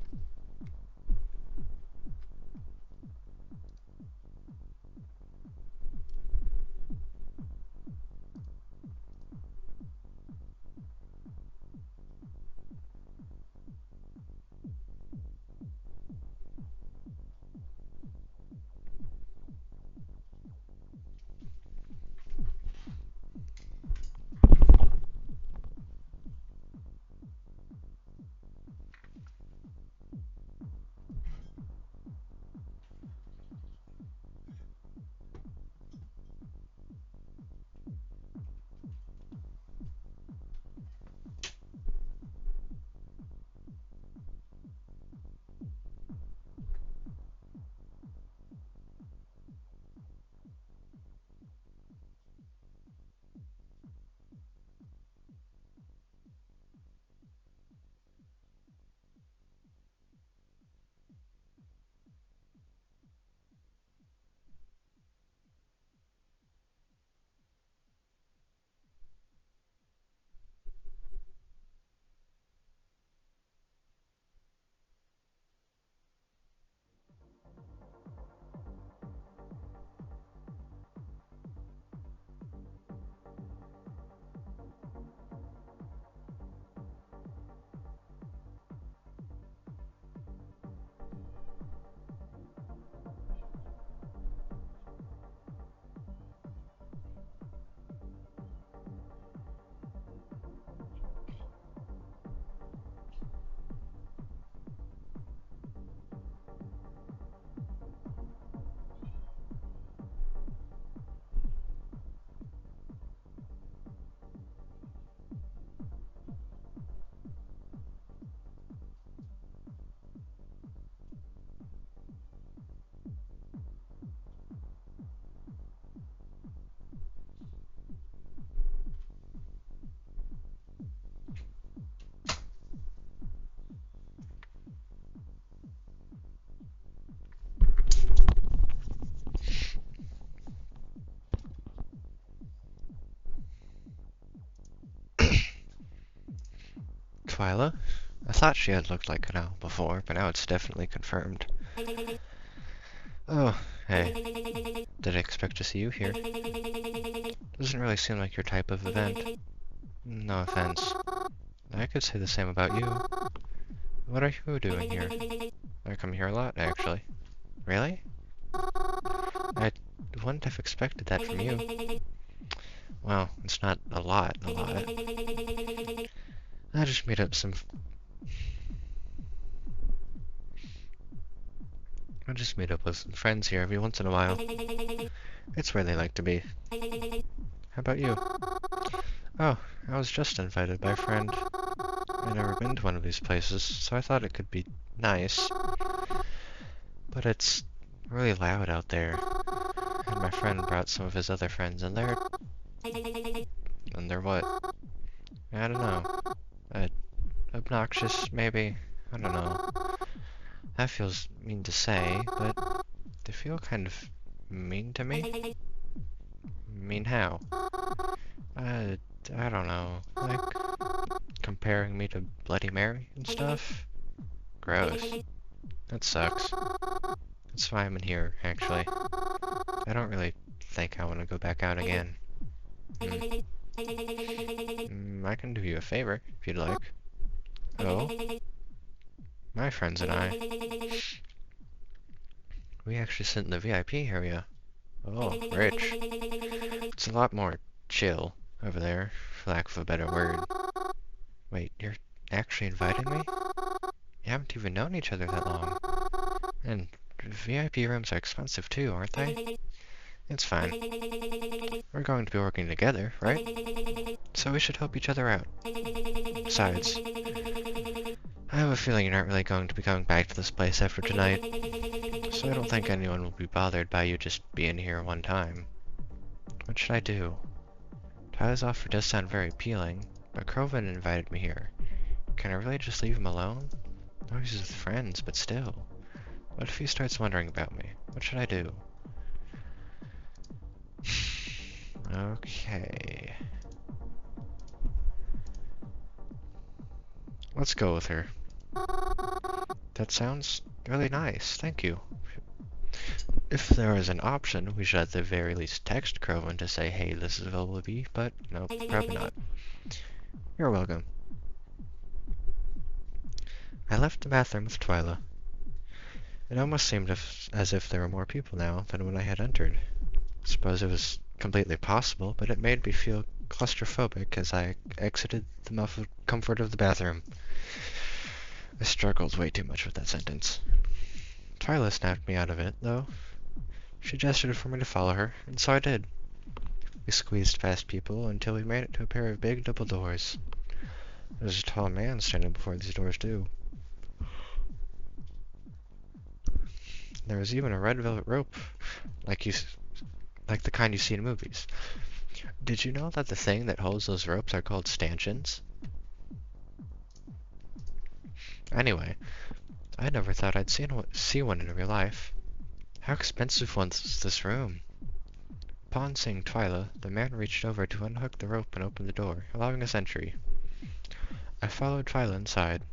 Twyla? I thought she had looked like an owl before, but now it's definitely confirmed. Oh, hey. Did I expect to see you here? Doesn't really seem like your type of event. No offense. I could say the same about you. What are you doing here? I come here a lot, actually. Really? I wouldn't have expected that from you. Well, it's not a lot. I just meet up some... I just meet up with some friends here every once in a while. It's where they like to be. How about you? Oh, I was just invited by a friend. I've never been to one of these places, so I thought it could be nice. But it's really loud out there. And my friend brought some of his other friends, and they're... And they're what? I don't know. Obnoxious, maybe? I don't know. That feels mean to say, but they feel kind of mean to me. Mean how? I don't know. Like, comparing me to Bloody Mary and stuff? Gross. That sucks. That's why I'm in here, actually. I don't really think I want to go back out again. I can do you a favor, if you'd like. Oh? My friends and I. We actually sit in the VIP area. Oh, rich. It's a lot more chill over there, for lack of a better word. Wait, you're actually inviting me? You haven't even known each other that long. And VIP rooms are expensive too, aren't they? It's fine. We're going to be working together, right? So we should help each other out. Besides, I have a feeling you're not really going to be coming back to this place after tonight, so I don't think anyone will be bothered by you just being here one time. What should I do? Tyler's offer does sound very appealing, but Croven invited me here. Can I really just leave him alone? No, he's with friends, but still. What if he starts wondering about me? What should I do? Okay. Let's go with her. That sounds really nice, thank you. If there was an option, we should at the very least text Croven to say, hey, this is available to be, but no, probably not. You're welcome. I left the bathroom with Twyla. It almost seemed as if there were more people now than when I had entered. I suppose it was completely possible, but it made me feel claustrophobic as I exited the muffled comfort of the bathroom. I struggled way too much with that sentence. Twyla snapped me out of it, though. She gestured for me to follow her, and so I did. We squeezed past people until we made it to a pair of big double doors. There was a tall man standing before these doors, too. There was even a red velvet rope, like the kind you see in movies. Did you know that the thing that holds those ropes are called stanchions? Anyway, I never thought I'd see one in real life. How expensive was this room? Upon seeing Twyla, the man reached over to unhook the rope and open the door, allowing us entry. I followed Twyla inside.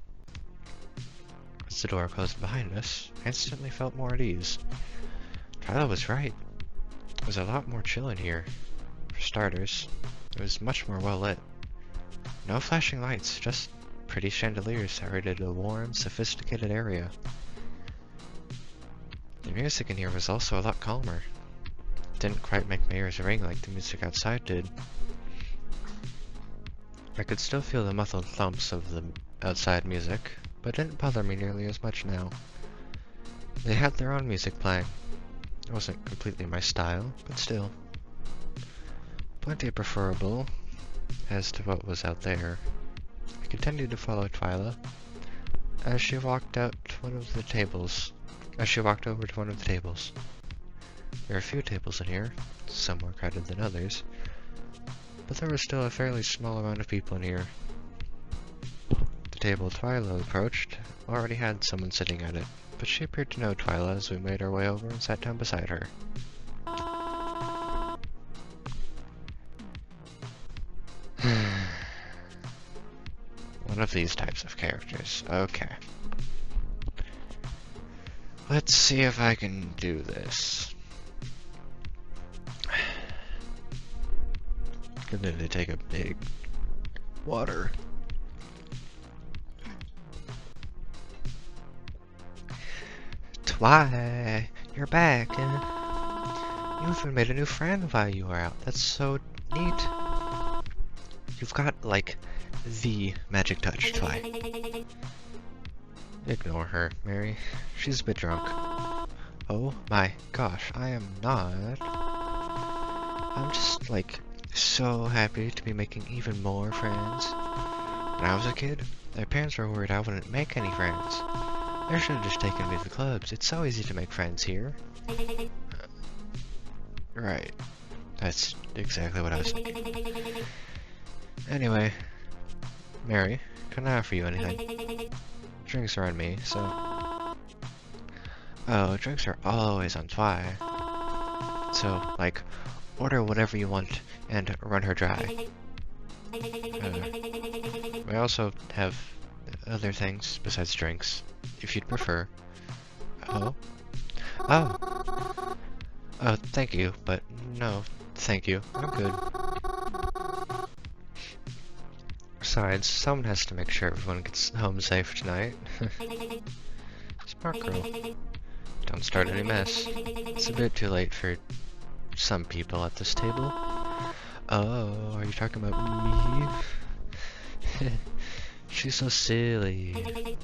As the door closed behind us, I instantly felt more at ease. Twyla was right. It was a lot more chill in here. For starters, it was much more well lit. No flashing lights, just pretty chandeliers that radiated a warm, sophisticated area. The music in here was also a lot calmer. It didn't quite make my ears ring like the music outside did. I could still feel the muffled thumps of the outside music, but it didn't bother me nearly as much now. They had their own music playing. It wasn't completely my style, but still. Plenty preferable as to what was out there. I continued to follow Twyla as she walked over to one of the tables. There are a few tables in here, some more crowded than others, but there was still a fairly small amount of people in here. The table Twyla approached already had someone sitting at it, but she appeared to know Twyla as we made our way over and sat down beside her. One of these types of characters. Okay. Let's see if I can do this. Gonna need to take a big water. Twy, you're back. You even made a new friend while you were out. That's so neat. You've got, like, the magic touch, Twy. Ignore her, Mary. She's a bit drunk. Oh my gosh, I am not. I'm just, like, so happy to be making even more friends. When I was a kid, my parents were worried I wouldn't make any friends. They should have just taken me to the clubs. It's so easy to make friends here. Right. That's exactly what I was thinking. Anyway, Mary, can I offer you anything? Drinks are on me, so... Oh, drinks are always on Twy. So, like, order whatever you want and run her dry. We also have other things besides drinks, if you'd prefer. Oh? Oh! Oh, thank you, but no, thank you. I'm good. Besides, someone has to make sure everyone gets home safe tonight. Smart girl. Don't Don't start any mess. It's a bit too late for some people at this table. Oh, are you talking about me? She's so silly.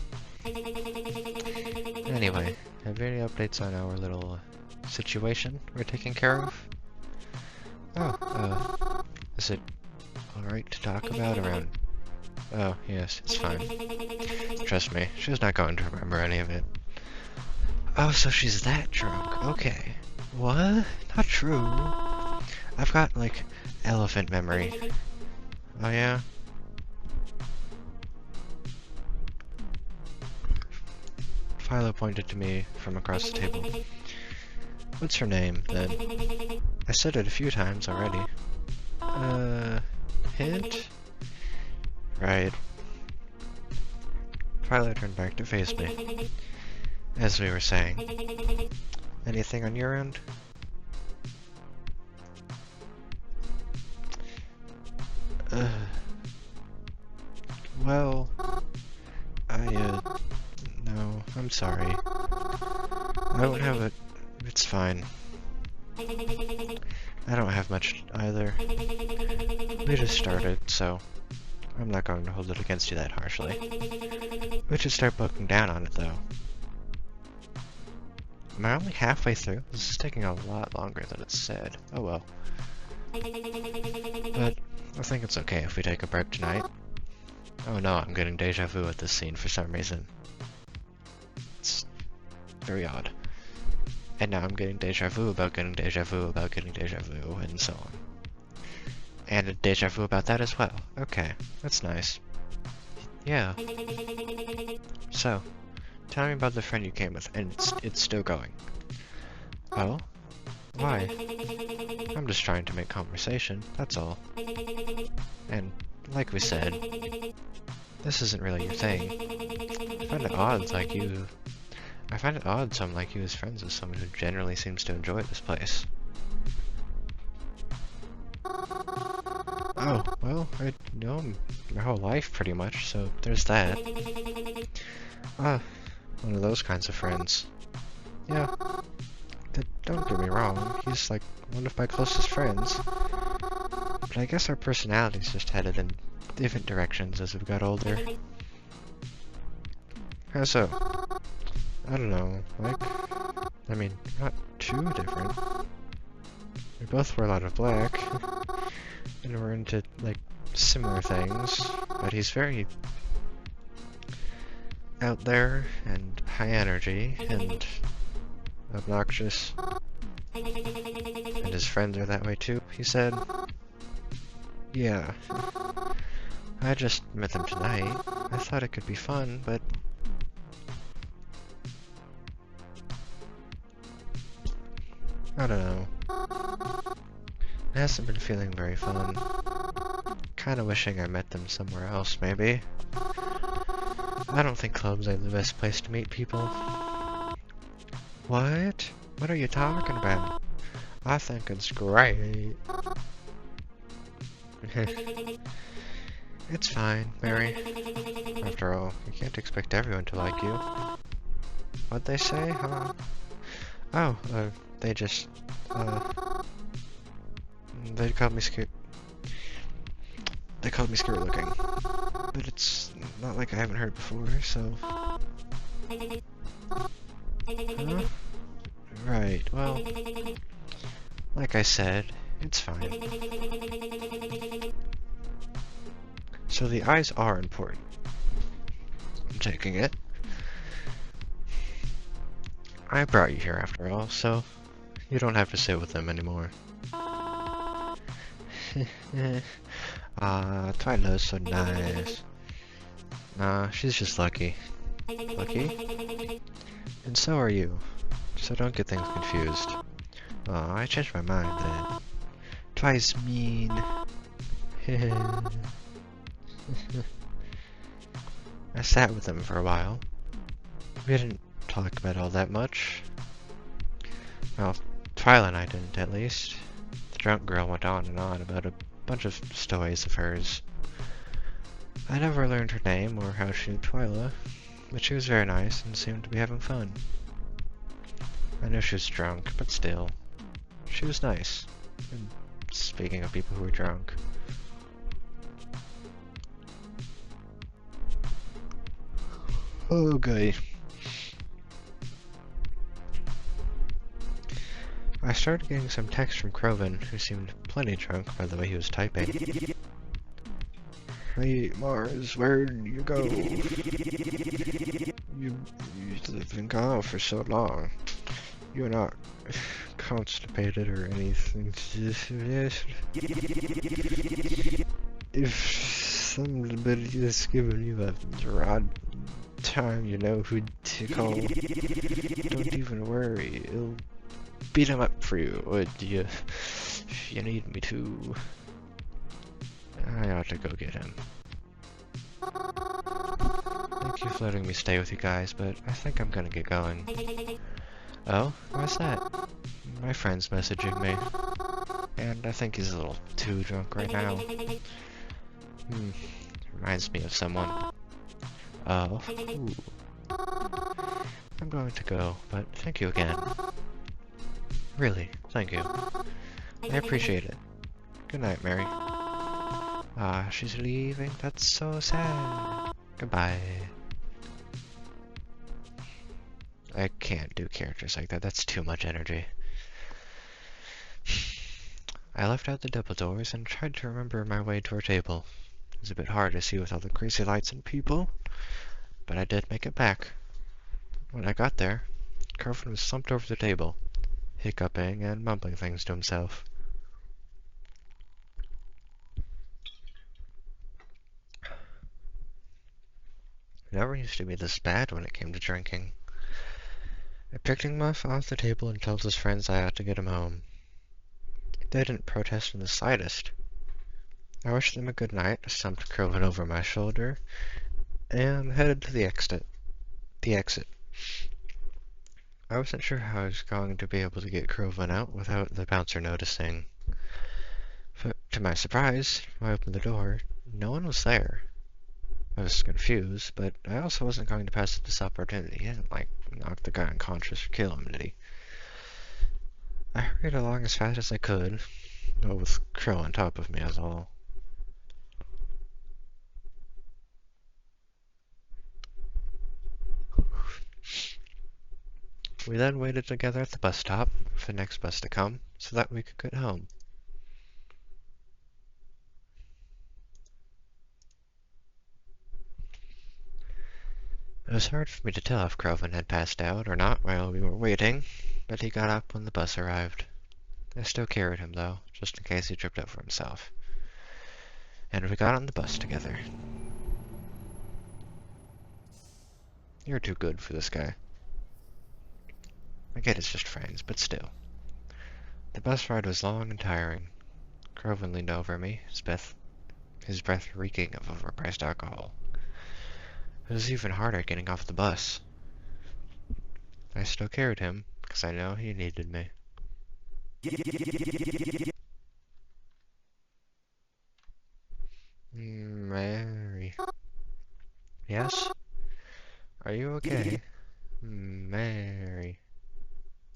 Anyway, have you any updates on our little situation we're taking care of? Oh, is it alright to talk about around? Oh, yes, it's fine. Trust me, she's not going to remember any of it. Oh, so she's that drunk. Okay. What? Not true. I've got, like, elephant memory. Oh, yeah? Philo pointed to me from across the table. What's her name, then? I said it a few times already. Hint? Right. Philo turned back to face me. As we were saying. Anything on your end? Well, no, I'm sorry. I don't have it. It's fine. I don't have much either. We just started, so I'm not going to hold it against you that harshly. We should start booking down on it, though. Am I only halfway through? This is taking a lot longer than it said. Oh well. But I think it's okay if we take a break tonight. Oh no, I'm getting deja vu at this scene for some reason. It's very odd. And now I'm getting deja vu about getting deja vu about getting deja vu, and so on. And a deja vu about that as well. Okay, that's nice. Yeah. So, tell me about the friend you came with, and it's still going. Oh? Why? I'm just trying to make conversation, that's all. And, like we said, this isn't really your thing. I find it odd someone like you is friends with someone who generally seems to enjoy this place. Oh, well, I know him my whole life pretty much, so there's that. Ah, one of those kinds of friends. Yeah. Don't get me wrong, he's like one of my closest friends. But I guess our personalities just headed in different directions as we got older. How so? I don't know, like, I mean, not too different. We both wear a lot of black, and we're into, like, similar things, but he's very out there, and high energy, and obnoxious. And his friends are that way too, he said. Yeah. I just met them tonight. I thought it could be fun, but I don't know. It hasn't been feeling very fun. Kinda wishing I met them somewhere else, maybe. I don't think clubs are the best place to meet people. What? What are you talking about? I think it's great. It's fine, Mary. After all, you can't expect everyone to like you. What'd they say, huh? Oh, they just, they called me scared. They called me scary looking. But it's not like I haven't heard before, so... Huh? Right, well... Like I said, it's fine. So the eyes are important. I'm taking it. I brought you here after all, so you don't have to sit with them anymore. Twyla's so nice. Nah, she's just lucky. Lucky? And so are you. So don't get things confused. Aw, I changed my mind then. Twice mean. I sat with them for a while. We didn't talk about all that much. Well, Twyla and I didn't, at least. The drunk girl went on and on about a bunch of stories of hers. I never learned her name or how she knew Twyla, but she was very nice and seemed to be having fun. I know she was drunk, but still, she was nice. And speaking of people who were drunk, okay. I started getting some text from Croven, who seemed plenty drunk by the way he was typing. Hey, Mars, where'd you go? You've been gone for so long. You're not constipated or anything. If somebody is giving you a odd time, you know who to call. Don't even worry. It'll beat him up for you, would you? If you need me to. I ought to go get him. Thank you for letting me stay with you guys, but I think I'm gonna get going. Oh? What's that? My friend's messaging me. And I think he's a little too drunk right now. Reminds me of someone. Oh. Ooh. I'm going to go, but thank you again. Really, thank you. I appreciate it. Good night, Mary. Ah, she's leaving. That's so sad. Goodbye. I can't do characters like that. That's too much energy. I left out the double doors and tried to remember my way to our table. It was a bit hard to see with all the crazy lights and people, but I did make it back. When I got there, Carlton was slumped over the table, hiccuping and mumbling things to himself. It never used to be this bad when it came to drinking. I picked him off the table and told his friends I ought to get him home. They didn't protest in the slightest. I wished them a good night, stumped Croven over my shoulder, and headed to the exit. I wasn't sure how I was going to be able to get Croven out without the bouncer noticing. But to my surprise, when I opened the door, no one was there. I was confused, but I also wasn't going to pass up this opportunity. He didn't, knock the guy unconscious or kill him, did he? I hurried along as fast as I could, though with Crow on top of me as all. We then waited together at the bus stop for the next bus to come, so that we could get home. It was hard for me to tell if Croven had passed out or not while we were waiting, but he got up when the bus arrived. I still carried him, though, just in case he tripped over himself. And we got on the bus together. You're too good for this guy. I get it's just friends, but still. The bus ride was long and tiring. Croven leaned over me, his breath reeking of overpriced alcohol. It was even harder getting off the bus. I still carried him, because I know he needed me. Mary. Yes? Are you okay? Mary.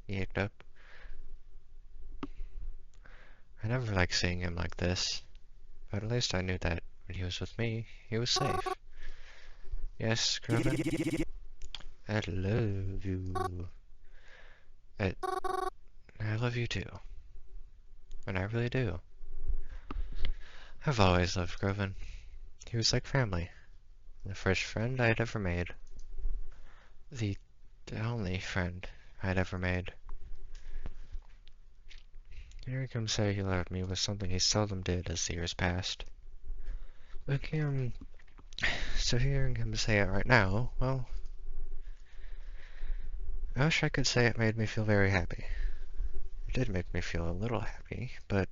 He hiccuped up. I never liked seeing him like this, but at least I knew that when he was with me, he was safe. Yes, Croven? I love you. I love you too. And I really do. I've always loved Croven. He was like family. The first friend I'd ever made. The only friend I'd ever made. Hearing him say he loved me was something he seldom did as the years passed. So hearing him say it right now, well, I wish I could say it made me feel very happy. It did make me feel a little happy, but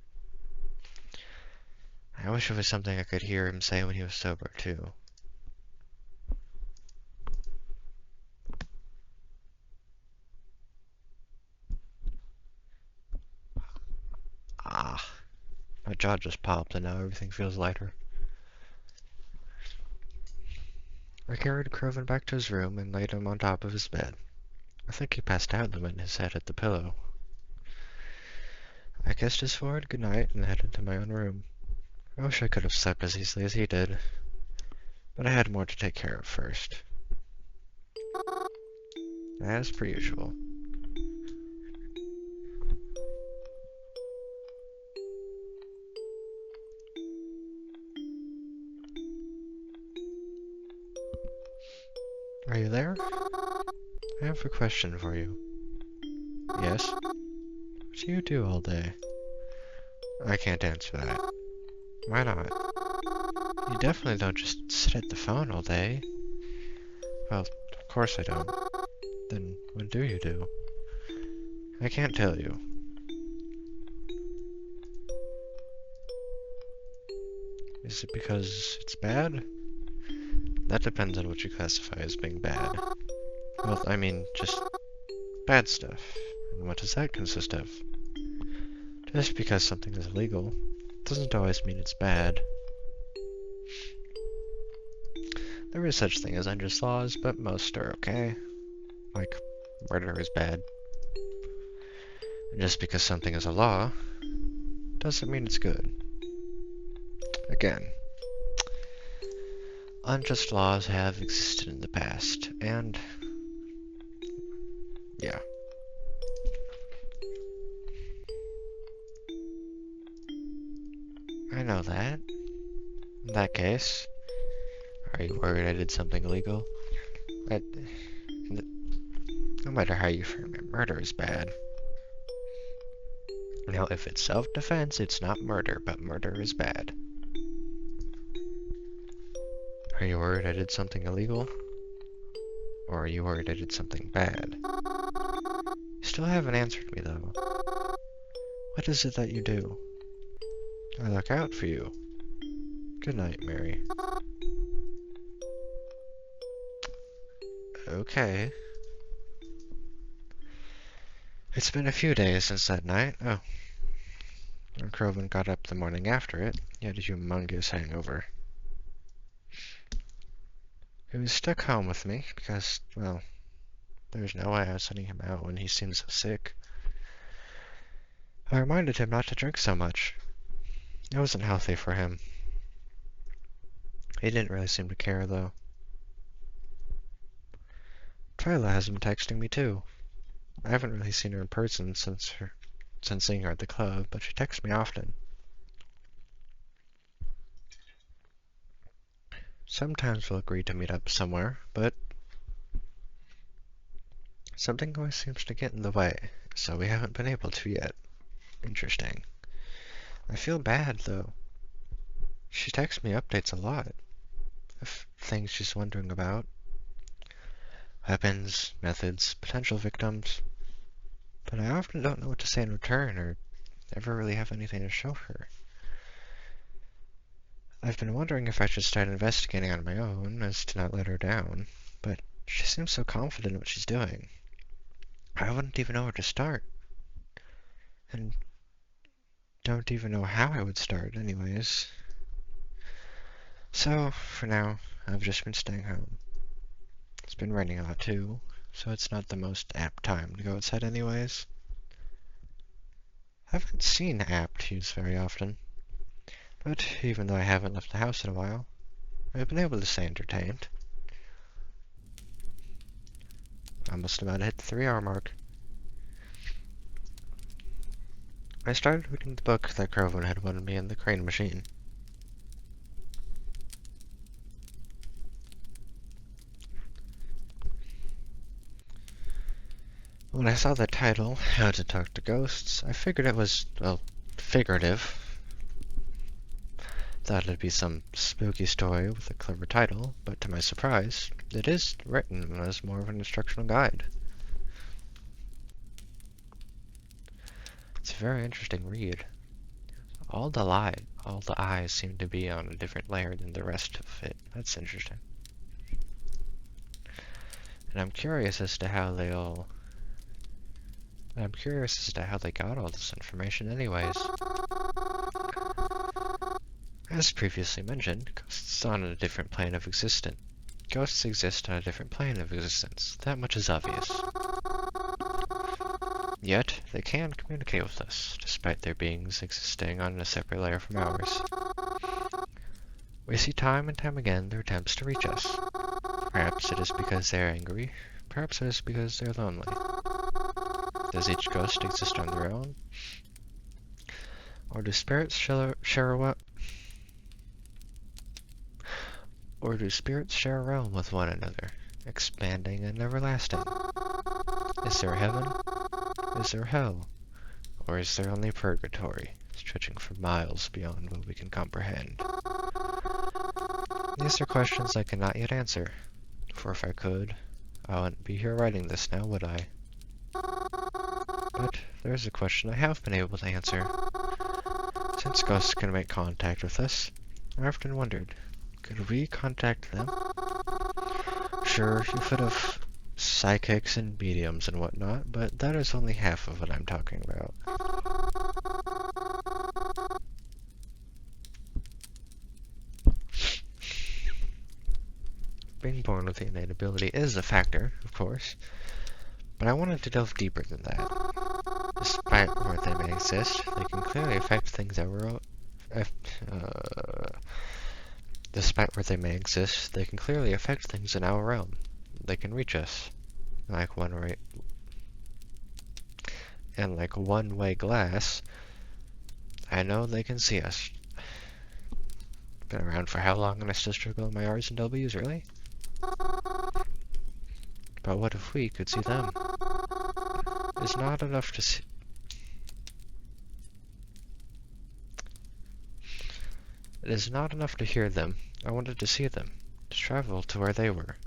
I wish it was something I could hear him say when he was sober, too. Ah, my jaw just popped and now everything feels lighter. I carried Croven back to his room and laid him on top of his bed. I think he passed out and hit his head at the pillow. I kissed his forehead goodnight and headed to my own room. I wish I could have slept as easily as he did, but I had more to take care of first. As per usual. Are you there? I have a question for you. Yes? What do you do all day? I can't answer that. Why not? You definitely don't just sit at the phone all day. Well, of course I don't. Then what do you do? I can't tell you. Is it because it's bad? That depends on what you classify as being bad. Well, I mean, just bad stuff. And what does that consist of? Just because something is illegal doesn't always mean it's bad. There is such thing as unjust laws, but most are okay. Like, murder is bad. And just because something is a law doesn't mean it's good. Again, unjust laws have existed in the past, and yeah. I know that. In that case, are you worried I did something illegal? No matter how you frame it, murder is bad. Now, if it's self-defense, it's not murder, but murder is bad. Are you worried I did something illegal? Or are you worried I did something bad? You still haven't answered me, though. What is it that you do? I look out for you. Good night, Mary. Okay. It's been a few days since that night. Oh. And Croven got up the morning after it. He had a humongous hangover. He was stuck home with me because, well, there's no way I was sending him out when he seemed so sick. I reminded him not to drink so much. It wasn't healthy for him. He didn't really seem to care, though. Twyla has been texting me, too. I haven't really seen her in person since seeing her at the club, but she texts me often. Sometimes we'll agree to meet up somewhere, but something always seems to get in the way, so we haven't been able to yet. Interesting. I feel bad, though. She texts me updates a lot of things she's wondering about. Weapons, methods, potential victims. But I often don't know what to say in return, or ever really have anything to show her. I've been wondering if I should start investigating on my own, as to not let her down, but she seems so confident in what she's doing. I wouldn't even know where to start. And don't even know how I would start, anyways. So, for now, I've just been staying home. It's been raining a lot, too, so it's not the most apt time to go outside anyways. I haven't seen apt used very often. But even though I haven't left the house in a while, I've been able to stay entertained. Almost about to hit the 3-hour mark. I started reading the book that Croven had wanted me in the crane machine. When I saw the title, How to Talk to Ghosts, I figured it was, well, figurative. Thought it'd be some spooky story with a clever title, but to my surprise, it is written as more of an instructional guide. It's a very interesting read. All the eyes seem to be on a different layer than the rest of it. That's interesting. And I'm curious as to how they got all this information anyways. As previously mentioned, ghosts on a different plane of existence. Ghosts exist on a different plane of existence. That much is obvious. Yet, they can communicate with us, despite their beings existing on a separate layer from ours. We see time and time again their attempts to reach us. Perhaps it is because they are angry, perhaps it is because they are lonely. Does each ghost exist on their own? Or do spirits share a realm with one another, expanding and everlasting? Is there heaven? Is there hell? Or is there only purgatory, stretching for miles beyond what we can comprehend? These are questions I cannot yet answer, for if I could, I wouldn't be here writing this now, would I? But there is a question I have been able to answer. Since ghosts can make contact with us, I often wondered, could we contact them? Sure, you've heard of psychics and mediums and whatnot, but that is only half of what I'm talking about. Being born with the innate ability is a factor, of course, but I wanted to delve deeper than that. Despite where they may exist, they can clearly affect things Despite where they may exist, they can clearly affect things in our realm. They can reach us, like one-way glass. I know they can see us. Been around for how long and I still struggle in my R's and W's, really? But what if we could see them? It's not enough to see. It is not enough to hear them. I wanted to see them, to travel to where they were.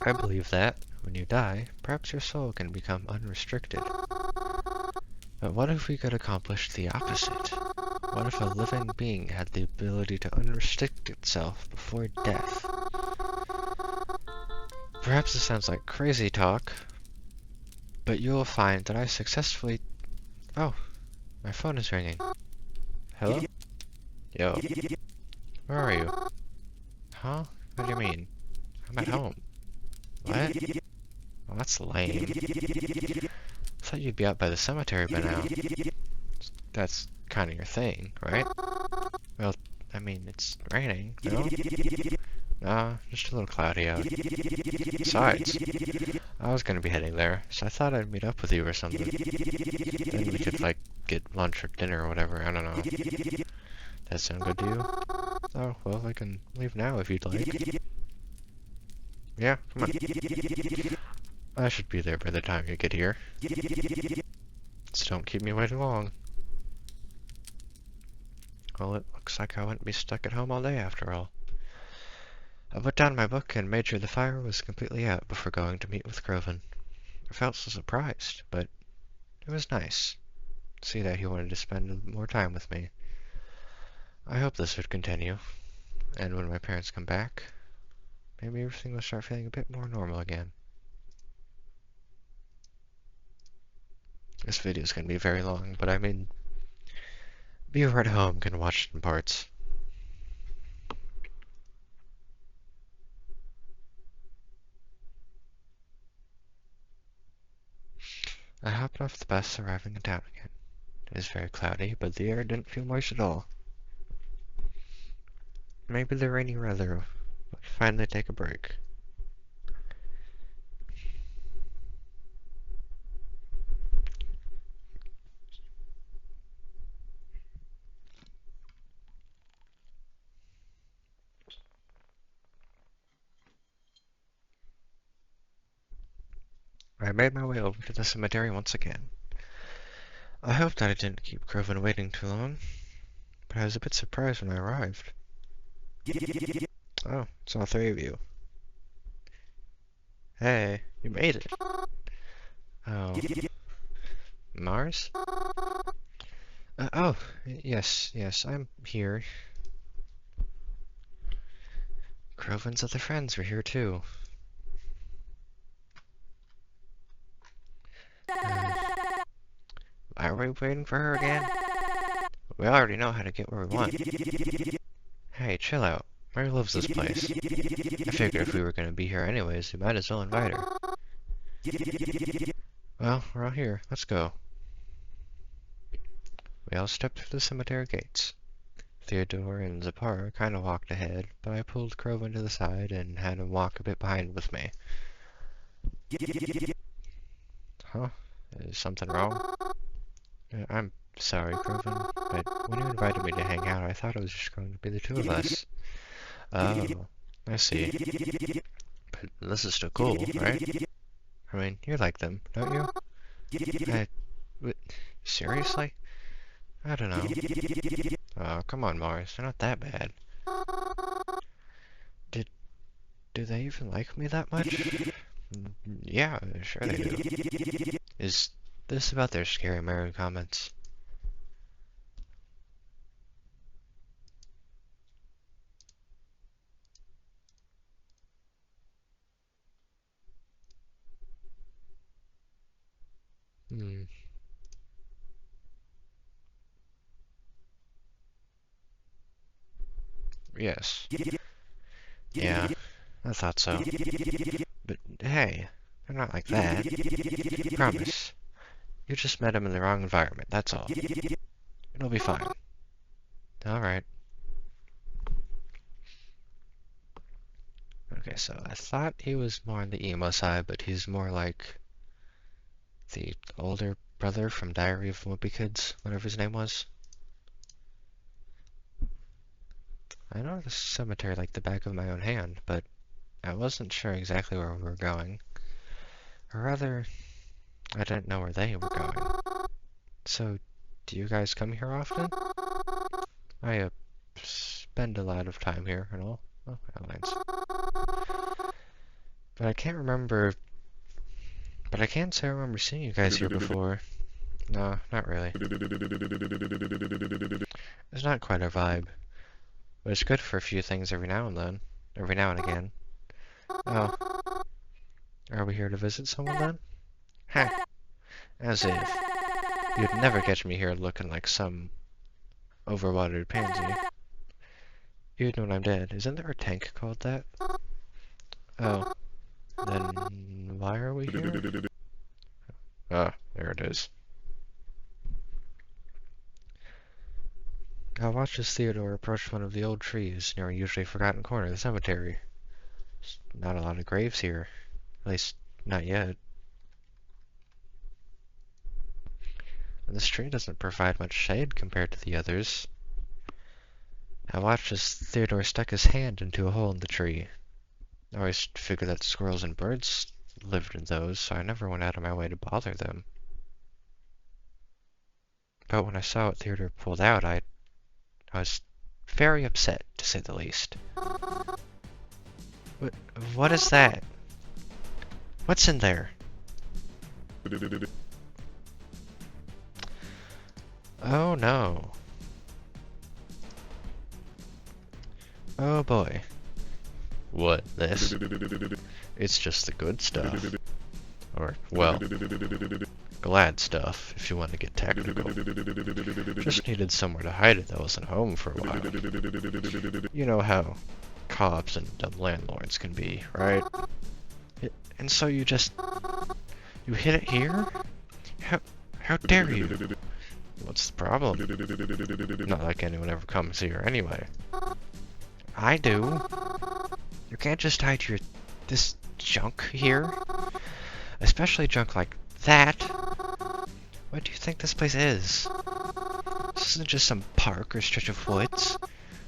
I believe that, when you die, perhaps your soul can become unrestricted. But what if we could accomplish the opposite? What if a living being had the ability to unrestrict itself before death? Perhaps this sounds like crazy talk, but you will find that I successfully... Oh, my phone is ringing. Hello? Yo. Where are you? Huh? What do you mean? I'm at home. What? Well, that's lame. I thought you'd be out by the cemetery by now. That's kind of your thing, right? Well, I mean, it's raining, no? Nah, just a little cloudy out. Besides, I was gonna be heading there, so I thought I'd meet up with you or something. Then we could, like, get lunch or dinner or whatever, I don't know. That sound good to you? Oh, well, I can leave now if you'd like. Yeah, come on. I should be there by the time you get here. Just don't keep me waiting long. Well, it looks like I wouldn't be stuck at home all day after all. I put down my book and made sure the fire was completely out before going to meet with Grieving. I felt so surprised, but it was nice to see that he wanted to spend more time with me. I hope this would continue, and when my parents come back, maybe everything will start feeling a bit more normal again. This video is going to be very long, but I mean, viewer at home can watch it in parts. I hopped off the bus, arriving in town again. It is very cloudy, but the air didn't feel moist at all. Maybe the rainy weather would finally take a break. I made my way over to the cemetery once again. I hoped that I didn't keep Grieving waiting too long, but I was a bit surprised when I arrived. Oh, it's all three of you. Hey, you made it. Oh. Mars? Oh, yes, I'm here. Grieving's other friends were here too. Why are we waiting for her again? We already know how to get where we want. Hey, chill out. Mary loves this place. I figured if we were going to be here anyways, we might as well invite her. Well, we're all here. Let's go. We all stepped through the cemetery gates. Theodore and Zipporah kind of walked ahead, but I pulled Crow into the side and had him walk a bit behind with me. Huh? Is something wrong? I'm sorry, Groven, but when you invited me to hang out, I thought it was just going to be the two of us. Oh, I see. But this is still cool, right? I mean, you like them, don't you? But, seriously? I don't know. Oh, come on, Mars. They're not that bad. Do they even like me that much? Yeah, sure they do. Is this about their scary Mary comments? Hmm. Yes. Yeah, I thought so. But hey, they're not like that. Promise. You just met him in the wrong environment, that's all. It'll be fine. Alright. Okay, so I thought he was more on the emo side, but he's more like the older brother from Diary of Wimpy Kids, whatever his name was. I know the cemetery like the back of my own hand, but I wasn't sure exactly where we were going. Or rather, I didn't know where they were going. So, do you guys come here often? I spend a lot of time here and all. Oh, outlines. But I can't remember. But I can't say I remember seeing you guys here before. No, not really. It's not quite our vibe. But it's good for a few things every now and then. Every now and again. Oh. Are we here to visit someone then? Heh. As if. You'd never catch me here looking like some overwatered pansy. Even when I'm dead. Isn't there a tank called that? Oh. Then why are we here? Ah, there it is. I watched as Theodore approached one of the old trees near a usually forgotten corner of the cemetery. There's not a lot of graves here. At least, not yet. And this tree doesn't provide much shade compared to the others. I watched as Theodore stuck his hand into a hole in the tree. I always figured that squirrels and birds lived in those, so I never went out of my way to bother them. But when I saw what Theodore pulled out, I was very upset, to say the least. What is that? What's in there? Oh no. Oh boy. What, this? It's just the good stuff. Or, well, glad stuff, if you want to get technical. Just needed somewhere to hide it that wasn't home for a while. You know how cops and dumb landlords can be, right? And so you hid it here? How dare you? What's the problem? Not like anyone ever comes here anyway. I do. You can't just hide this junk here. Especially junk like that. What do you think this place is? This isn't just some park or stretch of woods.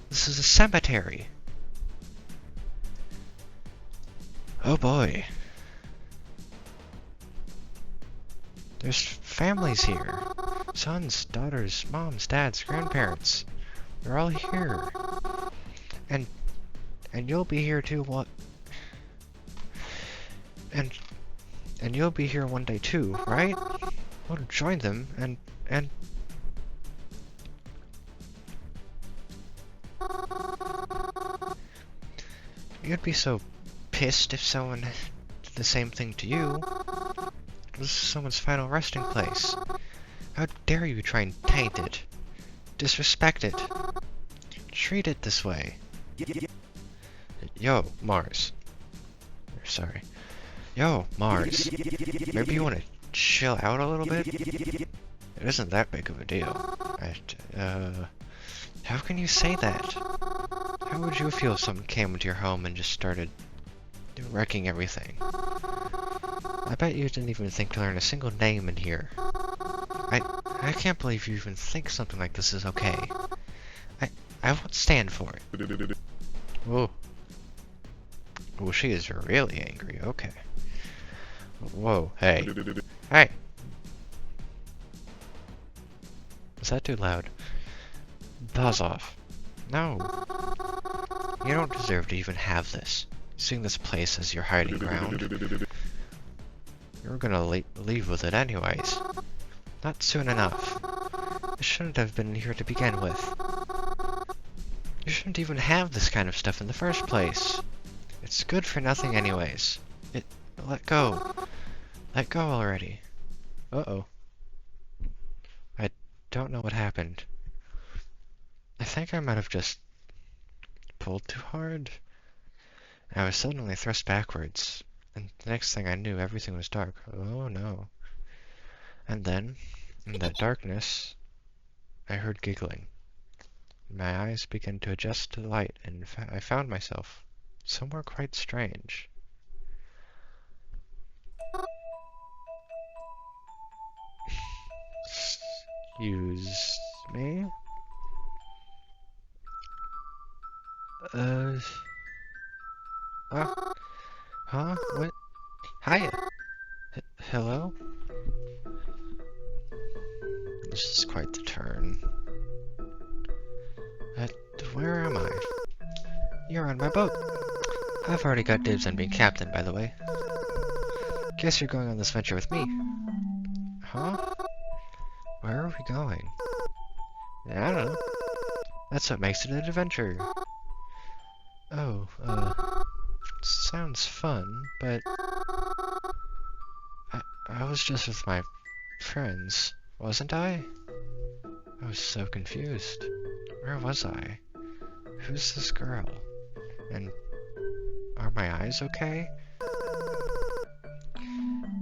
This is a cemetery. Oh boy. There's families here. Sons, daughters, moms, dads, grandparents. They're all here. And you'll be here too, what? And you'll be here one day too, right? We'll join them and you'd be so pissed if someone did the same thing to you. This is someone's final resting place. How dare you try and taint it? Disrespect it. Treat it this way. Yo, Mars. Sorry. Yo, Mars. Maybe you want to chill out a little bit? It isn't that big of a deal. How can you say that? How would you feel if someone came into your home and just started wrecking everything? I bet you didn't even think to learn a single name in here. I can't believe you even think something like this is okay. I won't stand for it. Whoa. Oh, she is really angry, okay. Whoa, hey. Hey! Is that too loud? Buzz off. No. You don't deserve to even have this. Seeing this place as your hiding ground. You're gonna leave with it anyways. Not soon enough. I shouldn't have been here to begin with. You shouldn't even have this kind of stuff in the first place. It's good for nothing anyways. Let go. Let go already. Uh-oh. I don't know what happened. I think I might have just pulled too hard. I was suddenly thrust backwards, and the next thing I knew, everything was dark. Oh no. And then, in that darkness, I heard giggling. My eyes began to adjust to the light, and I found myself somewhere quite strange. Excuse me? Huh? What? Hi. Hello? This is quite the turn. Where am I? You're on my boat. I've already got dibs on being captain, by the way. Guess you're going on this venture with me. Huh? Where are we going? I don't know. That's what makes it an adventure. Oh, sounds fun, but I was just with my friends, wasn't I? I was so confused. Where was I? Who's this girl? And are my eyes okay?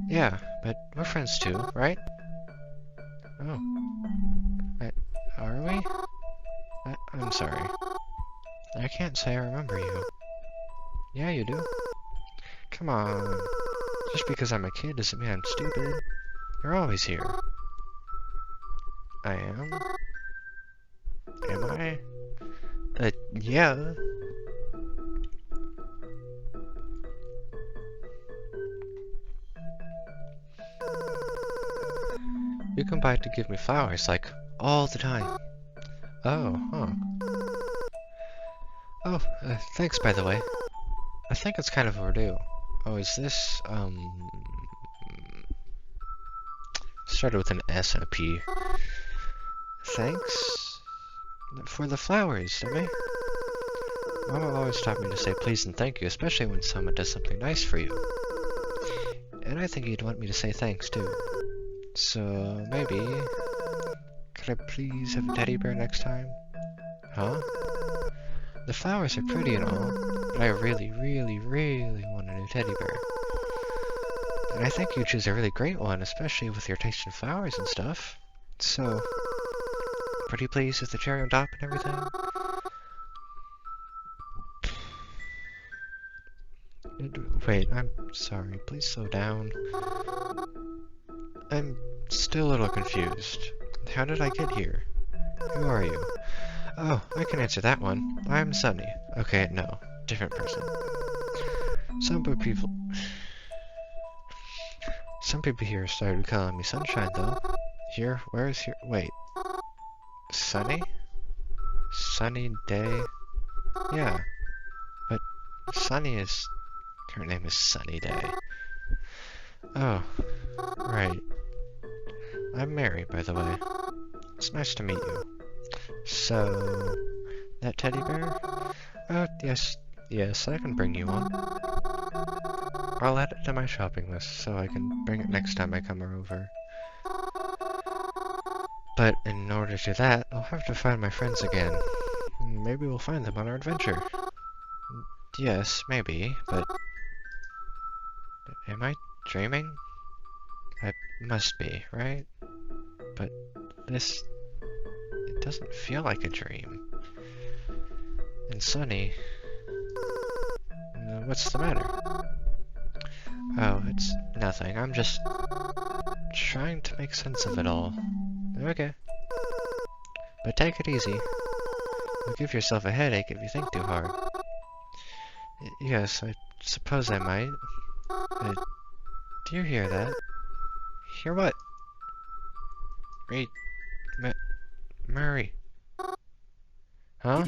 Yeah, but we're friends too, right? Oh. Are we? I'm sorry. I can't say I remember you. Yeah, you do. Come on. Just because I'm a kid doesn't mean I'm stupid. You're always here. I am? Am I? Yeah. You come by to give me flowers, like, all the time. Oh, huh. Oh, thanks, by the way. I think it's kind of overdue. Oh, is this, started with an S and a P. Thanks for the flowers, dummy. Mama always taught me to say please and thank you, especially when someone does something nice for you. And I think you'd want me to say thanks, too. So, maybe... Could I please have a teddy bear next time? Huh? The flowers are pretty and all, but I really, really, really want a new teddy bear. And I think you choose a really great one, especially with your taste in flowers and stuff. So, pretty pleased with the cherry on top and everything? Wait, I'm sorry. Please slow down. I'm still a little confused. How did I get here? Who are you? Oh, I can answer that one. I'm Sunny. Okay, no. Different person. Some people here started calling me Sunshine, though. Here? Where is here? Wait. Sunny? Sunny Day? Yeah. But Sunny is... Her name is Sunny Day. Oh. Right. I'm Mary, by the way. It's nice to meet you. So... That teddy bear? Oh, yes, I can bring you one. I'll add it to my shopping list so I can bring it next time I come over. But in order to do that, I'll have to find my friends again. Maybe we'll find them on our adventure. Yes, maybe, but... Am I dreaming? Must be, right? But this... it doesn't feel like a dream. And Sunny... what's the matter? Oh, it's nothing. I'm just trying to make sense of it all. Okay. But take it easy. You'll give yourself a headache if you think too hard. Yes, I suppose I might. Do you hear that? Hear what? Reed... Murray. Huh?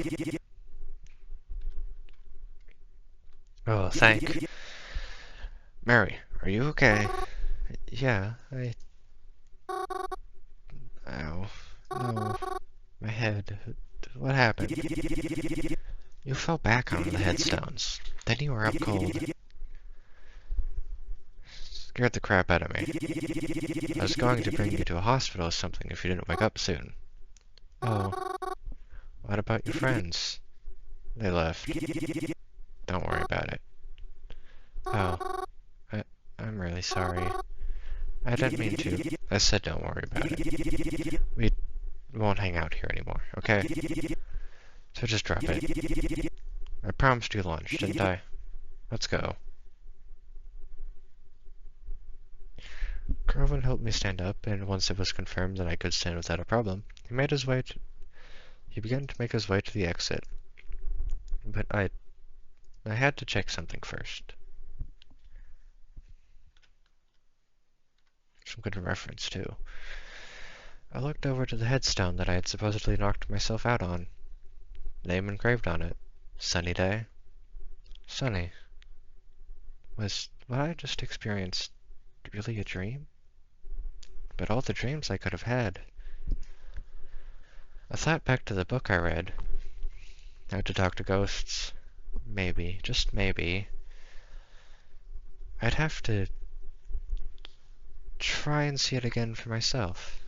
Oh, thank... Mary, are you okay? Yeah, Ow. No. My head. What happened? You fell back onto the headstones. Then you were up cold. Scared the crap out of me. I was going to bring you to a hospital or something if you didn't wake up soon. Oh. What about your friends? They left. Don't worry about it. Oh. I'm really sorry. I didn't mean to. I said don't worry about it. We won't hang out here anymore, okay? So just drop it. I promised you lunch, didn't I? Let's go. Groven helped me stand up, and once it was confirmed that I could stand without a problem, he began to make his way to the exit. But I had to check something first. Some good reference, too. I looked over to the headstone that I had supposedly knocked myself out on. Name engraved on it. Sunny day. Sunny. Was what I just experienced really a dream? But all the dreams I could have had. I thought back to the book I read. How to Talk to Ghosts. Maybe, just maybe, I'd have to try and see it again for myself.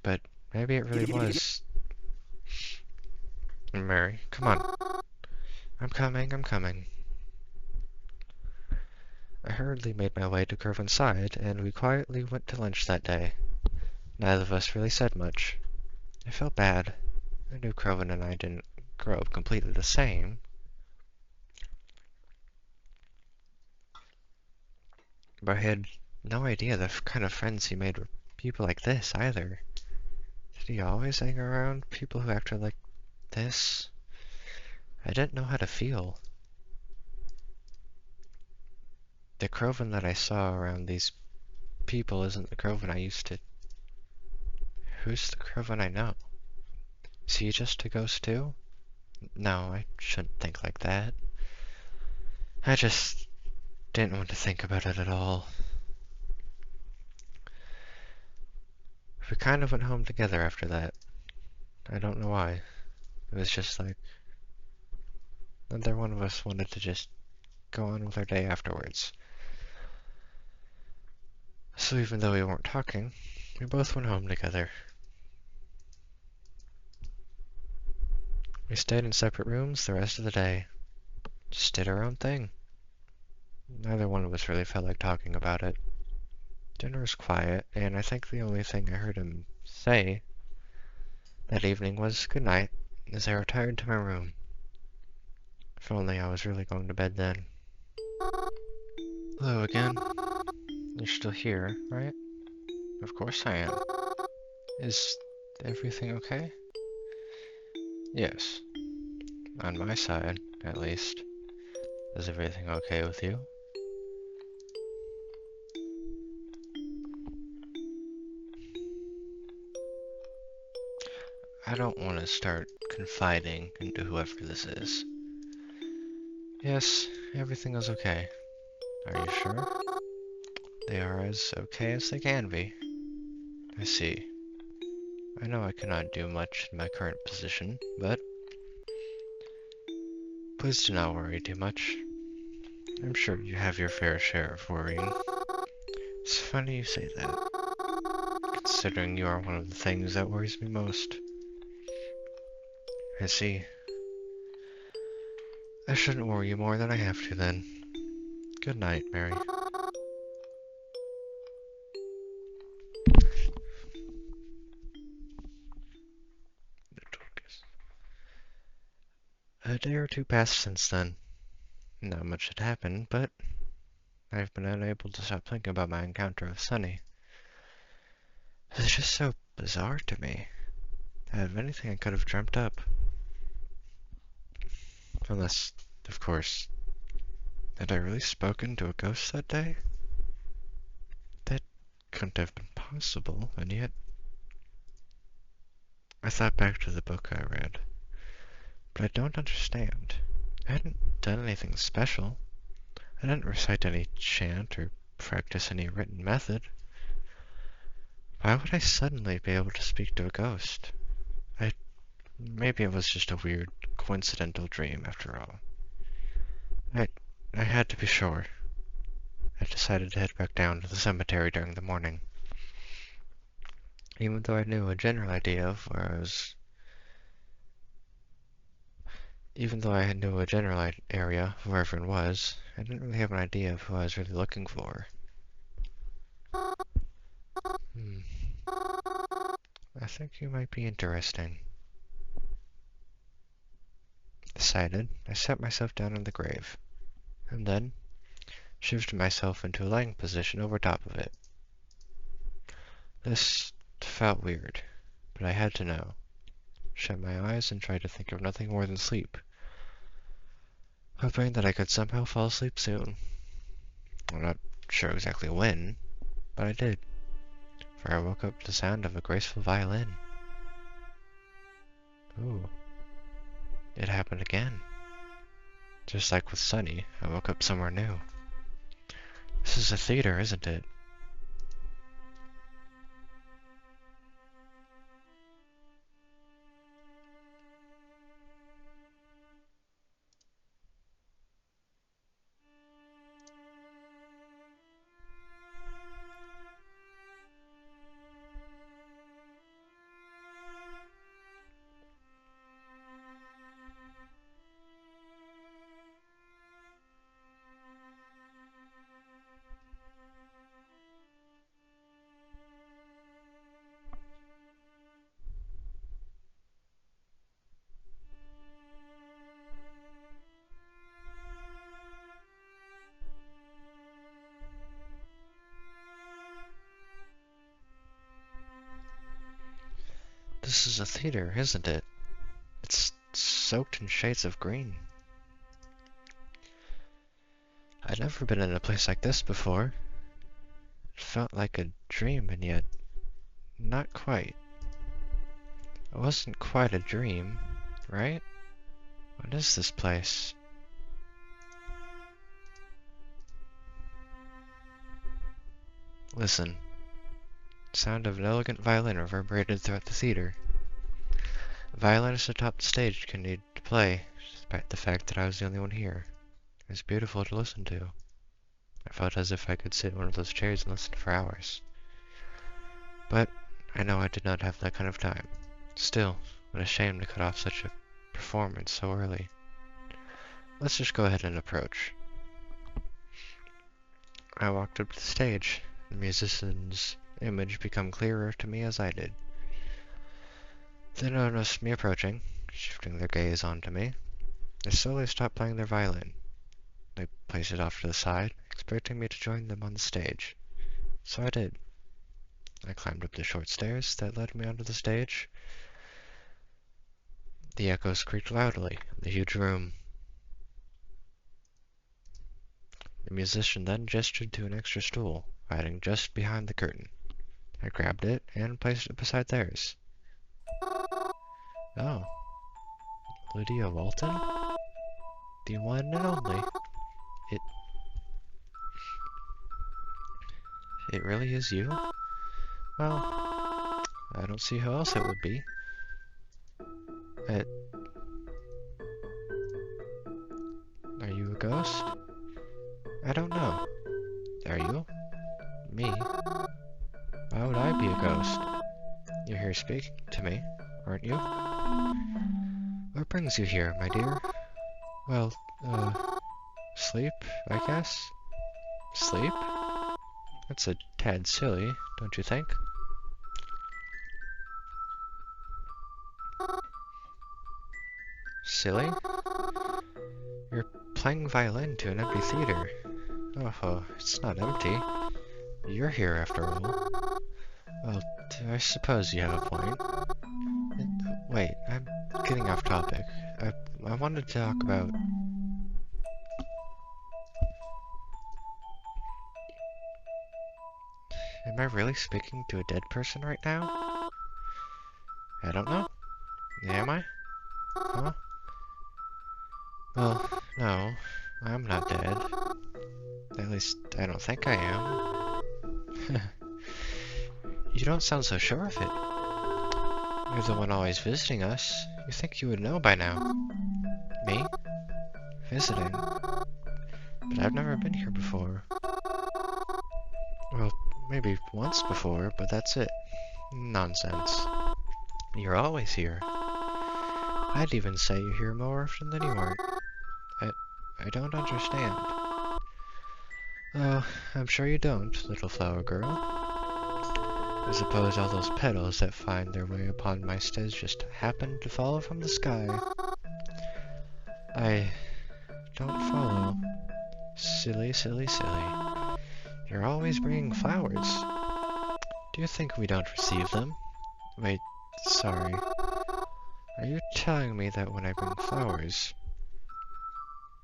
But maybe it really was. Mary, come on. I'm coming. I hurriedly made my way to Kervin's side, and we quietly went to lunch that day. Neither of us really said much. I felt bad. I knew Kervin and I didn't grow up completely the same. But I had no idea the kind of friends he made were people like this, either. Did he always hang around people who acted like this? I didn't know how to feel. The Kervin that I saw around these people isn't the Kervin I used to... Who's the Kervin I know? Is he just a ghost too? No, I shouldn't think like that. I just didn't want to think about it at all. We kind of went home together after that. I don't know why. It was just like... neither one of us wanted to just go on with our day afterwards. So even though we weren't talking, we both went home together. We stayed in separate rooms the rest of the day. Just did our own thing. Neither one of us really felt like talking about it. Dinner was quiet, and I think the only thing I heard him say that evening was good night as I retired to my room. If only I was really going to bed then. Hello again. You're still here, right? Of course I am. Is everything okay? Yes. On my side, at least. Is everything okay with you? I don't want to start confiding into whoever this is. Yes, everything is okay. Are you sure? They are as okay as they can be. I see. I know I cannot do much in my current position, but please do not worry too much. I'm sure you have your fair share of worrying. It's funny you say that, considering you are one of the things that worries me most. I see. I shouldn't worry you more than I have to then. Good night, Mary. A day or two passed since then. Not much had happened, but I've been unable to stop thinking about my encounter with Sunny. It's just so bizarre to me. Out of anything I could have dreamt up. Unless, of course, had I really spoken to a ghost that day? That couldn't have been possible, and yet... I thought back to the book I read. But I don't understand. I hadn't done anything special. I didn't recite any chant or practice any written method. Why would I suddenly be able to speak to a ghost? Maybe it was just a weird, coincidental dream after all. I had to be sure. I decided to head back down to the cemetery during the morning. Even though I knew a general idea of where I was... Even though I knew a general area of where everyone was, I didn't really have an idea of who I was really looking for. I think you might be interesting. Decided, I sat myself down on the grave, and then shifted myself into a lying position over top of it. This felt weird, but I had to know. Shut my eyes and tried to think of nothing more than sleep, hoping that I could somehow fall asleep soon. I'm not sure exactly when, but I did, for I woke up to the sound of a graceful violin. Ooh, it happened again. Just like with Sunny, I woke up somewhere new. This is a theater, isn't it? This is a theater, isn't it? It's soaked in shades of green. I'd never been in a place like this before. It felt like a dream, and yet not quite. It wasn't quite a dream, right? What is this place? Listen. The sound of an elegant violin reverberated throughout the theater. A violinist atop the stage continued to play, despite the fact that I was the only one here. It was beautiful to listen to. I felt as if I could sit in one of those chairs and listen for hours. But I know I did not have that kind of time. Still, what a shame to cut off such a performance so early. Let's just go ahead and approach. I walked up to the stage. The musician's image became clearer to me as I did. They noticed me approaching, shifting their gaze onto me. They slowly stopped playing their violin. They placed it off to the side, expecting me to join them on the stage. So I did. I climbed up the short stairs that led me onto the stage. The echoes creaked loudly in the huge room. The musician then gestured to an extra stool, hiding just behind the curtain. I grabbed it and placed it beside theirs. Oh, Lydia Walton? The one and only. It really is you? Well, I don't see who else it would be. Are you a ghost? I don't know. Are you? Me? Why would I be a ghost? You're here speaking to me, aren't you? What brings you here, my dear? Well, sleep, I guess? Sleep? That's a tad silly, don't you think? Silly? You're playing violin to an empty theater. Oh, it's not empty. You're here after all. Well, I suppose you have a point. Wait, I'm getting off topic. I wanted to talk about... Am I really speaking to a dead person right now? I don't know. Am I? Huh? Well, no. I'm not dead. At least, I don't think I am. You don't sound so sure of it. You're the one always visiting us. You think you would know by now. Me? Visiting? But I've never been here before. Well, maybe once before, but that's it. Nonsense. You're always here. I'd even say you're here more often than you aren't. I don't understand. Oh, I'm sure you don't, little flower girl. I suppose all those petals that find their way upon my stems just happen to fall from the sky. I don't follow. Silly, silly, silly. You're always bringing flowers. Do you think we don't receive them? Wait, sorry. Are you telling me that when I bring flowers,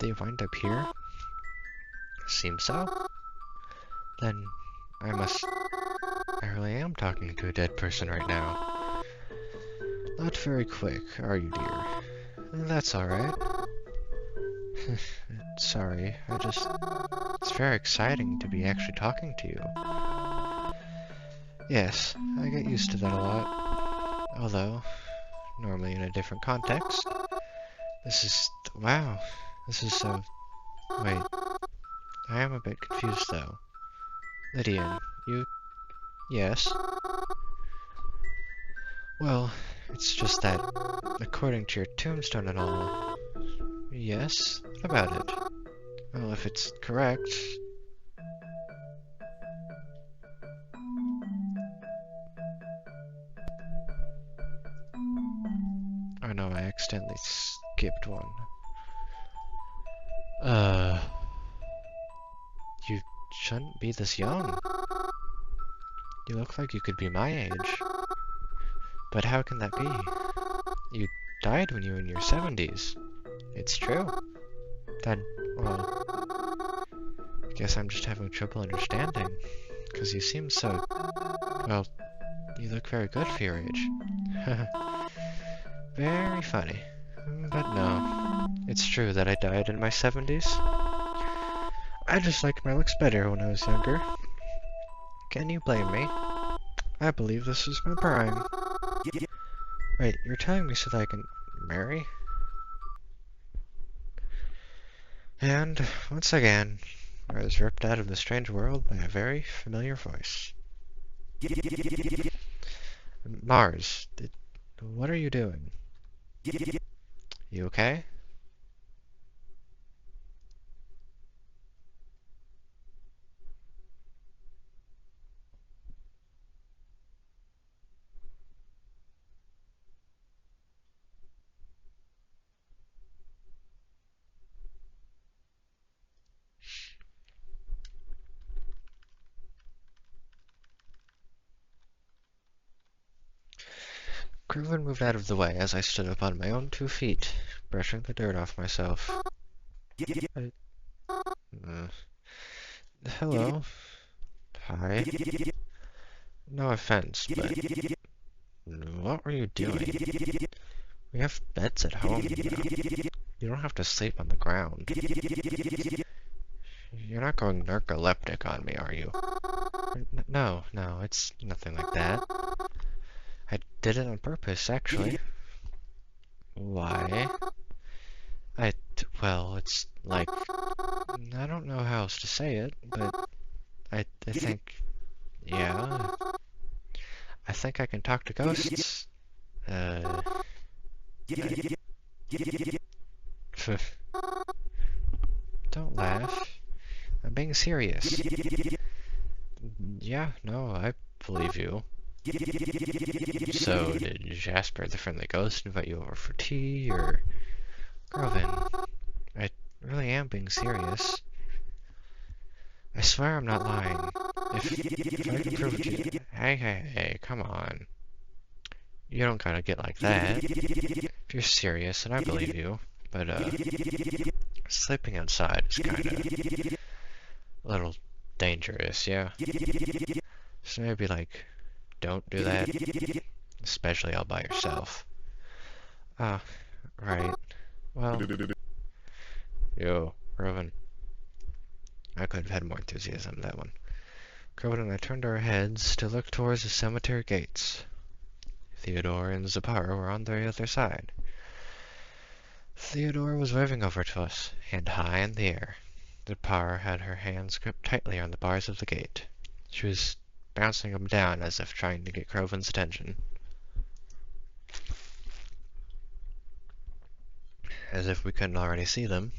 they wind up here? Seems so. Then I really am talking to a dead person right now. Not very quick, are you, dear? That's alright. Sorry, it's very exciting to be actually talking to you. Yes, I get used to that a lot. Although, normally in a different context. Wow, this is so... Wait, I am a bit confused though. Lydian, yes? Well, it's just that, according to your tombstone and all... Yes? What about it? Well, if it's correct... Oh no, I accidentally skipped one. You shouldn't be this young. You look like you could be my age. But how can that be? You died when you were in your 70s. It's true. Then, well, I guess I'm just having trouble understanding. Because you seem so... Well, you look very good for your age. Very funny. But no, it's true that I died in my 70s. I just liked my looks better when I was younger. Can you blame me? I believe this is my prime. Wait, you're telling me so that I can marry? And, once again, I was ripped out of the strange world by a very familiar voice. Mars, what are you doing? You okay? Grieving moved out of the way as I stood up on my own 2 feet, brushing the dirt off myself. Hello. Hi. No offense, but what were you doing? We have beds at home, you know. You don't have to sleep on the ground. You're not going narcoleptic on me, are you? No, it's nothing like that. I did it on purpose, actually. Why? Well, it's like... I don't know how else to say it, but I think... Yeah. I think I can talk to ghosts. Don't laugh. I'm being serious. Yeah, no, I believe you. So, did Jasper the Friendly Ghost invite you over for tea, or Groven, I really am being serious. I swear I'm not lying. If I can prove it to you... Hey, come on. You don't gotta get like that. If you're serious, then I believe you. But, sleeping outside is kinda a little dangerous, yeah? So maybe, like, don't do that. Especially all by yourself. Ah, right. Well, yo, Rowan. I could have had more enthusiasm in that one. Rowan and I turned our heads to look towards the cemetery gates. Theodore and Zapara were on the other side. Theodore was waving over to us, hand high in the air. Zapara had her hands gripped tightly on the bars of the gate. She was bouncing them down as if trying to get Croven's attention. As if we couldn't already see them.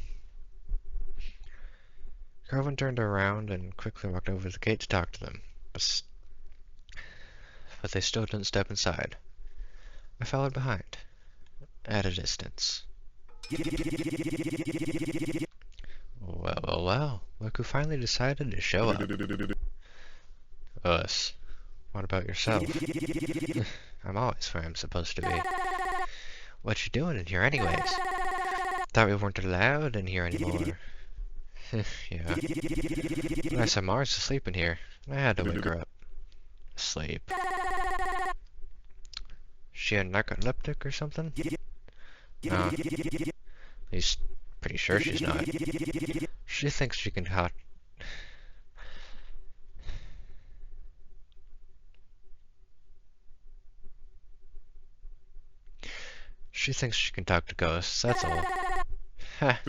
Croven turned around and quickly walked over to the gate to talk to them, but they still didn't step inside. I followed behind, at a distance. Well, look who finally decided to show up. Us. What about yourself? I'm always where I'm supposed to be. What you doing in here anyways? Thought we weren't allowed in here anymore. Yeah. But I saw Mars asleep in here, and I had to wake her up. Sleep. She a narcoleptic or something? At least pretty sure she's not. She thinks she can talk. She thinks she can talk to ghosts, that's all. Ha!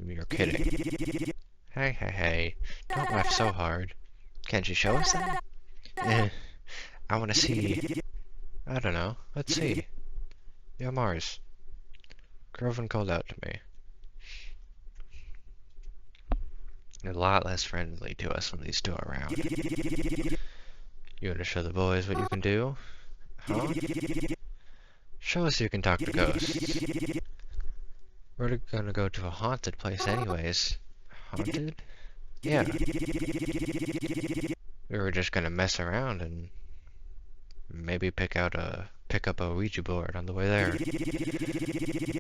You're kidding. Hey. Don't laugh so hard. Can't you show us that? I wanna see. I don't know. Let's see. Yeah, Mars. Groven called out to me. They're a lot less friendly to us when these two are around. You wanna show the boys what you can do? Huh? Show us you can talk to ghosts. We're gonna go to a haunted place anyways. Haunted? Yeah. We were just gonna mess around and maybe pick up a Ouija board on the way there.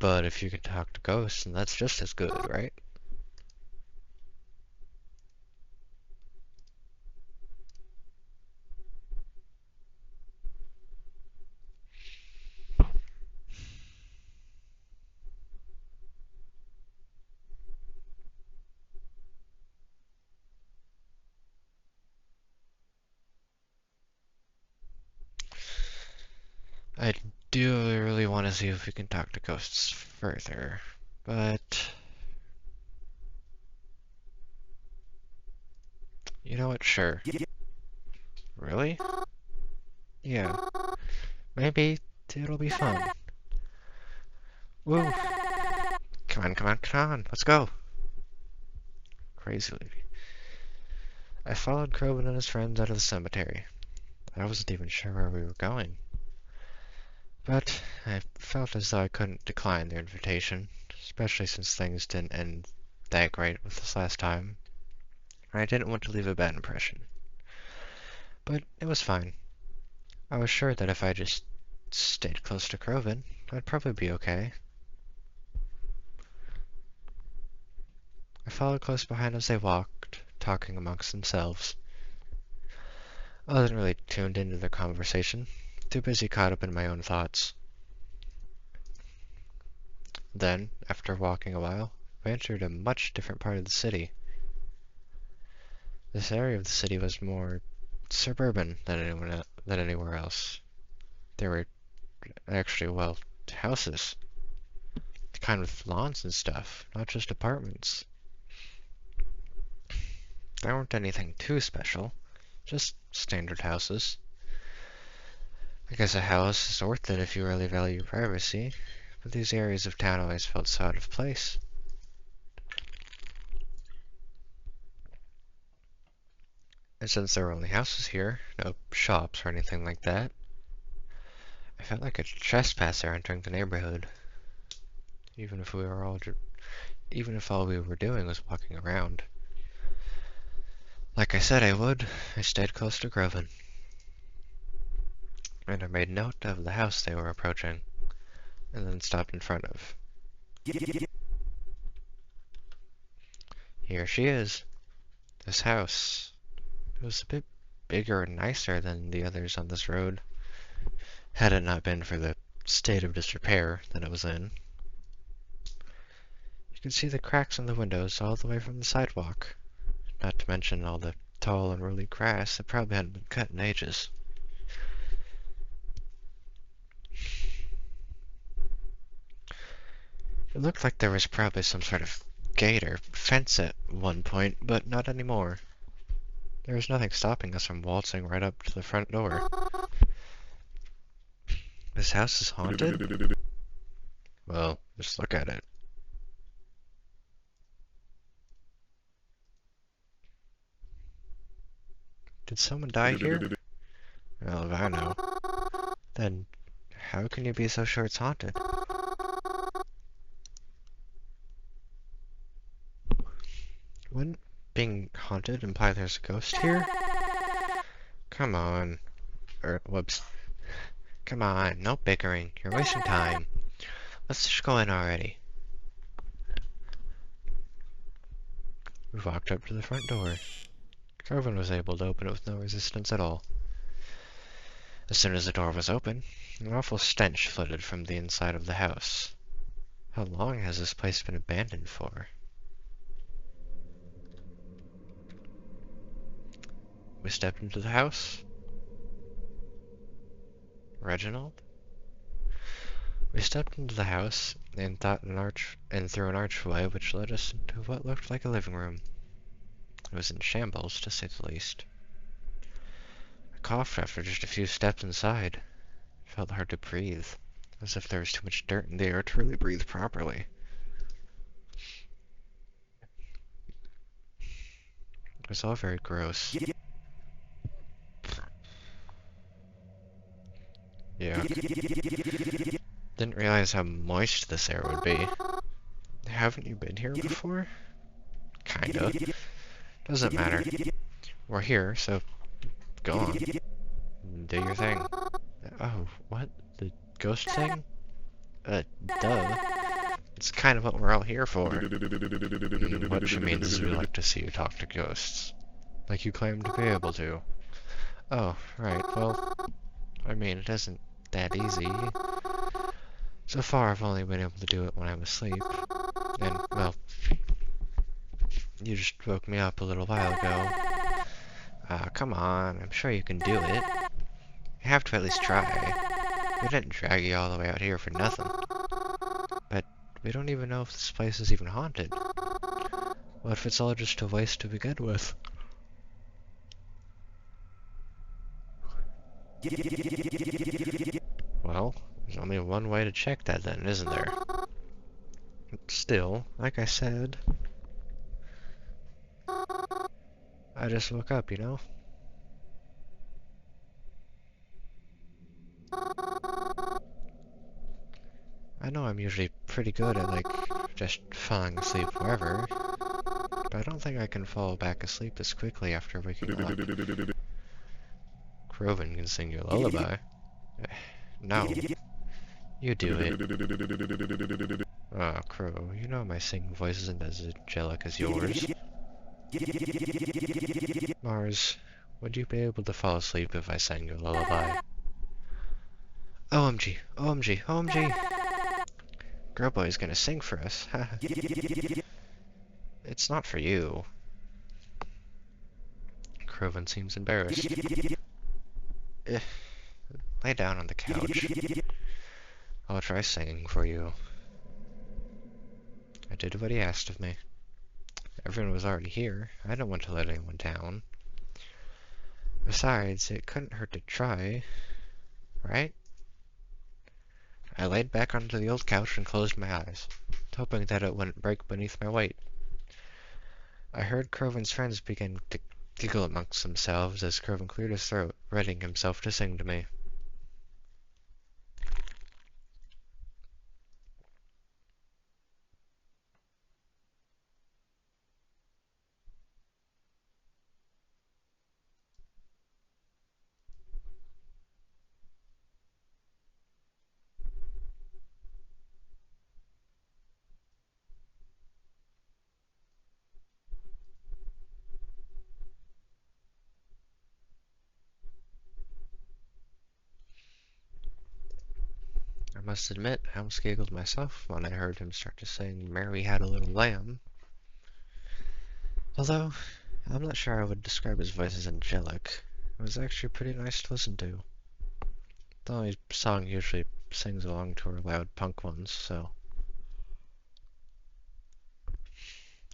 But if you can talk to ghosts, then that's just as good, right? I do really want to see if we can talk to ghosts further, but you know what? Sure. Really? Yeah. Maybe it'll be fun. Woo! Come on, let's go! Crazily. I followed Crowman and his friends out of the cemetery. I wasn't even sure where we were going. But I felt as though I couldn't decline their invitation, especially since things didn't end that great with this last time. I didn't want to leave a bad impression. But it was fine. I was sure that if I just stayed close to Croven, I'd probably be okay. I followed close behind as they walked, talking amongst themselves. I wasn't really tuned into their conversation, too busy caught up in my own thoughts. Then, after walking a while, we entered a much different part of the city. This area of the city was more suburban than anywhere else. There were actually, well, houses. Kind of lawns and stuff, not just apartments. There weren't anything too special, just standard houses. I guess a house is worth it if you really value privacy, but these areas of town always felt so out of place. And since there were only houses here, no shops or anything like that, I felt like a trespasser entering the neighborhood. even if even if all we were doing was walking around. Like I said I would, I stayed close to Grieving, and I made note of the house they were approaching, and then stopped in front of. Here she is. This house. It was a bit bigger and nicer than the others on this road, had it not been for the state of disrepair that it was in. You can see the cracks in the windows all the way from the sidewalk, not to mention all the tall and unruly grass that probably hadn't been cut in ages. It looked like there was probably some sort of gate or fence at one point, but not anymore. There was nothing stopping us from waltzing right up to the front door. This house is haunted? Well, just look at it. Did someone die here? Well, if I know. Then, how can you be so sure it's haunted? Wouldn't being haunted imply there's a ghost here? Come on. Whoops. Come on, no bickering. You're wasting time. Let's just go in already. We walked up to the front door. Grieving was able to open it with no resistance at all. As soon as the door was open, an awful stench floated from the inside of the house. How long has this place been abandoned for? We stepped into the house. Reginald? We stepped into the house and through an archway which led us into what looked like a living room. It was in shambles, to say the least. I coughed after just a few steps inside. It felt hard to breathe, as if there was too much dirt in the air to really breathe properly. It was all very gross. Yeah. Didn't realize how moist this air would be. Haven't you been here before? Kinda. Doesn't matter. We're here, so go on. Do your thing. Oh, what? The ghost thing? Duh. It's kind of what we're all here for. What she means is we like to see you talk to ghosts. Like you claim to be able to. Oh, right, well, I mean, it isn't that easy. So far, I've only been able to do it when I'm asleep. And, well, you just woke me up a little while ago. Come on, I'm sure you can do it. You have to at least try. We didn't drag you all the way out here for nothing. But we don't even know if this place is even haunted. What if it's all just a waste to begin with? Well, there's only one way to check that then, isn't there? Still, like I said, I just woke up, you know? I know I'm usually pretty good at, like, just falling asleep wherever, but I don't think I can fall back asleep as quickly after waking up. Grieving can sing you a lullaby. No. You do it. Oh, Crow, you know my singing voice isn't as angelic as yours. Mars, would you be able to fall asleep if I sang you a lullaby? OMG, OMG, OMG! Girl Boy's gonna sing for us, haha. It's not for you. Grieving seems embarrassed. Lay down on the couch. I'll try singing for you. I did what he asked of me. Everyone was already here. I didn't want to let anyone down. Besides, it couldn't hurt to try, right? I laid back onto the old couch and closed my eyes, hoping that it wouldn't break beneath my weight. I heard Grieving's friends begin to giggle amongst themselves as Grieving cleared his throat, readying himself to sing to me. must admit, I almost giggled myself when I heard him start to sing Mary Had a Little Lamb. Although, I'm not sure I would describe his voice as angelic. It was actually pretty nice to listen to. The only song he usually sings along to are loud punk ones, so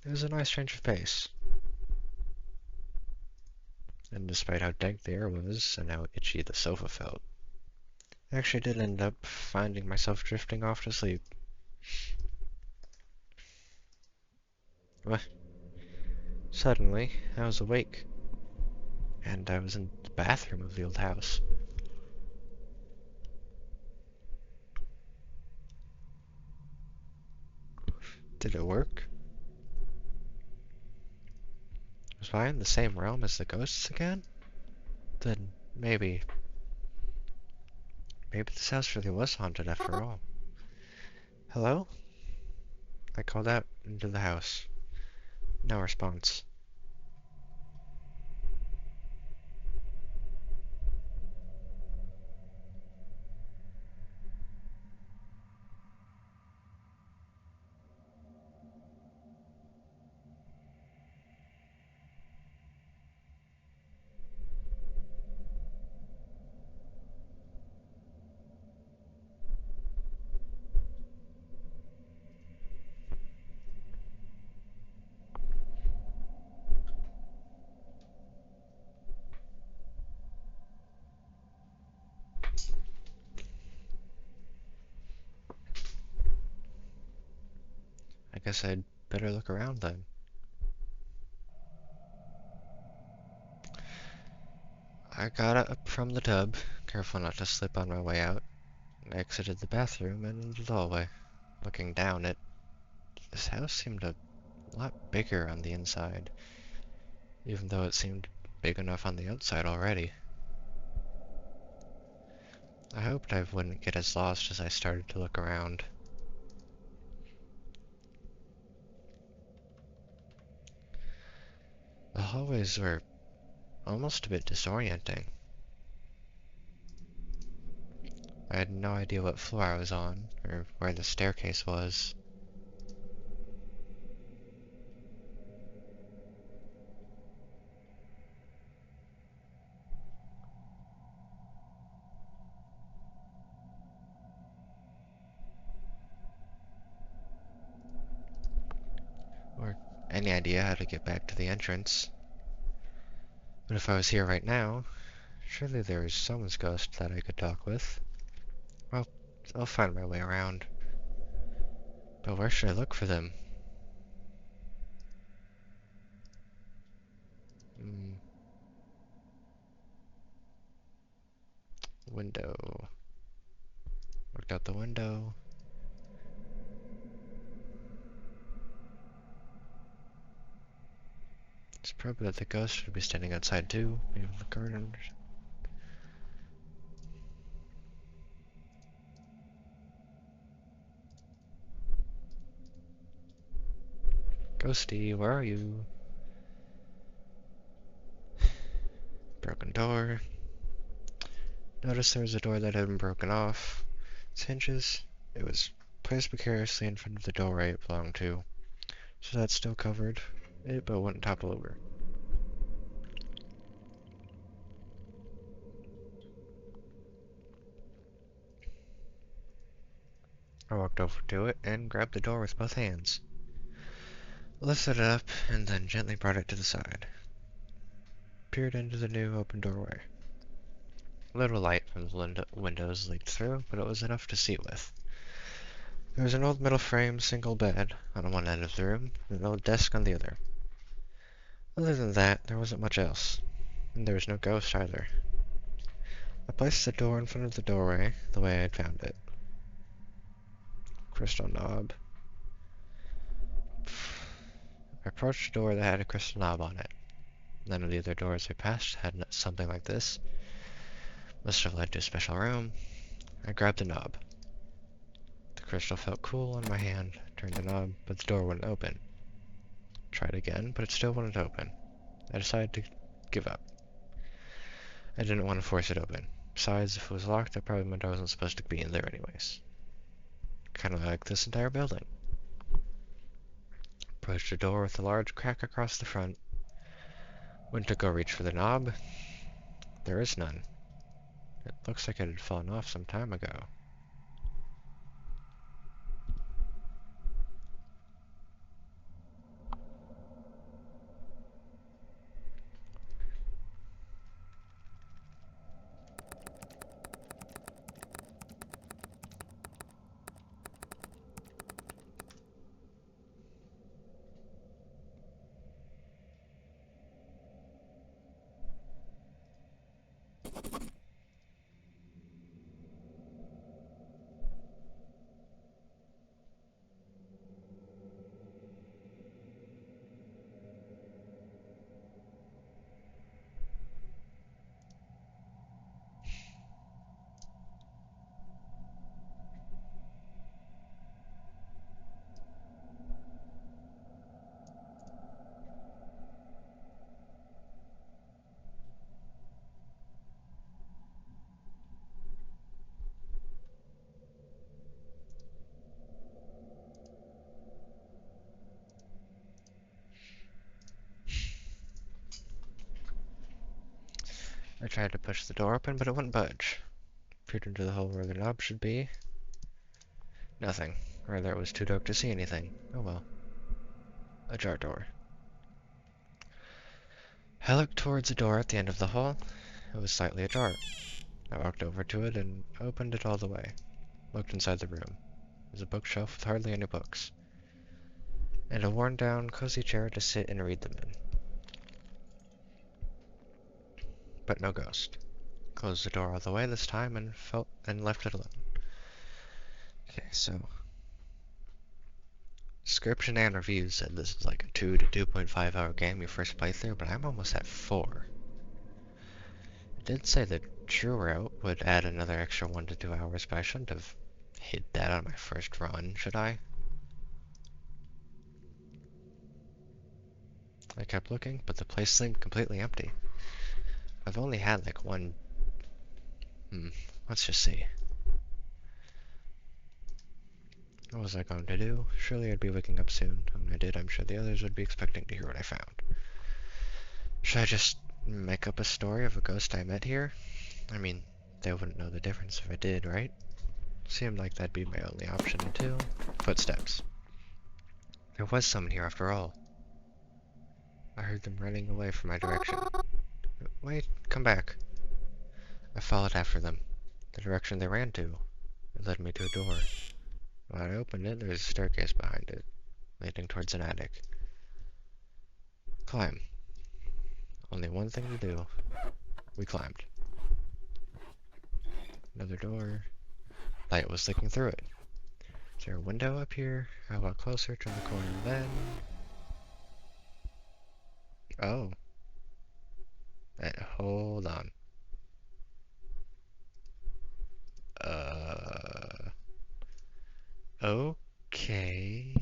it was a nice change of pace. And despite how dank the air was, and how itchy the sofa felt, I actually did end up finding myself drifting off to sleep. What? Suddenly, I was awake, and I was in the bathroom of the old house. Did it work? Was I in the same realm as the ghosts again? Then maybe this house really was haunted after all. Hello? I called out into the house. No response. I guess I'd better look around then. I got up from the tub, careful not to slip on my way out. I exited the bathroom and into the hallway. Looking down it, this house seemed a lot bigger on the inside, even though it seemed big enough on the outside already. I hoped I wouldn't get as lost as I started to look around. The hallways were almost a bit disorienting. I had no idea what floor I was on, or where the staircase was. Or any idea how to get back to the entrance. But if I was here right now, surely there is someone's ghost that I could talk with. Well, I'll find my way around. But where should I look for them? Hmm. Window. Looked out the window. It's probably that the ghost should be standing outside too, maybe in the garden. Ghosty, where are you? Broken door. Noticed there was a door that had been broken off. Its hinges. It was placed precariously in front of the doorway it belonged to, so that's still covered. It but wouldn't topple over. I walked over to it and grabbed the door with both hands. Lifted it up and then gently brought it to the side. Peered into the new open doorway. A little light from the windows leaked through, but it was enough to see with. There was an old metal frame single bed on one end of the room, and an old desk on the other. Other than that, there wasn't much else. And there was no ghost either. I placed the door in front of the doorway, the way I had found it. Crystal knob. I approached a door that had a crystal knob on it. None of the other doors I passed had something like this. Must have led to a special room. I grabbed the knob. The crystal felt cool in my hand. Turned the knob, but the door wouldn't open. Tried again, but it still wouldn't open. I decided to give up. I didn't want to force it open. Besides, if it was locked, that probably meant I wasn't supposed to be in there anyways. Kinda like this entire building. Approached a door with a large crack across the front. Went to go reach for the knob. There is none. It looks like it had fallen off some time ago. I tried to push the door open, but it wouldn't budge. Peered into the hole where the knob should be. Nothing. Rather, it was too dark to see anything. Oh well. A jar door. I looked towards a door at the end of the hall. It was slightly ajar. I walked over to it and opened it all the way. Looked inside the room. There was a bookshelf with hardly any books. And a worn-down, cozy chair to sit and read them in. But no ghost. Closed the door all the way this time and left it alone. Okay, so description and reviews said this is like a 2 to 2.5 hour game your first playthrough, but I'm almost at 4. It did say the true route would add another extra 1 to 2 hours, but I shouldn't have hit that on my first run, should I? I kept looking, but the place seemed completely empty. I've only had like one... let's just see. What was I going to do? Surely I'd be waking up soon. When I did, I'm sure the others would be expecting to hear what I found. Should I just make up a story of a ghost I met here? I mean, they wouldn't know the difference if I did, right? Seemed like that'd be my only option until... Footsteps. There was someone here after all. I heard them running away from my direction. Wait, come back. I followed after them. The direction they ran to. It led me to a door. When I opened it, there was a staircase behind it, leading towards an attic. Climb. Only one thing to do. We climbed. Another door. Light was sticking through it. Is there a window up here? I walked closer to the corner then. Oh. Hold on. Okay.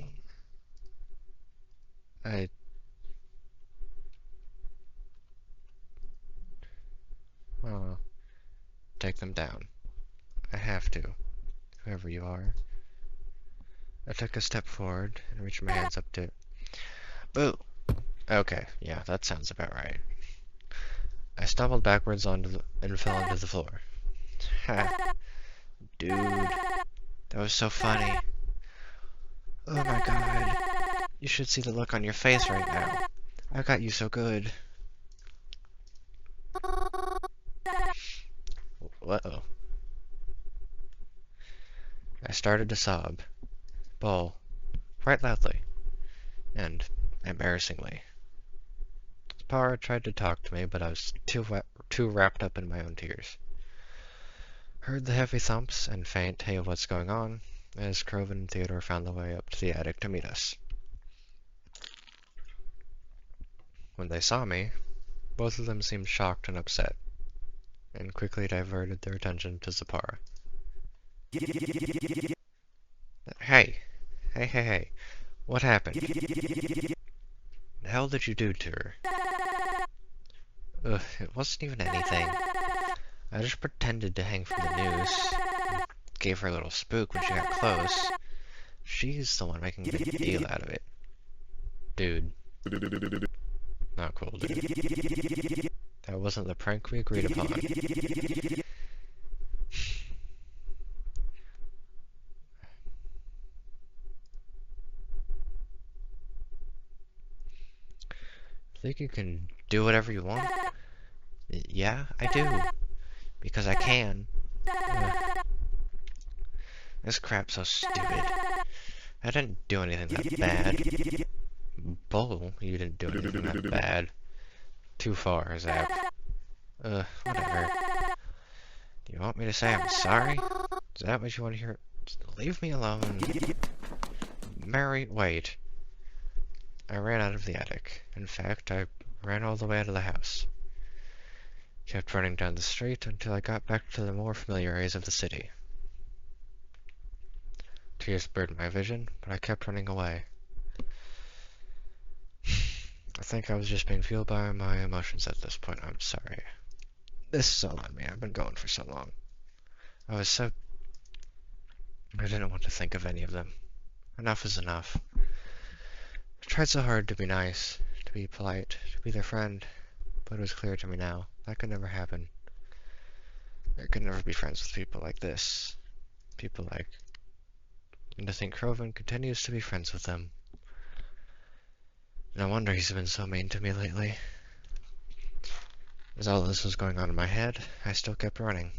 Take them down. I have to. Whoever you are. I took a step forward and reached my hands up to... Boo! Okay, yeah, that sounds about right. I stumbled backwards and fell onto the floor. Ha! Dude, that was so funny. Oh my god. You should see the look on your face right now. I got you so good. Uh-oh. I started to sob. Bawl. Quite loudly. And embarrassingly. Spara tried to talk to me, but I was too wrapped up in my own tears. Heard the heavy thumps and faint hey of what's going on, as Croven and Theodore found the way up to the attic to meet us. When they saw me, both of them seemed shocked and upset, and quickly diverted their attention to Zapara. Hey! Hey! What happened? The hell did you do to her? Ugh, it wasn't even anything. I just pretended to hang from the noose, and gave her a little spook when she got close. She's the one making a big deal out of it. Dude. Not cool, dude. That wasn't the prank we agreed upon. Think you can do whatever you want? Yeah, I do. Because I can. Ugh. This crap's so stupid. I didn't do anything that bad. Bull, you didn't do anything that bad. Too far, Zap. Whatever. Do you want me to say I'm sorry? Is that what you want to hear? Just leave me alone. Mary, wait. I ran out of the attic. In fact, I ran all the way out of the house. Kept running down the street until I got back to the more familiar areas of the city. Tears blurred my vision, but I kept running away. I think I was just being fueled by my emotions at this point. I'm sorry. This is all on me. I've been going for so long. I didn't want to think of any of them. Enough is enough. I tried so hard to be nice, to be polite, to be their friend, but it was clear to me now that could never happen. I could never be friends with people like this. People like... And to think Croven continues to be friends with them. No wonder he's been so mean to me lately. As all this was going on in my head, I still kept running.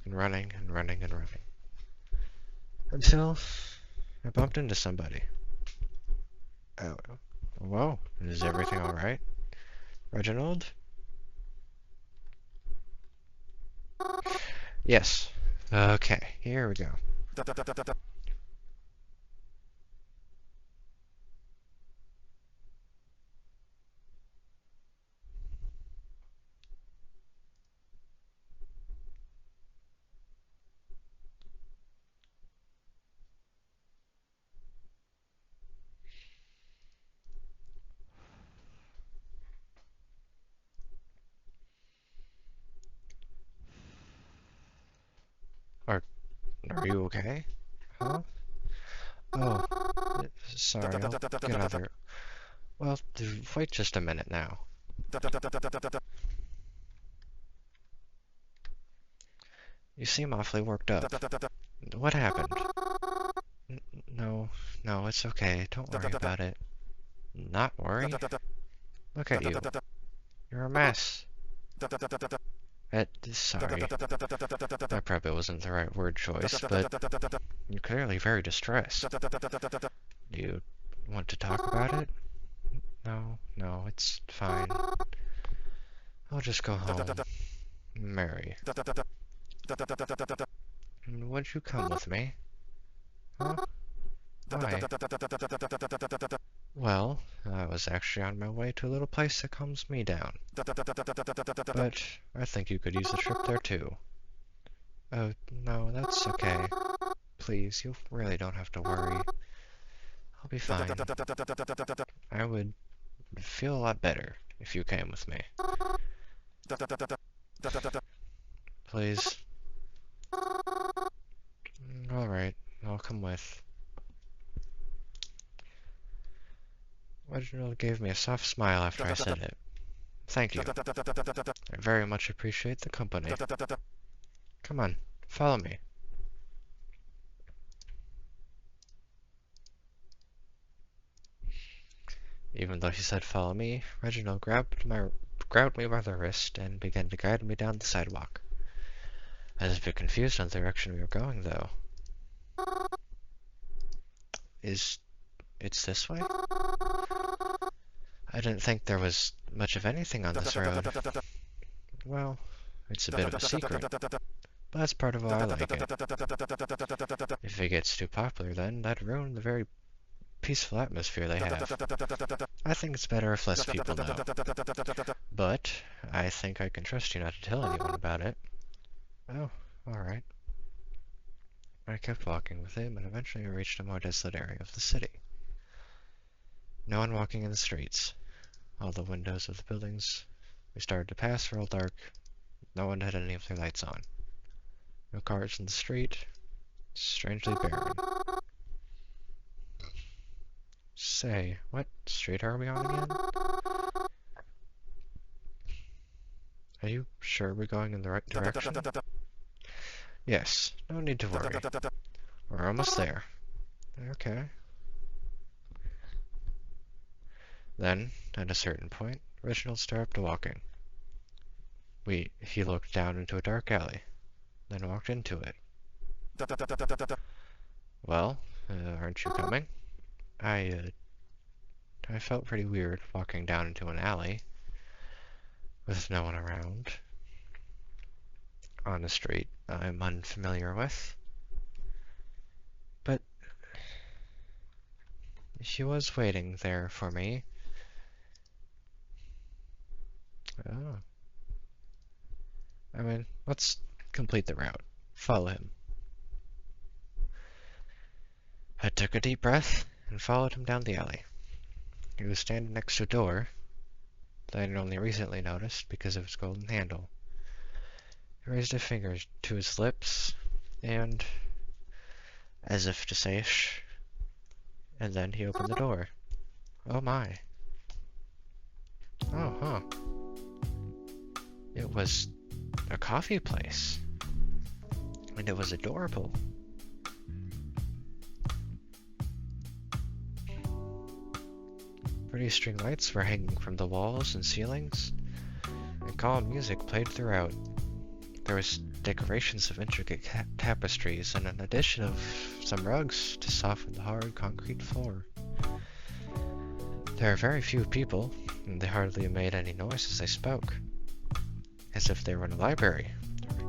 And running, and running, and running. Until I bumped into somebody. Oh, whoa, is everything alright? Reginald? Yes. Okay, here we go. Are you okay? Huh? Oh, sorry, I'll get another... Well, wait just a minute now. You seem awfully worked up. What happened? N no, no, it's okay. Don't worry about it. Not worry? Look at you. You're a mess. Sorry. That probably wasn't the right word choice, but you're clearly very distressed. Do you want to talk about it? No, no, it's fine. I'll just go home. Mary. Would you come with me? Huh? Why? Well, I was actually on my way to a little place that calms me down. But I think you could use a trip there too. Oh, no, that's okay. Please, you really don't have to worry. I'll be fine. I would feel a lot better if you came with me. Please. Alright, I'll come with. Reginald gave me a soft smile after I said it. Thank you. I very much appreciate the company. Come on, follow me. Even though he said follow me, Reginald grabbed me by the wrist and began to guide me down the sidewalk. I was a bit confused on the direction we were going, though. It's this way? I didn't think there was much of anything on this road. Well, it's a bit of a secret, but that's part of why I like it. If it gets too popular, then that'd ruin the very peaceful atmosphere they have. I think it's better if less people know. But I think I can trust you not to tell anyone about it. Oh, alright. I kept walking with him, and eventually we reached a more desolate area of the city. No one walking in the streets. All the windows of the buildings we started to pass were all dark. No one had any of their lights on. No cars in the street. Strangely barren. Say, what street are we on again? Are you sure we're going in the right direction? Yes, no need to worry. We're almost there. Okay. Then, at a certain point, Reginald stopped walking. He looked down into a dark alley, then walked into it. Well, aren't you coming? I felt pretty weird walking down into an alley with no one around on a street I'm unfamiliar with. But she was waiting there for me. Oh. I mean, let's complete the route. Follow him. I took a deep breath and followed him down the alley. He was standing next to a door that I had only recently noticed because of its golden handle. He raised a finger to his lips and, as if to say shh, and then he opened the door. Oh my. Oh, huh. It was a coffee place. And it was adorable. Pretty string lights were hanging from the walls and ceilings, and calm music played throughout. There was decorations of intricate tapestries and an addition of some rugs to soften the hard concrete floor. There are very few people, and they hardly made any noise as they spoke, as if they were in a library,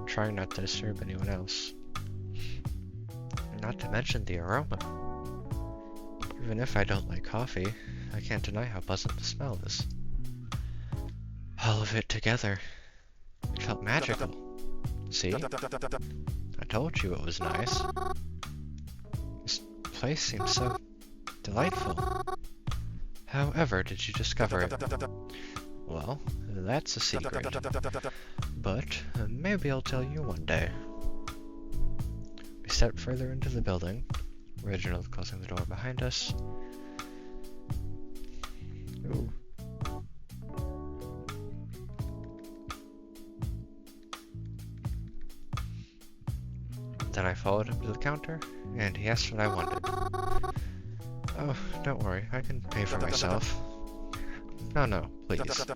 trying not to disturb anyone else. Not to mention the aroma. Even if I don't like coffee, I can't deny how pleasant the smell is. All of it together. It felt magical. See? I told you it was nice. This place seems so delightful. However, did you discover it? Well, that's a secret. But maybe I'll tell you one day. We stepped further into the building, Reginald closing the door behind us. Ooh. Then I followed him to the counter, and he asked what I wanted. Oh, don't worry, I can pay for myself. No, please.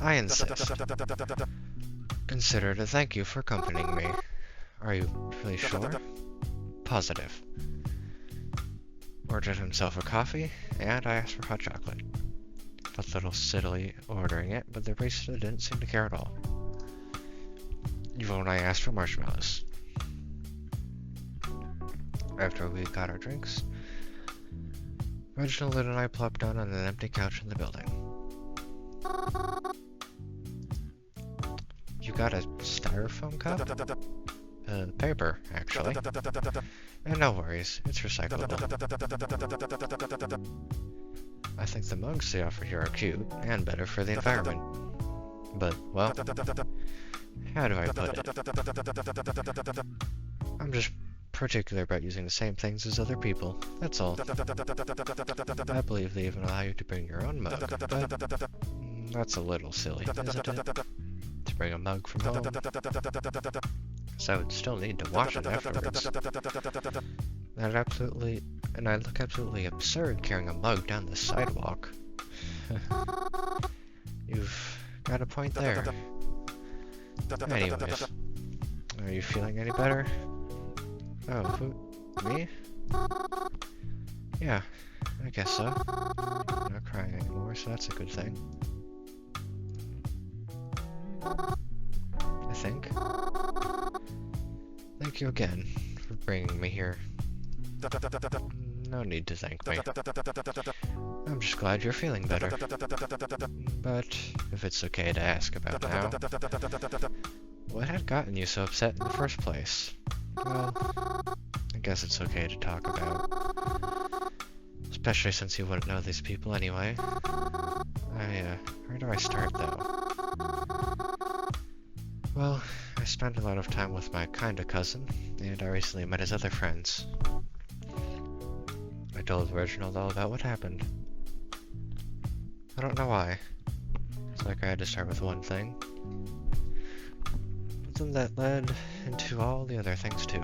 I insist. Consider it a thank you for accompanying me. Are you really sure? Positive. Ordered himself a coffee, and I asked for hot chocolate. Felt a little silly ordering it, but the barista didn't seem to care at all. Even when I asked for marshmallows. After we got our drinks, Reginald and I plopped down on an empty couch in the building. You got a styrofoam cup? Paper, actually. And no worries, it's recyclable. I think the mugs they offer here are cute, and better for the environment. But, well, how do I put it? I'm just particular about using the same things as other people, that's all. I believe they even allow you to bring your own mug, but that's a little silly, isn't it? To bring a mug from home. So I would still need to wash it afterwards. And I look absolutely absurd carrying a mug down the sidewalk. You've got a point there. Anyways, are you feeling any better? Oh, who? Me? Yeah, I guess so. I'm not crying anymore, so that's a good thing. I think. Thank you again for bringing me here. No need to thank me. I'm just glad you're feeling better. But if it's okay to ask about now, what had gotten you so upset in the first place? Well, I guess it's okay to talk about. Especially since you wouldn't know these people anyway. Where do I start though? Well, I spent a lot of time with my kinda cousin, and I recently met his other friends. I told Reginald all about what happened. I don't know why. It's like I had to start with one thing. But then that led into all the other things too.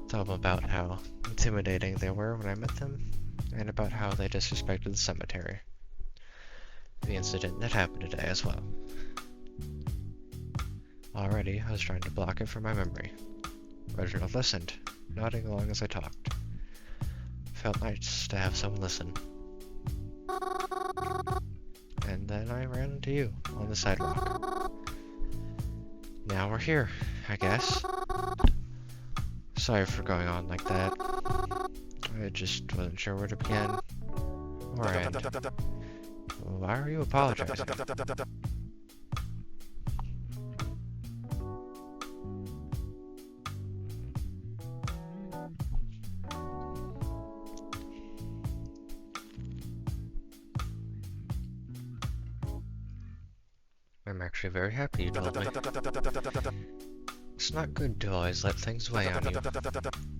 Tell them about how intimidating they were when I met them, and about how they disrespected the cemetery. The incident that happened today as well. Already, I was trying to block it from my memory. Reginald listened, nodding along as I talked. Felt nice to have someone listen. And then I ran into you on the sidewalk. Now we're here, I guess. Sorry for going on like that. I just wasn't sure where to begin or end. Why are you apologizing? I'm actually very happy you told me. It's not good to always let things weigh on you.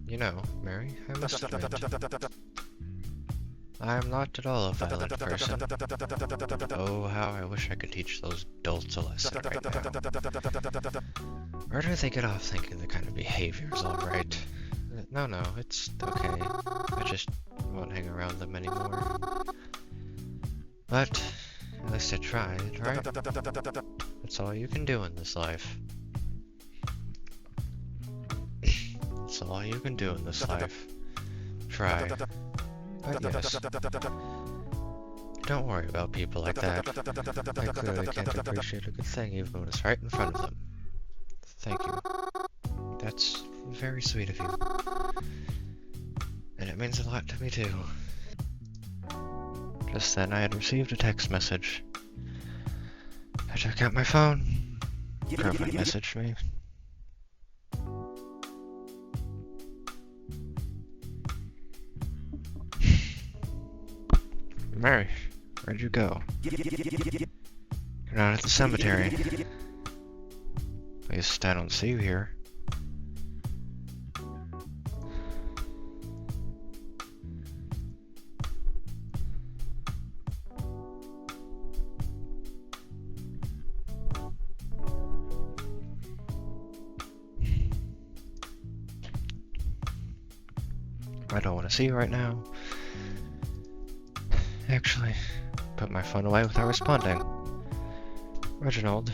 You know, Mary, I must admit, I am not at all a violent person. Oh, how I wish I could teach those dolts a lesson right now. Where do they get off thinking the kind of behavior's alright? No, it's okay. I just won't hang around them anymore. But, at least I tried, right? That's all you can do in this life. That's all you can do in this life. Try. But yes. Don't worry about people like that. I clearly can't appreciate a good thing even when it's right in front of them. Thank you. That's very sweet of you. And it means a lot to me too. Just then I had received a text message. I took out my phone. Girlfriend messaged me. Mary, where'd you go? You're not at the cemetery. At least I don't see you here. I don't want to see you right now. Actually, put my phone away without responding. Reginald,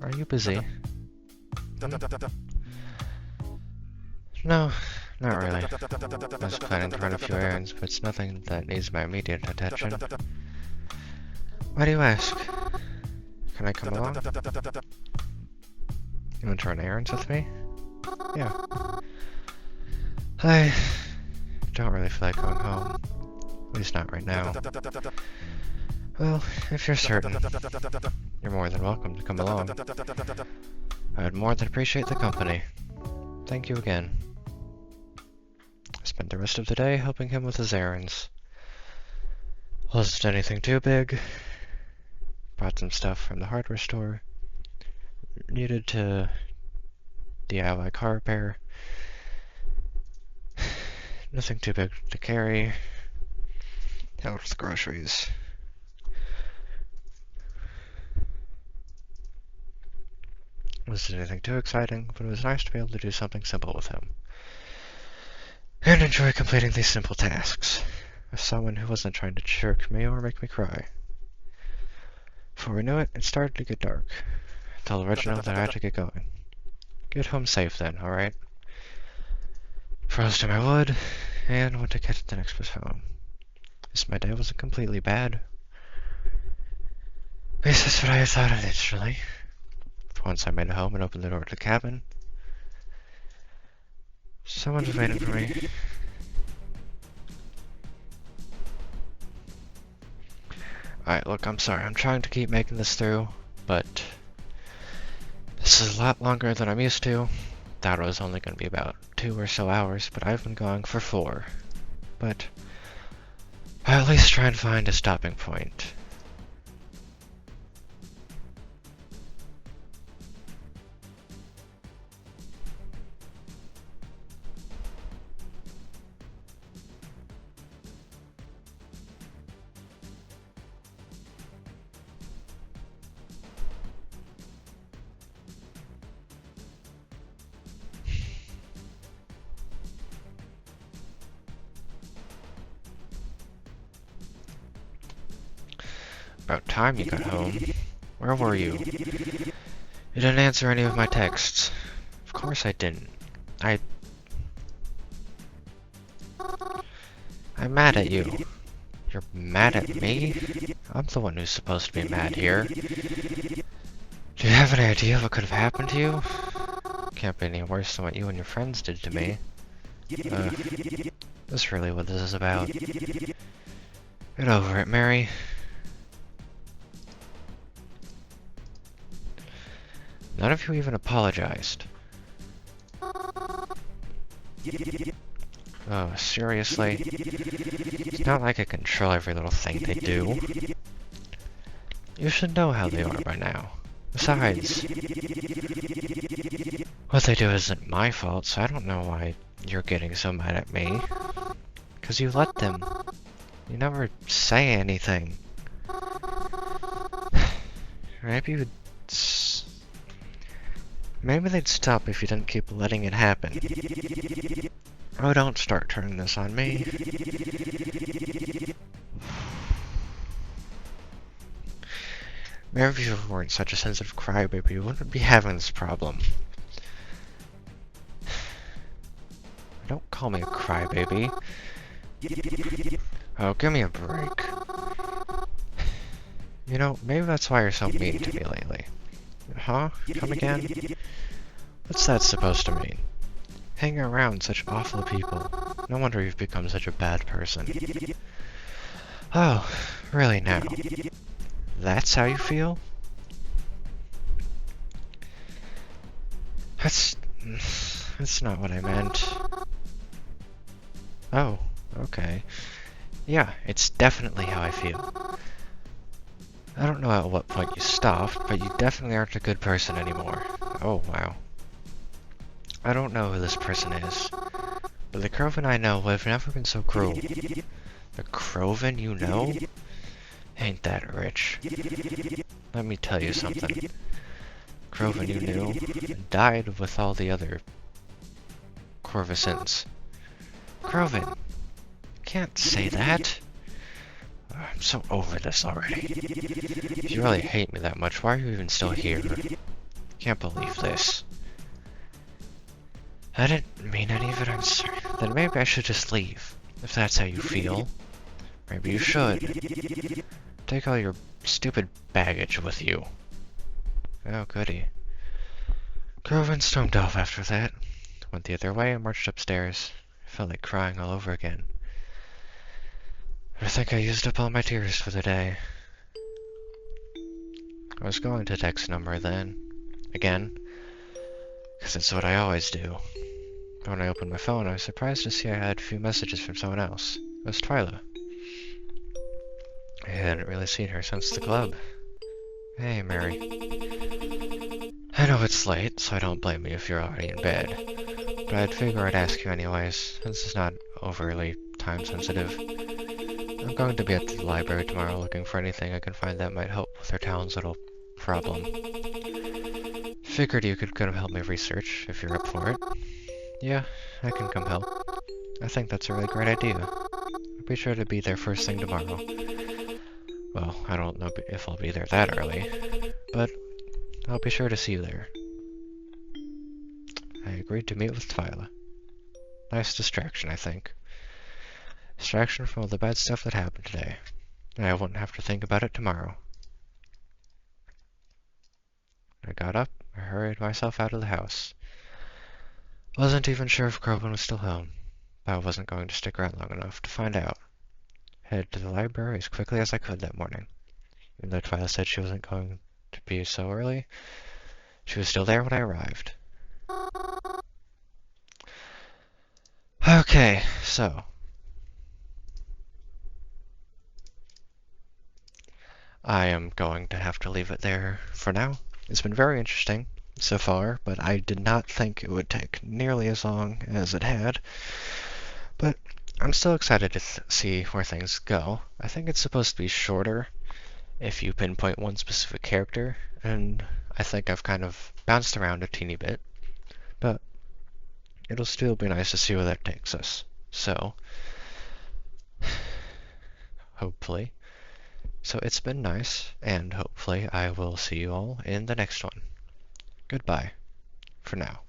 are you busy? Hmm? No, not really. I was planning to run a few errands, but it's nothing that needs my immediate attention. Why do you ask? Can I come along? You want to run errands with me? Yeah. I don't really feel like going home. At least not right now. Well, if you're certain, you're more than welcome to come along. I would more than appreciate the company. Thank you again. I spent the rest of the day helping him with his errands. Wasn't anything too big. Bought some stuff from the hardware store. Needed to DIY car repair. Nothing too big to carry. Helped with groceries. Wasn't anything too exciting, but it was nice to be able to do something simple with him. And enjoy completing these simple tasks. With someone who wasn't trying to jerk me or make me cry. Before we knew it, it started to get dark. I told Reginald that I had to get going. Get home safe then, alright? Promised him I would, and went to catch the next bus home. Guess my day wasn't completely bad. At least that's what I had thought initially. Once I made it home and opened the door to the cabin, someone was waiting for me. Alright, look, I'm sorry. I'm trying to keep making this through, but this is a lot longer than I'm used to. Thought it was only going to be about 2 or so hours, but I've been going for 4. But I'll at least try and find a stopping point. About time you got home. Where were you? You didn't answer any of my texts. Of course I didn't. I'm mad at you. You're mad at me? I'm the one who's supposed to be mad here. Do you have any idea what could have happened to you? Can't be any worse than what you and your friends did to me. That's really what this is about. Get over it, Mary. None of you even apologized. Oh, seriously? It's not like I control every little thing they do. You should know how they are by now. Besides, what they do isn't my fault, so I don't know why you're getting so mad at me. 'Cause you let them. You never say anything. Maybe maybe they'd stop if you didn't keep letting it happen. Oh, don't start turning this on me. Maybe if you weren't such a sensitive crybaby, you wouldn't be having this problem. Don't call me a crybaby. Oh, give me a break. You know, maybe that's why you're so mean to me lately. Huh? Come again? What's that supposed to mean? Hanging around such awful people. No wonder you've become such a bad person. Oh, really now? That's how you feel? That's not what I meant. Oh, okay. Yeah, it's definitely how I feel. I don't know at what point you stopped, but you definitely aren't a good person anymore. Oh, wow. I don't know who this person is, but the Croven I know would have never been so cruel. The Croven you know? Ain't that rich. Let me tell you something. Croven you knew died with all the other Corvusans. Croven! Can't say that! I'm so over this already. If you really hate me that much, why are you even still here? Can't believe this. I didn't mean any of it, I'm sorry. Then maybe I should just leave, if that's how you feel. Maybe you should. Take all your stupid baggage with you. Oh, goody. Groven stormed off after that. Went the other way and marched upstairs. I felt like crying all over again. I think I used up all my tears for the day. I was going to text number then. Again. Because it's what I always do. But when I opened my phone, I was surprised to see I had a few messages from someone else. It was Twyla. I hadn't really seen her since the club. Hey, Mary. I know it's late, so I don't blame you if you're already in bed. But I'd figure I'd ask you anyways, since it's not overly time sensitive. I'm going to be at the library tomorrow looking for anything I can find that might help with our town's little problem. Figured you could come help me research, if you're up for it. Yeah, I can come help. I think that's a really great idea. I'll be sure to be there first thing tomorrow. Well, I don't know if I'll be there that early, but I'll be sure to see you there. I agreed to meet with Twyla. Nice distraction, I think. Distraction from all the bad stuff that happened today. I won't have to think about it tomorrow. I got up, I hurried myself out of the house. Wasn't even sure if Groban was still home, but I wasn't going to stick around long enough to find out. Headed to the library as quickly as I could that morning. Even though Twyla said she wasn't going to be so early, she was still there when I arrived. Okay, so I am going to have to leave it there for now. It's been very interesting so far, but I did not think it would take nearly as long as it had. But I'm still excited to see where things go. I think it's supposed to be shorter if you pinpoint one specific character, and I think I've kind of bounced around a teeny bit, but it'll still be nice to see where that takes us. So, hopefully, So it's been nice, and hopefully I will see you all in the next one. Goodbye, for now.